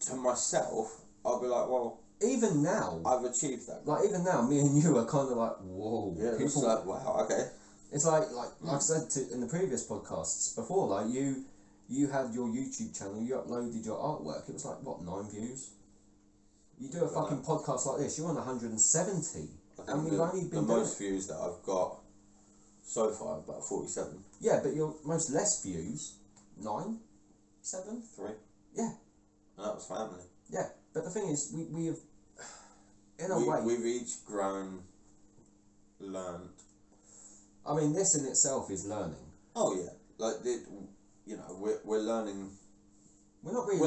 to myself, I'll be like, well... Even now... I've achieved that. Like, even now, me and you are kind of like, whoa. Yeah, it's like, wow, okay. It's like I said in the previous podcasts before, like, you had your YouTube channel, you uploaded your artwork, it was like, what, 9 views? You do a fucking podcast like this, you're on 170. And we've only been the most views that I've got so far, about 47. Yeah, but your most less views, 9? 7? 3. Yeah. And that was family. Yeah, but the thing is, we have, in a way... We've each grown, learned. I mean, this in itself is learning. Oh yeah, like we're learning. We're not really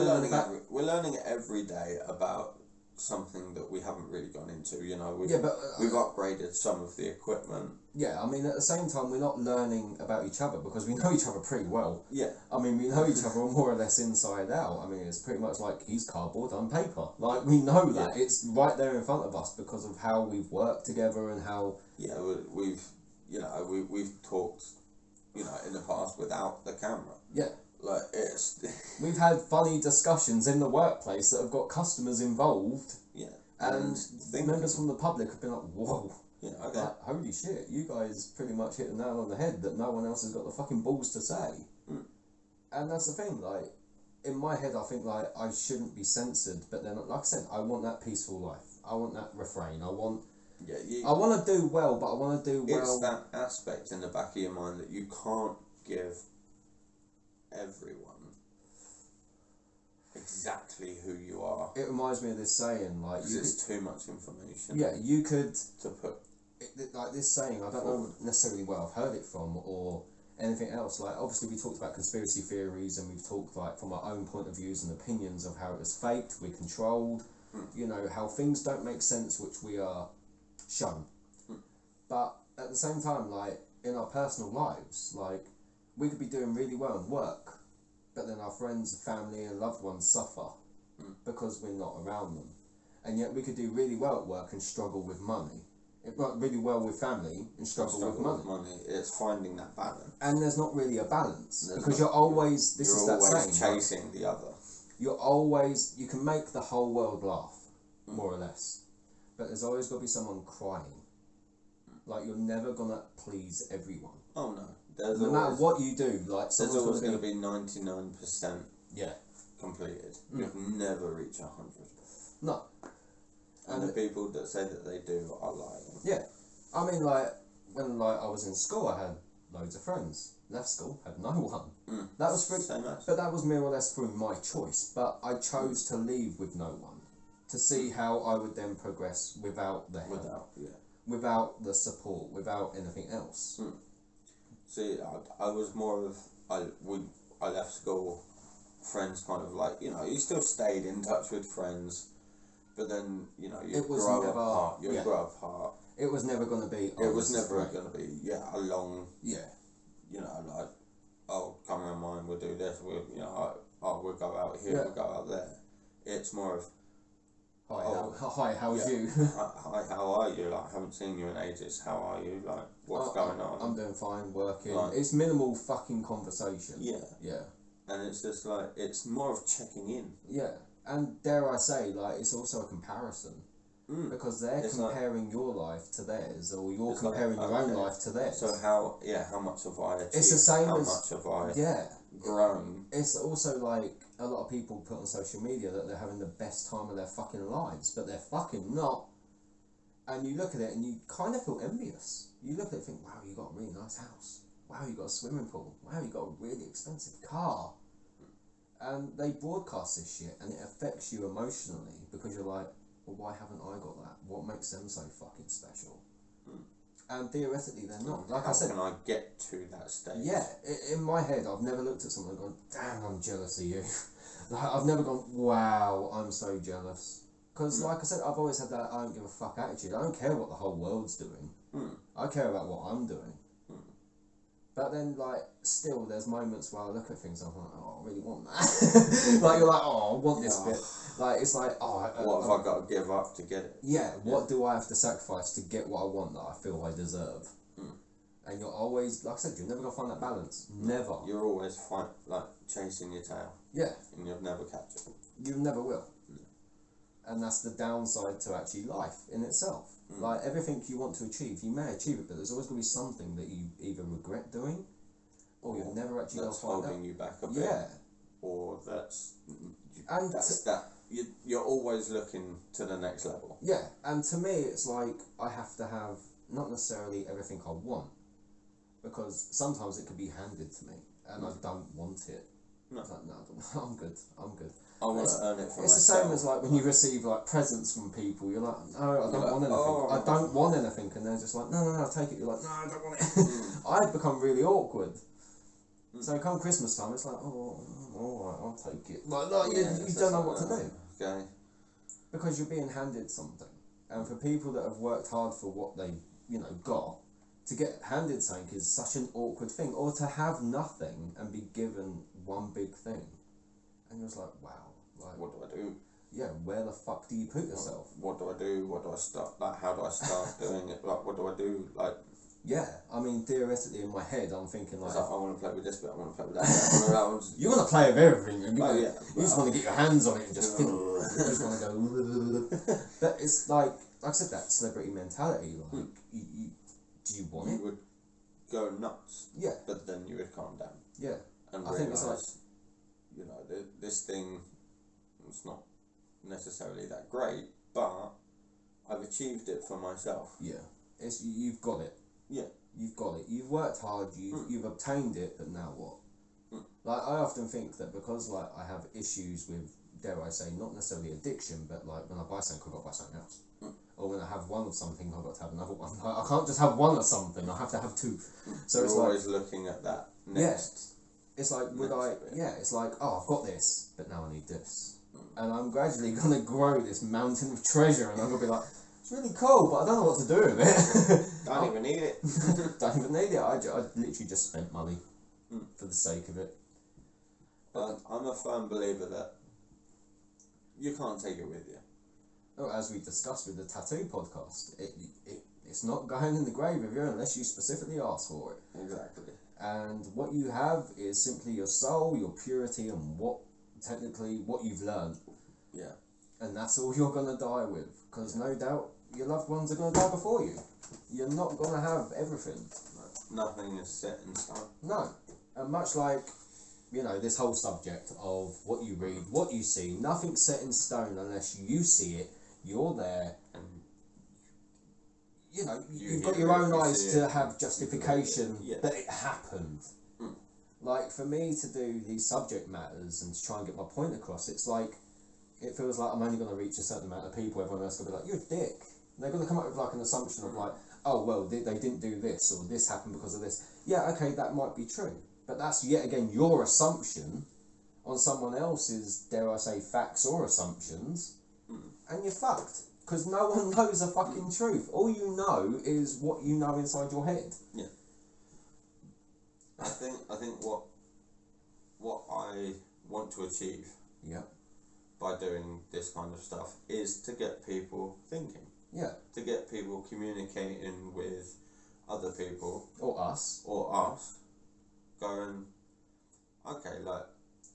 we're learning every day about something that we haven't really gone into. We've upgraded some of the equipment. Yeah, I mean, at the same time, we're not learning about each other because we know each other pretty well. Yeah. I mean, we know each other more or less inside out. I mean, it's pretty much like he's cardboard, I'm paper. Like, we know that. It's right there in front of us because of how we've worked together and how... Yeah, we've talked, in the past without the camera. Yeah. Like, it's... We've had funny discussions in the workplace that have got customers involved. Yeah. And members from the public have been like, whoa. Yeah, okay. Like, holy shit, you guys pretty much hit the nail on the head that no one else has got the fucking balls to say. And that's the thing, like, in my head I think, like, I shouldn't be censored, but then, like I said, I want that peaceful life. I want that refrain. I want to do well, but I want to do well... It's that aspect in the back of your mind that you can't give everyone exactly who you are. It reminds me of this saying, like... It's too much information. Yeah, you could... To put... like this saying, I don't know necessarily where I've heard it from or anything else. Like, obviously we talked about conspiracy theories and we've talked, like, from our own point of views and opinions of how it was faked, we're controlled, how things don't make sense which we are shown. But at the same time, like, in our personal lives, like, we could be doing really well in work, but then our friends, family and loved ones suffer because we're not around them. And yet we could do really well at work and struggle with money. It worked really well with family and struggle with money. It's finding that balance. And there's not really a balance because you're always chasing the other. You can make the whole world laugh, more or less, but there's always got to be someone crying. Like, you're never gonna please everyone. Oh no, no matter what you do, like, there's always going to be 99%. Yeah. Completed. You'll never reach 100. No. And the people that say that they do are lying. Yeah. I mean, like, when I was in school, I had loads of friends. Left school, had no one. That was but that was more or less through my choice. But I chose to leave with no one to see how I would then progress without the help, without the support, without anything else. See, I was more of I left school, friends kind of like, you still stayed in touch with friends. But then, you grow apart. You grow apart. It was never going to be... It was never going to be, a long... Yeah. Like, oh, come around mine, we'll do this. We'll go out here, we'll go out there. It's more of, Hi, how's you? Hi, how are you? Like, I haven't seen you in ages. How are you? Like, what's going on? I'm doing fine, working. Like, it's minimal fucking conversation. Yeah. And it's just like, it's more of checking in. Yeah. And dare I say, like, it's also a comparison. Because they're comparing your life to theirs, or you're comparing your own life to theirs. So how much have I achieved? It's the same how as... much have I grown? It's also like, a lot of people put on social media that they're having the best time of their fucking lives, but they're fucking not. And you look at it and you kind of feel envious. You look at it and think, wow, you got a really nice house. Wow, you got a swimming pool. Wow, you got a really expensive car. And they broadcast this shit and it affects you emotionally because you're like, well, why haven't I got that? What makes them so fucking special? And theoretically, they're not. Like I said, how can I get to that stage? Yeah, in my head, I've never looked at someone and gone, damn, I'm jealous of you. Like, I've never gone, wow, I'm so jealous. Because, like I said, I've always had that I don't give a fuck attitude. I don't care what the whole world's doing. I care about what I'm doing. But then, like, still, there's moments where I look at things and I'm like, oh, I really want that. Like, you're like, oh, I want this bit. Like, it's like, oh... what have I got to give up to get it? Yeah, what do I have to sacrifice to get what I want that I feel I deserve? And you're always, like I said, you're never going to find that balance. Never. You're always chasing your tail. Yeah. And you'll never catch it. You never will. And that's the downside to actually life in itself. Like, everything you want to achieve, you may achieve it, but there's always going to be something that you either regret doing, or you've never actually got to find out. Holding you back a bit. Yeah. Or you're always looking to the next level. Yeah, and to me, it's like, I have to have, not necessarily everything I want, because sometimes it could be handed to me, and I don't want it. No. It's like, no, I'm good. I want to earn it for myself. It's the same as like when you receive like presents from people. You're like, no, I don't want anything. I don't want anything, and they're just like, no, take it. You're like, no, I don't want it. I've become really awkward. So come Christmas time, it's like, oh, all right, I'll take it. Like, no, you don't know what to do. Okay. Because you're being handed something, and for people that have worked hard for what they, got, to get handed something is such an awkward thing, or to have nothing and be given one big thing, and you're just like, wow. Like, what do I do? Yeah, where the fuck do you put yourself? What do I do? What do I start? Like, how do I start doing it? Like, what do I do? Like, yeah, I mean, theoretically in my head, I'm thinking like, I want to play with this bit. I want to play with that. You want to play with everything. You just want to get your hands on it and just you just want to go. But it's like I said, that celebrity mentality. Like, do you want it? You would go nuts. Yeah. But then you would calm down. Yeah. And I think it's like, this thing. It's not necessarily that great, but I've achieved it for myself. Yeah, you've got it. Yeah, you've got it. You've worked hard. You've obtained it, but now what? Like, I often think that because like I have issues with, dare I say, not necessarily addiction, but like when I buy something, I've got to buy something else. Or when I have one of something, I've got to have another one. Like, I can't just have one of something. I have to have two. So you're it's always like, looking at that next. Yeah, it's like it's like, oh, I've got this, but now I need this. And I'm gradually going to grow this mountain of treasure, and I'm going to be like, it's really cool, but I don't know what to do with it. Don't even need it. Don't even need it. I literally just spent money for the sake of it. But I'm a firm believer that you can't take it with you. Oh, as we discussed with the tattoo podcast, it's not going in the grave with you unless you specifically ask for it. Exactly. And what you have is simply your soul, your purity, and what you've learned. Yeah. And that's all you're going to die with, because no doubt your loved ones are going to die before you. You're not going to have everything. No. Nothing is set in stone. No. And much like, this whole subject of what you read, what you see, nothing's set in stone unless you see it, you're there, and you've got your own eyes to have justification that it happened. Like, for me to do these subject matters and to try and get my point across, it's like, it feels like I'm only going to reach a certain amount of people. Everyone else is going to be like, you're a dick. And they're going to come up with like an assumption of like, oh, well, they didn't do this, or this happened because of this. Yeah, okay, that might be true. But that's yet again your assumption on someone else's, dare I say, facts or assumptions. And you're fucked. Because no one knows the fucking truth. All you know is what you know inside your head. Yeah. I think what I want to achieve by doing this kind of stuff is to get people thinking. Yeah. To get people communicating with other people. Or us. Going, okay, like,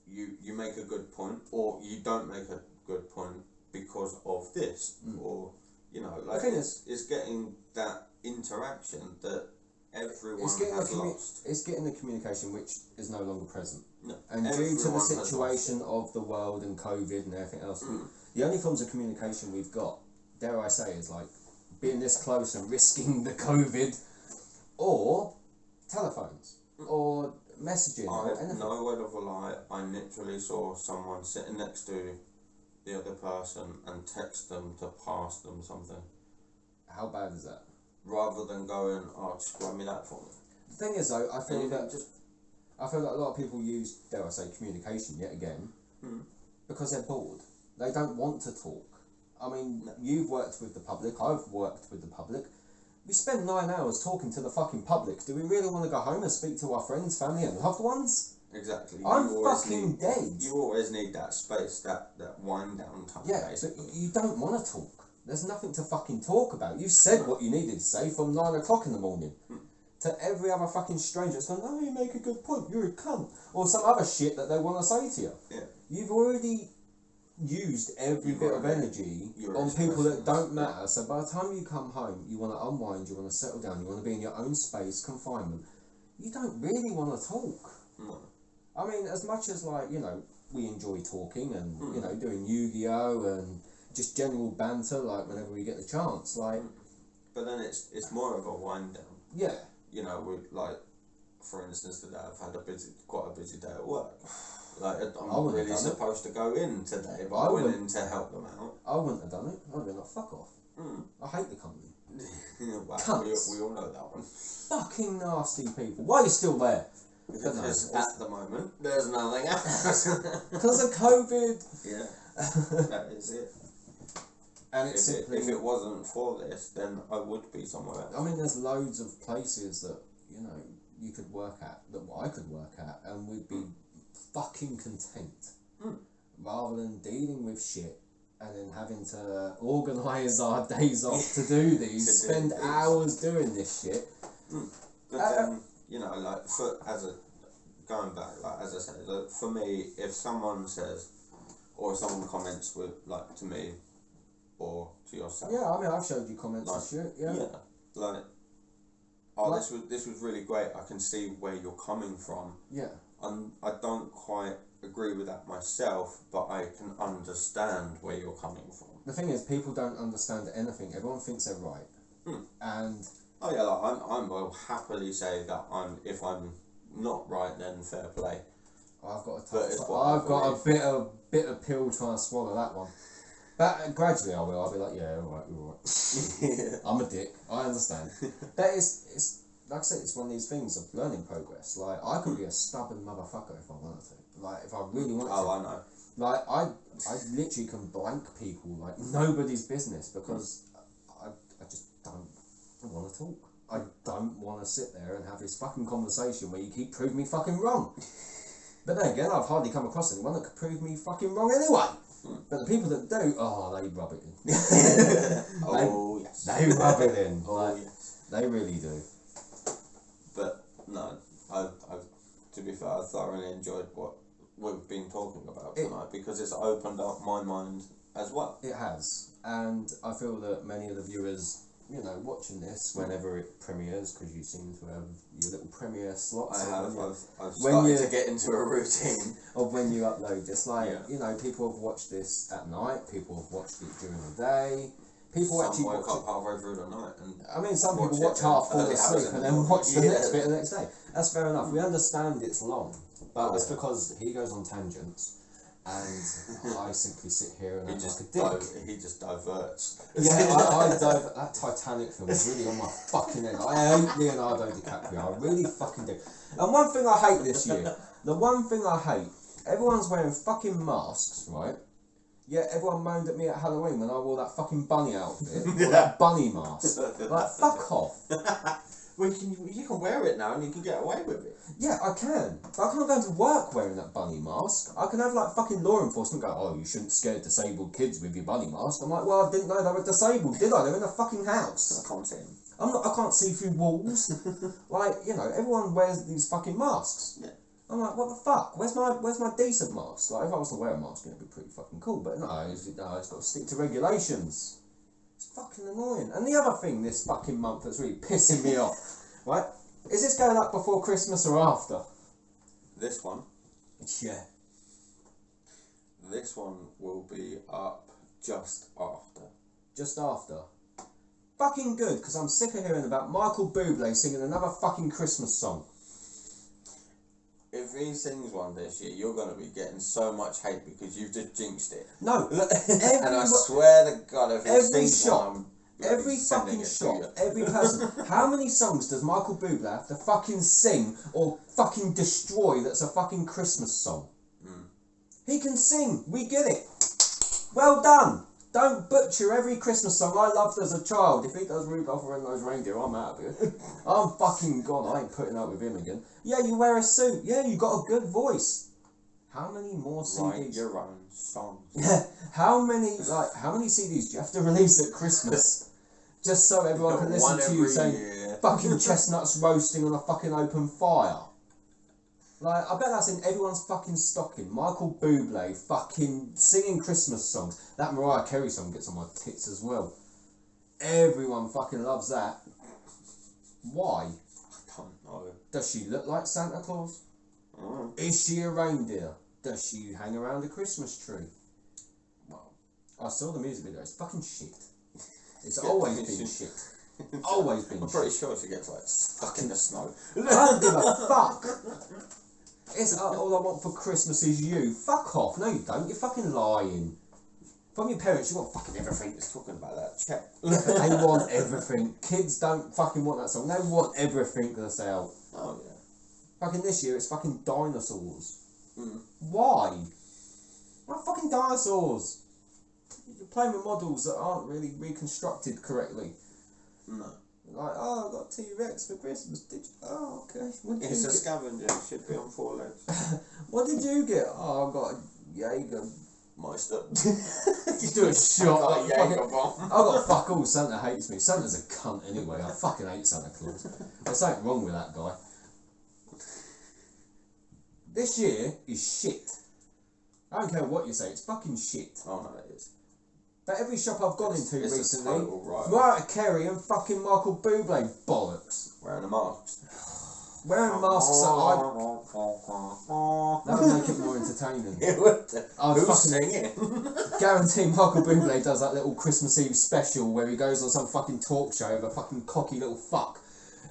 you make a good point, or you don't make a good point because of this, or, you know, like, it's getting that interaction that everyone has lost. It's getting the communication which is no longer present. No, and due to the situation of the world and COVID and everything else, the only forms of communication we've got, dare I say, is like being this close and risking the COVID, or telephones, or messaging, or anything. No word of a lie, I literally saw someone sitting next to the other person and text them to pass them something. How bad is that? Rather than going, oh, just grab me that for me. The thing is, though, I feel that a lot of people use, dare I say, communication yet again, because they're bored. They don't want to talk. I mean, you've worked with the public, I've worked with the public. We spend 9 hours talking to the fucking public. Do we really want to go home and speak to our friends, family and loved ones? Exactly. I'm fucking dead. You always need that space, that wind down time. Yeah, basically. but you don't want to talk. There's nothing to fucking talk about. You've said what you needed to say from 9 o'clock in the morning. To every other fucking stranger that's gone, oh, you make a good point, you're a cunt. Or some other shit that they want to say to you. Yeah. You've already used every bit of energy on people that don't matter. So by the time you come home, you want to unwind, you want to settle down, you want to be in your own space, confinement. You don't really want to talk. No. I mean, as much as, like, you know, we enjoy talking and, you know, doing Yu-Gi-Oh! And just general banter, like, whenever we get the chance, like... But then it's more of a wind down. Yeah. You know, we, like, for instance, today I've had quite a busy day at work. Like, I'm really supposed to go in today, but I went in to help them out. I wouldn't have done it. I'd have been like, fuck off. I hate the company. Wow, we all know that one. Fucking nasty people. Why are you still there? Because at the moment, there's nothing else. Because of COVID. Yeah, that is it. And it's if it wasn't for this, then I would be somewhere else. I mean, there's loads of places that, you know, you could work at, that I could work at, and we'd be fucking content. Rather than dealing with shit and then having to organise our days off to do these, spend hours doing this shit. But then, you know, like, going back, like, as I said, for me, if someone says, or if someone comments with, like, to me, or to yourself. Yeah, I mean, I've showed you comments like, and shit, yeah. Yeah, like, oh, like, this was really great, I can see where you're coming from. Yeah. And I don't quite agree with that myself, but I can understand where you're coming from. The thing is, people don't understand anything. Everyone thinks they're right. And... Oh yeah, like, I will happily say that if I'm not right, then fair play. I've got a bit of pill trying to swallow that one. But gradually I will. I'll be like, yeah, all right. I'm a dick. I understand. But it's like I said, it's one of these things of learning progress. Like, I could be a stubborn motherfucker if I wanted to. Like, if I really wanted to. Oh, I know. Like, I literally can blank people like nobody's business because I just don't want to talk. I don't want to sit there and have this fucking conversation where you keep proving me fucking wrong. But then again, I've hardly come across anyone that could prove me fucking wrong anyway. But the people that do, they rub it in. Oh, yes. They rub it in. Oh, like, yes. They really do. But, no, to be fair, I thoroughly enjoyed what we've been talking about tonight because it's opened up my mind as well. It has. And I feel that many of the viewers, you know, watching this whenever it premieres, because you seem to have your little premiere slots. I've started to get into a routine of when you upload this. Like, you know, people have watched this at night, people have watched it during the day. People some actually woke up halfway through the night. And I mean, some people watch half, fall asleep, and then watch the next bit the next day. That's fair enough. We understand it's long, but it's because he goes on tangents. And I simply sit here and act like a dick. He just diverts. Yeah, I divert. That Titanic film is really on my fucking head. I hate Leonardo DiCaprio. I really fucking do. And one thing I hate this year, the one thing I hate, everyone's wearing fucking masks, right? Yeah, everyone moaned at me at Halloween when I wore that fucking bunny outfit, or that bunny mask. Like, fuck off. Well, you can wear it now and you can get away with it. Yeah, I can. But I can't go to work wearing that bunny mask. I can have like fucking law enforcement go, oh, you shouldn't scare disabled kids with your bunny mask. I'm like, well, I didn't know they were disabled, did I? They're in a fucking house. I can't see them. I can't see through walls. Like, you know, everyone wears these fucking masks. Yeah. I'm like, what the fuck? Where's my decent mask? Like, if I was to wear a mask, it'd be pretty fucking cool. But no, it's got to stick to regulations. It's fucking annoying. And the other thing this fucking month that's really pissing me off, right? Is this going up before Christmas or after? This one. Yeah. This one will be up just after. Just after. Fucking good, because I'm sick of hearing about Michael Bublé singing another fucking Christmas song. If he sings one this year, you're going to be getting so much hate because you've just jinxed it. No. And I swear to God, if he every sings shop, one, every fucking shop, every person. How many songs does Michael Bublé have to fucking sing or fucking destroy that's a fucking Christmas song? He can sing. We get it. Well done. Don't butcher every Christmas song I loved as a child. If he does Rudolph the Red-Nosed Reindeer, I'm out of it. I'm fucking gone. I ain't putting up with him again. Yeah, you wear a suit. Yeah, you got a good voice. How many more CDs? Write your own songs. Yeah. How many CDs do you have to release at Christmas? Just so everyone can listen to you saying fucking chestnuts roasting on a fucking open fire. Like, I bet that's in everyone's fucking stocking. Michael Bublé fucking singing Christmas songs. That Mariah Carey song gets on my tits as well. Everyone fucking loves that. Why? I don't know. Does she look like Santa Claus? Is she a reindeer? Does she hang around a Christmas tree? Well, I saw the music video. It's fucking shit. It's always been shit. Always been I'm pretty sure she gets like stuck in the snow. I don't give a fuck. It's all I want for Christmas is you. Fuck off. No, you don't. You're fucking lying. From your parents, you want fucking everything. It's talking about that check. They want everything. Kids don't fucking want that song. They want everything that's out. Oh yeah. Fucking this year, it's fucking dinosaurs. Why? Why fucking dinosaurs? You're playing with models that aren't really reconstructed correctly. No. Like, oh, I got T-Rex for Christmas. Did you? Oh, okay. What did It's you a get? scavenger. It should be on 4 legs. What did you get? Oh, I got a Jaeger. Meister. You do a shot. I got a Fucking- Jaeger bomb. I got fuck all. Santa hates me. Santa's a cunt anyway. I fucking hate Santa Claus. There's something wrong with that guy. This year is shit. I don't care what you say. It's fucking shit. Oh no, it is. But every shop I've gone into It's a recently, total riot. Mariah Carey and fucking Michael Bublé bollocks. Wearing a mask. Wearing masks that would make it more entertaining. It would. I'd Who's fucking singing? guarantee Michael Bublé does that little Christmas Eve special where he goes on some fucking talk show with a fucking cocky little fuck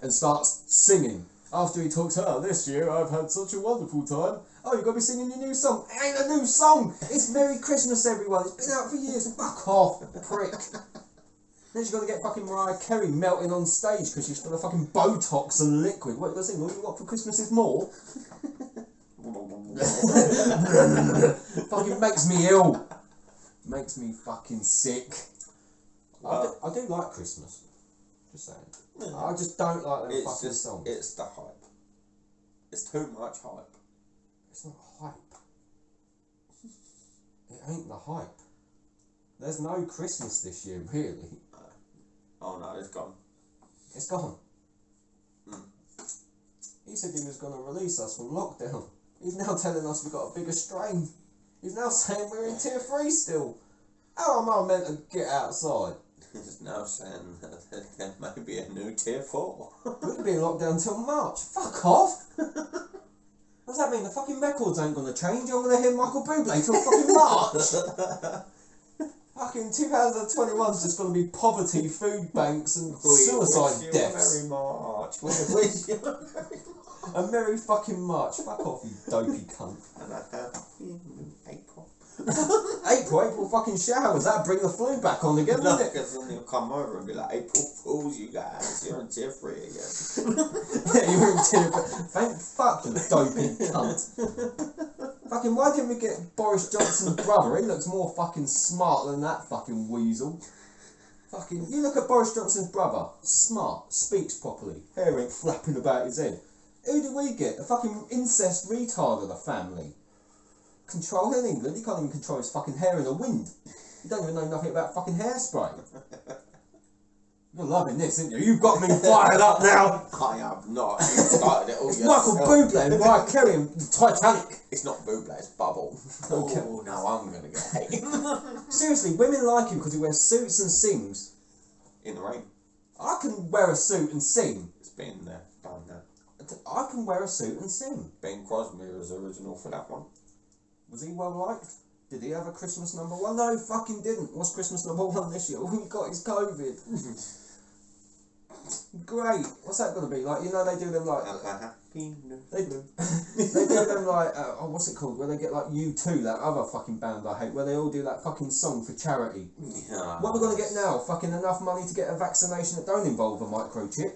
and starts singing. After he talks, oh, this year I've had such a wonderful time. Oh, you've got to be singing your new song. It ain't a new song. It's Merry Christmas, everyone. It's been out for years. Fuck off, prick. Then she's got to get fucking Mariah Carey melting on stage because she's full of fucking Botox and liquid. What, listen, all you want for Christmas is more? Fucking makes me ill. Makes me fucking sick. Well, I do like Christmas. Just saying. I just don't like them fucking songs. It's the hype. It's too much hype. It's not hype. It ain't the hype. There's no Christmas this year, really. Oh no, it's gone. It's gone. He said he was going to release us from lockdown. He's now telling us we've got a bigger strain. He's now saying we're in tier 3 still. How am I meant to get outside? He's now saying that there may be a new tier 4. We'll be in lockdown till March. Fuck off! What does that mean? The fucking records ain't going to change. I'm going to hear Michael Bublé till fucking March. Fucking 2021's just going to be poverty, food banks and suicide deaths. Merry March. We wish you a Merry March. A merry fucking March. Fuck off, you dopey cunt. And I have April. April fucking showers. That'd bring the flu back on again, No, wouldn't it? because then he'll come over and be like, April Fools, you guys. You're in tier 3 again. Yeah, you're in tier. Thank fuck, you dopey cunt. Fucking, why didn't we get Boris Johnson's brother? He looks more fucking smart than that fucking weasel. Fucking, you look at Boris Johnson's brother, smart, speaks properly, hair ain't flapping about his head. Who do we get? A fucking incest retard of the family. Control in England, he can't even control his fucking hair in the wind. You don't even know nothing about fucking hairspray. You're loving this, aren't you? You've got me fired up now. I have not. You started it all It's yourself. Michael Bublé and Mariah Carey and Titanic. It's not Bublé, it's Bubble. Okay. Oh, now I'm going to get hate. Seriously, women like him because he wears suits and sings. In the rain. I can wear a suit and sing. It's been there, done there. I can wear a suit and sing. Bing Crosby was original for that one. Was he well liked? Did he have a Christmas number one? No, he fucking didn't. What's Christmas number one this year? All he got is COVID. Great. What's that gonna be like? You know they do them like they do them like what's it called? Where they get like U2, that other fucking band I hate, where they all do that fucking song for charity. Yeah. What are we gonna get now? Fucking enough money to get a vaccination that don't involve a microchip?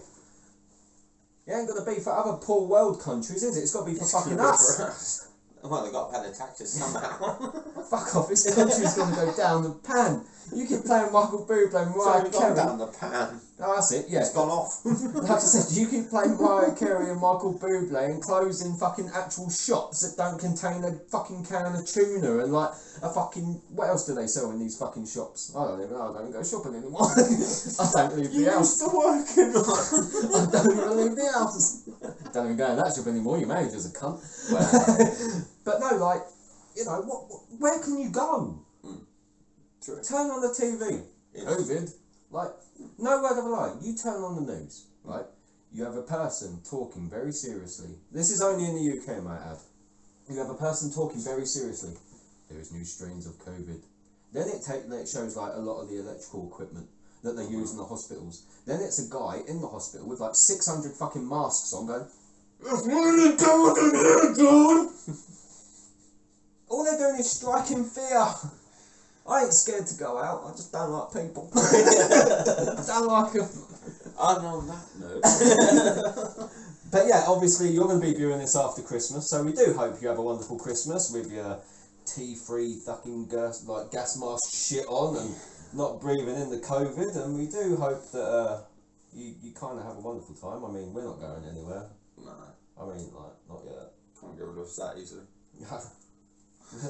It ain't gonna be for other poor world countries, is it? It's gotta be for fucking us. Well, they've got to pay the taxes somehow. Fuck off, this country's gonna go down the pan. You keep playing Michael Bublé and Mariah It's Carey. down the pan. Oh, that's it, yeah. It's gone off. Like I said, you keep playing Mariah Carey and Michael Bublé and closing fucking actual shops that don't contain a fucking can of tuna and like a fucking... What else do they sell in these fucking shops? I don't even know, I don't go shopping anymore. I don't leave the house. You used to work in I don't even leave the house. Don't even go in that shop anymore, your manager's a cunt. Well, But no, like, you know, where can you go? true. Turn on the TV. It's- COVID. Like, no word of a lie. You turn on the news, right? You have a person talking very seriously. This is only in the UK, I might add. You have a person talking very seriously. There is new strains of COVID. Then it shows like a lot of the electrical equipment that they use in the hospitals. Then it's a guy in the hospital with like 600 fucking masks on going, "It's really dark in here, dude." All they're doing is striking fear. I ain't scared to go out, I just don't like people. I don't like them. And on that note... But yeah, obviously you're going to be viewing this after Christmas, so we do hope you have a wonderful Christmas with your tea-free fucking gas mask shit on and not breathing in the COVID, and we do hope that you kind of have a wonderful time. I mean, we're not going anywhere. No, I mean, like, not yet. can't get rid of us that easily.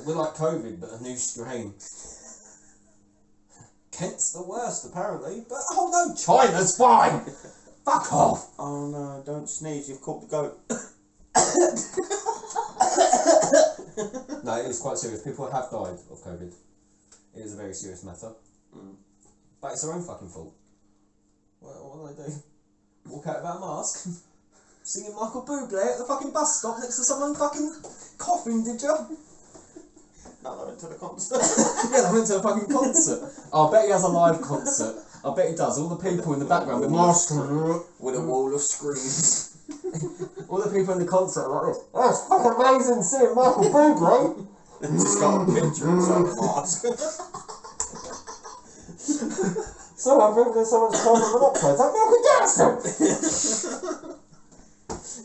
We're like COVID, but a new strain. Kent's the worst, apparently, but oh no, China's fine! Fuck off! Oh no, don't sneeze, you've caught the goat. No, it is quite serious. People have died of COVID. It is a very serious matter. But it's their own fucking fault. What do they do? Walk out without a mask? Singing Michael Bublé at the fucking bus stop next to someone fucking coughing, did you? No, I went to the concert. Yeah, I went to a fucking concert. Oh, I bet he has a live concert. I bet he does. All the people in the background with masks. With a wall of screens. All the people in the concert are like this. Oh, it's fucking amazing seeing Michael Bublé. Just got a picture inside the mask. So I think there's someone's carbon monoxide. Is that Michael Jackson?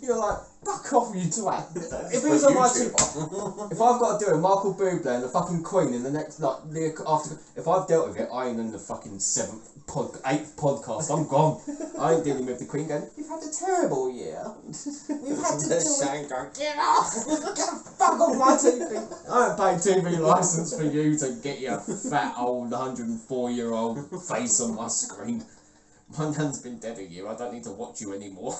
You're like, fuck off, you twat. If he was on my team, if I've got to do a Michael Bublé and the fucking Queen in the next, like, after, if I've dealt with it, I ain't in the fucking 8th podcast. I'm gone. I ain't dealing with the Queen going, you've had a terrible year. We've had to do it. Get off! Get the fuck off my TV! I haven't paid TV licence for you to get your fat old 104-year-old face on my screen. My nan's been dead a year, I don't need to watch you anymore.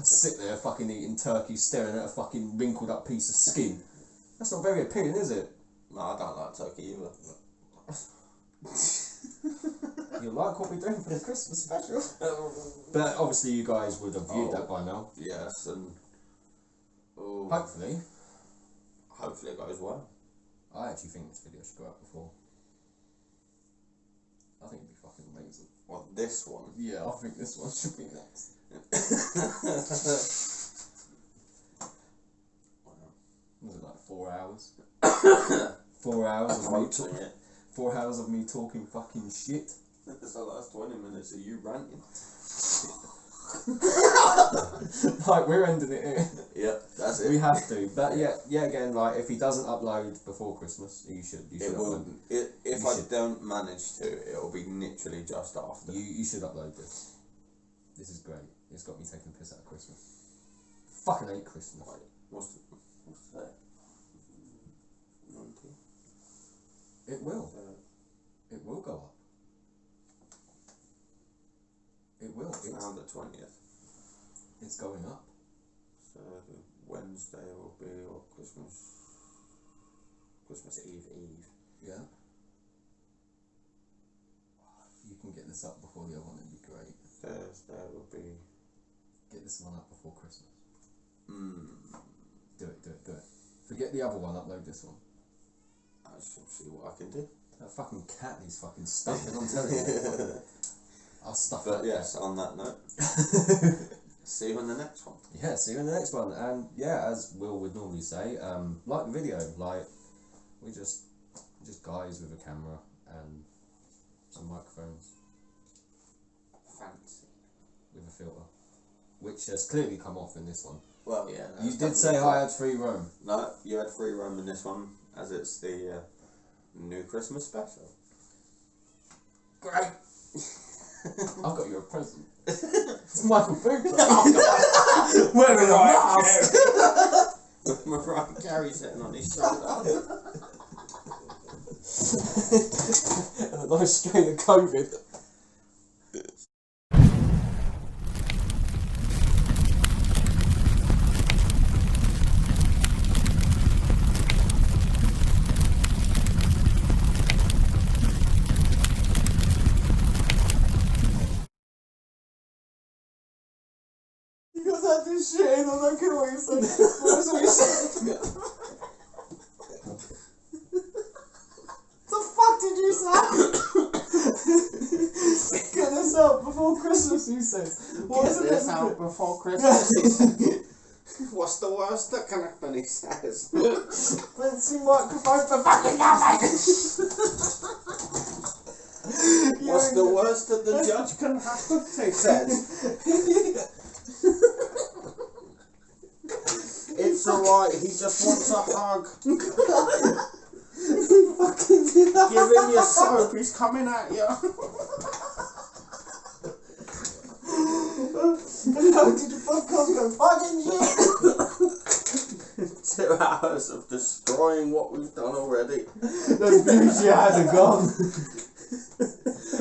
Sit there fucking eating turkey, staring at a fucking wrinkled up piece of skin. That's not very appealing, is it? No, I don't like turkey either. You like what we're doing for the Christmas special? But obviously you guys would have viewed that by now. Yes, and... Oh, Hopefully. hopefully it goes well. I actually think this video should go out before. I think it'd be fucking amazing. What, this one? Yeah, I think this one should be next. Was it like 4 hours? 4 hours of me Approaching it. 4 hours of me talking fucking shit. It's the last 20 minutes of you ranting. Like, we're ending it here. Yep, that's it. We have to. But yeah, again, like, if he doesn't upload before Christmas, you should It will. upload. If You I should. don't manage to, it'll be literally just after. You should upload this. This is great. It's got me taking the piss out of Christmas. Fucking hate Christmas. Wait, what's today? 19? It will. It will go up. It will. It's now the 20th. It's going up. So Wednesday will be or Christmas Eve. Yeah. You can get this up before the other one, it'd be great. Thursday will be. Get this one up before Christmas. Do it. Forget the other one, upload this one. I shall see what I can do. That fucking cat needs fucking stuffing, I'm telling you. I'll stuff But that yes, on that note, see you in the next one. Yeah, see you in the next one. And yeah, as Will would normally say, like the video, like we're just guys with a camera and some microphones. Fancy. With a filter. Which has clearly come off in this one. Well, yeah. You did say I had free roam. No, you had free roam in this one, as it's the new Christmas special. Great. I've got you a present. It's Michael Bublé. Wearing a mask. With Mariah Carey sitting on his shoulder. And a nice strain of COVID. Because I did shit and I don't care what you say. That's what you said. The fuck did you say? Get this out before Christmas, you said. What was Get it? this out before Christmas. What's the worst that can happen, he says. Fancy microphone for fucking nothing. What's the worst that the judge can happen, he says. It's alright, he just wants a hug. Give him your soap, he's coming at you. How did your podcast go? Fucking shit! 2 hours of destroying what we've done already. Those views you had are gone.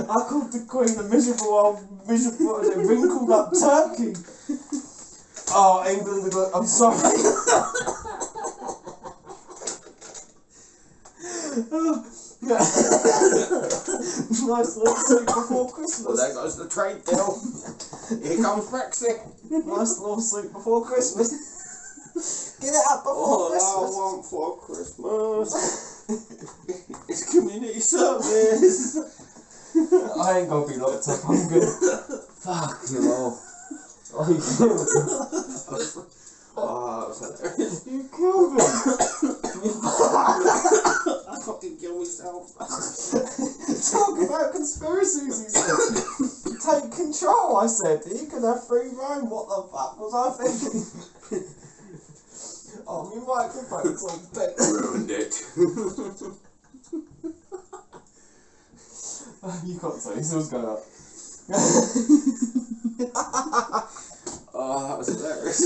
I called the Queen a miserable, wrinkled up turkey. Oh, England are good. I'm sorry. Nice little suit before Christmas. Well, there goes the trade deal. Here comes Brexit. Nice little suit before Christmas. Get it out before All Christmas. I want for Christmas is community service. I ain't gonna be locked up, I'm good. Fuck you all. Oh, you killed me. Oh, that was hilarious. You killed me. I fucking kill myself. Talk about conspiracies, he said. Take control, I said. You can have free roam. What the fuck was I thinking? Oh, my microphone's on deck. Ruined it. You can't say, it's always going up. Oh, that was hilarious.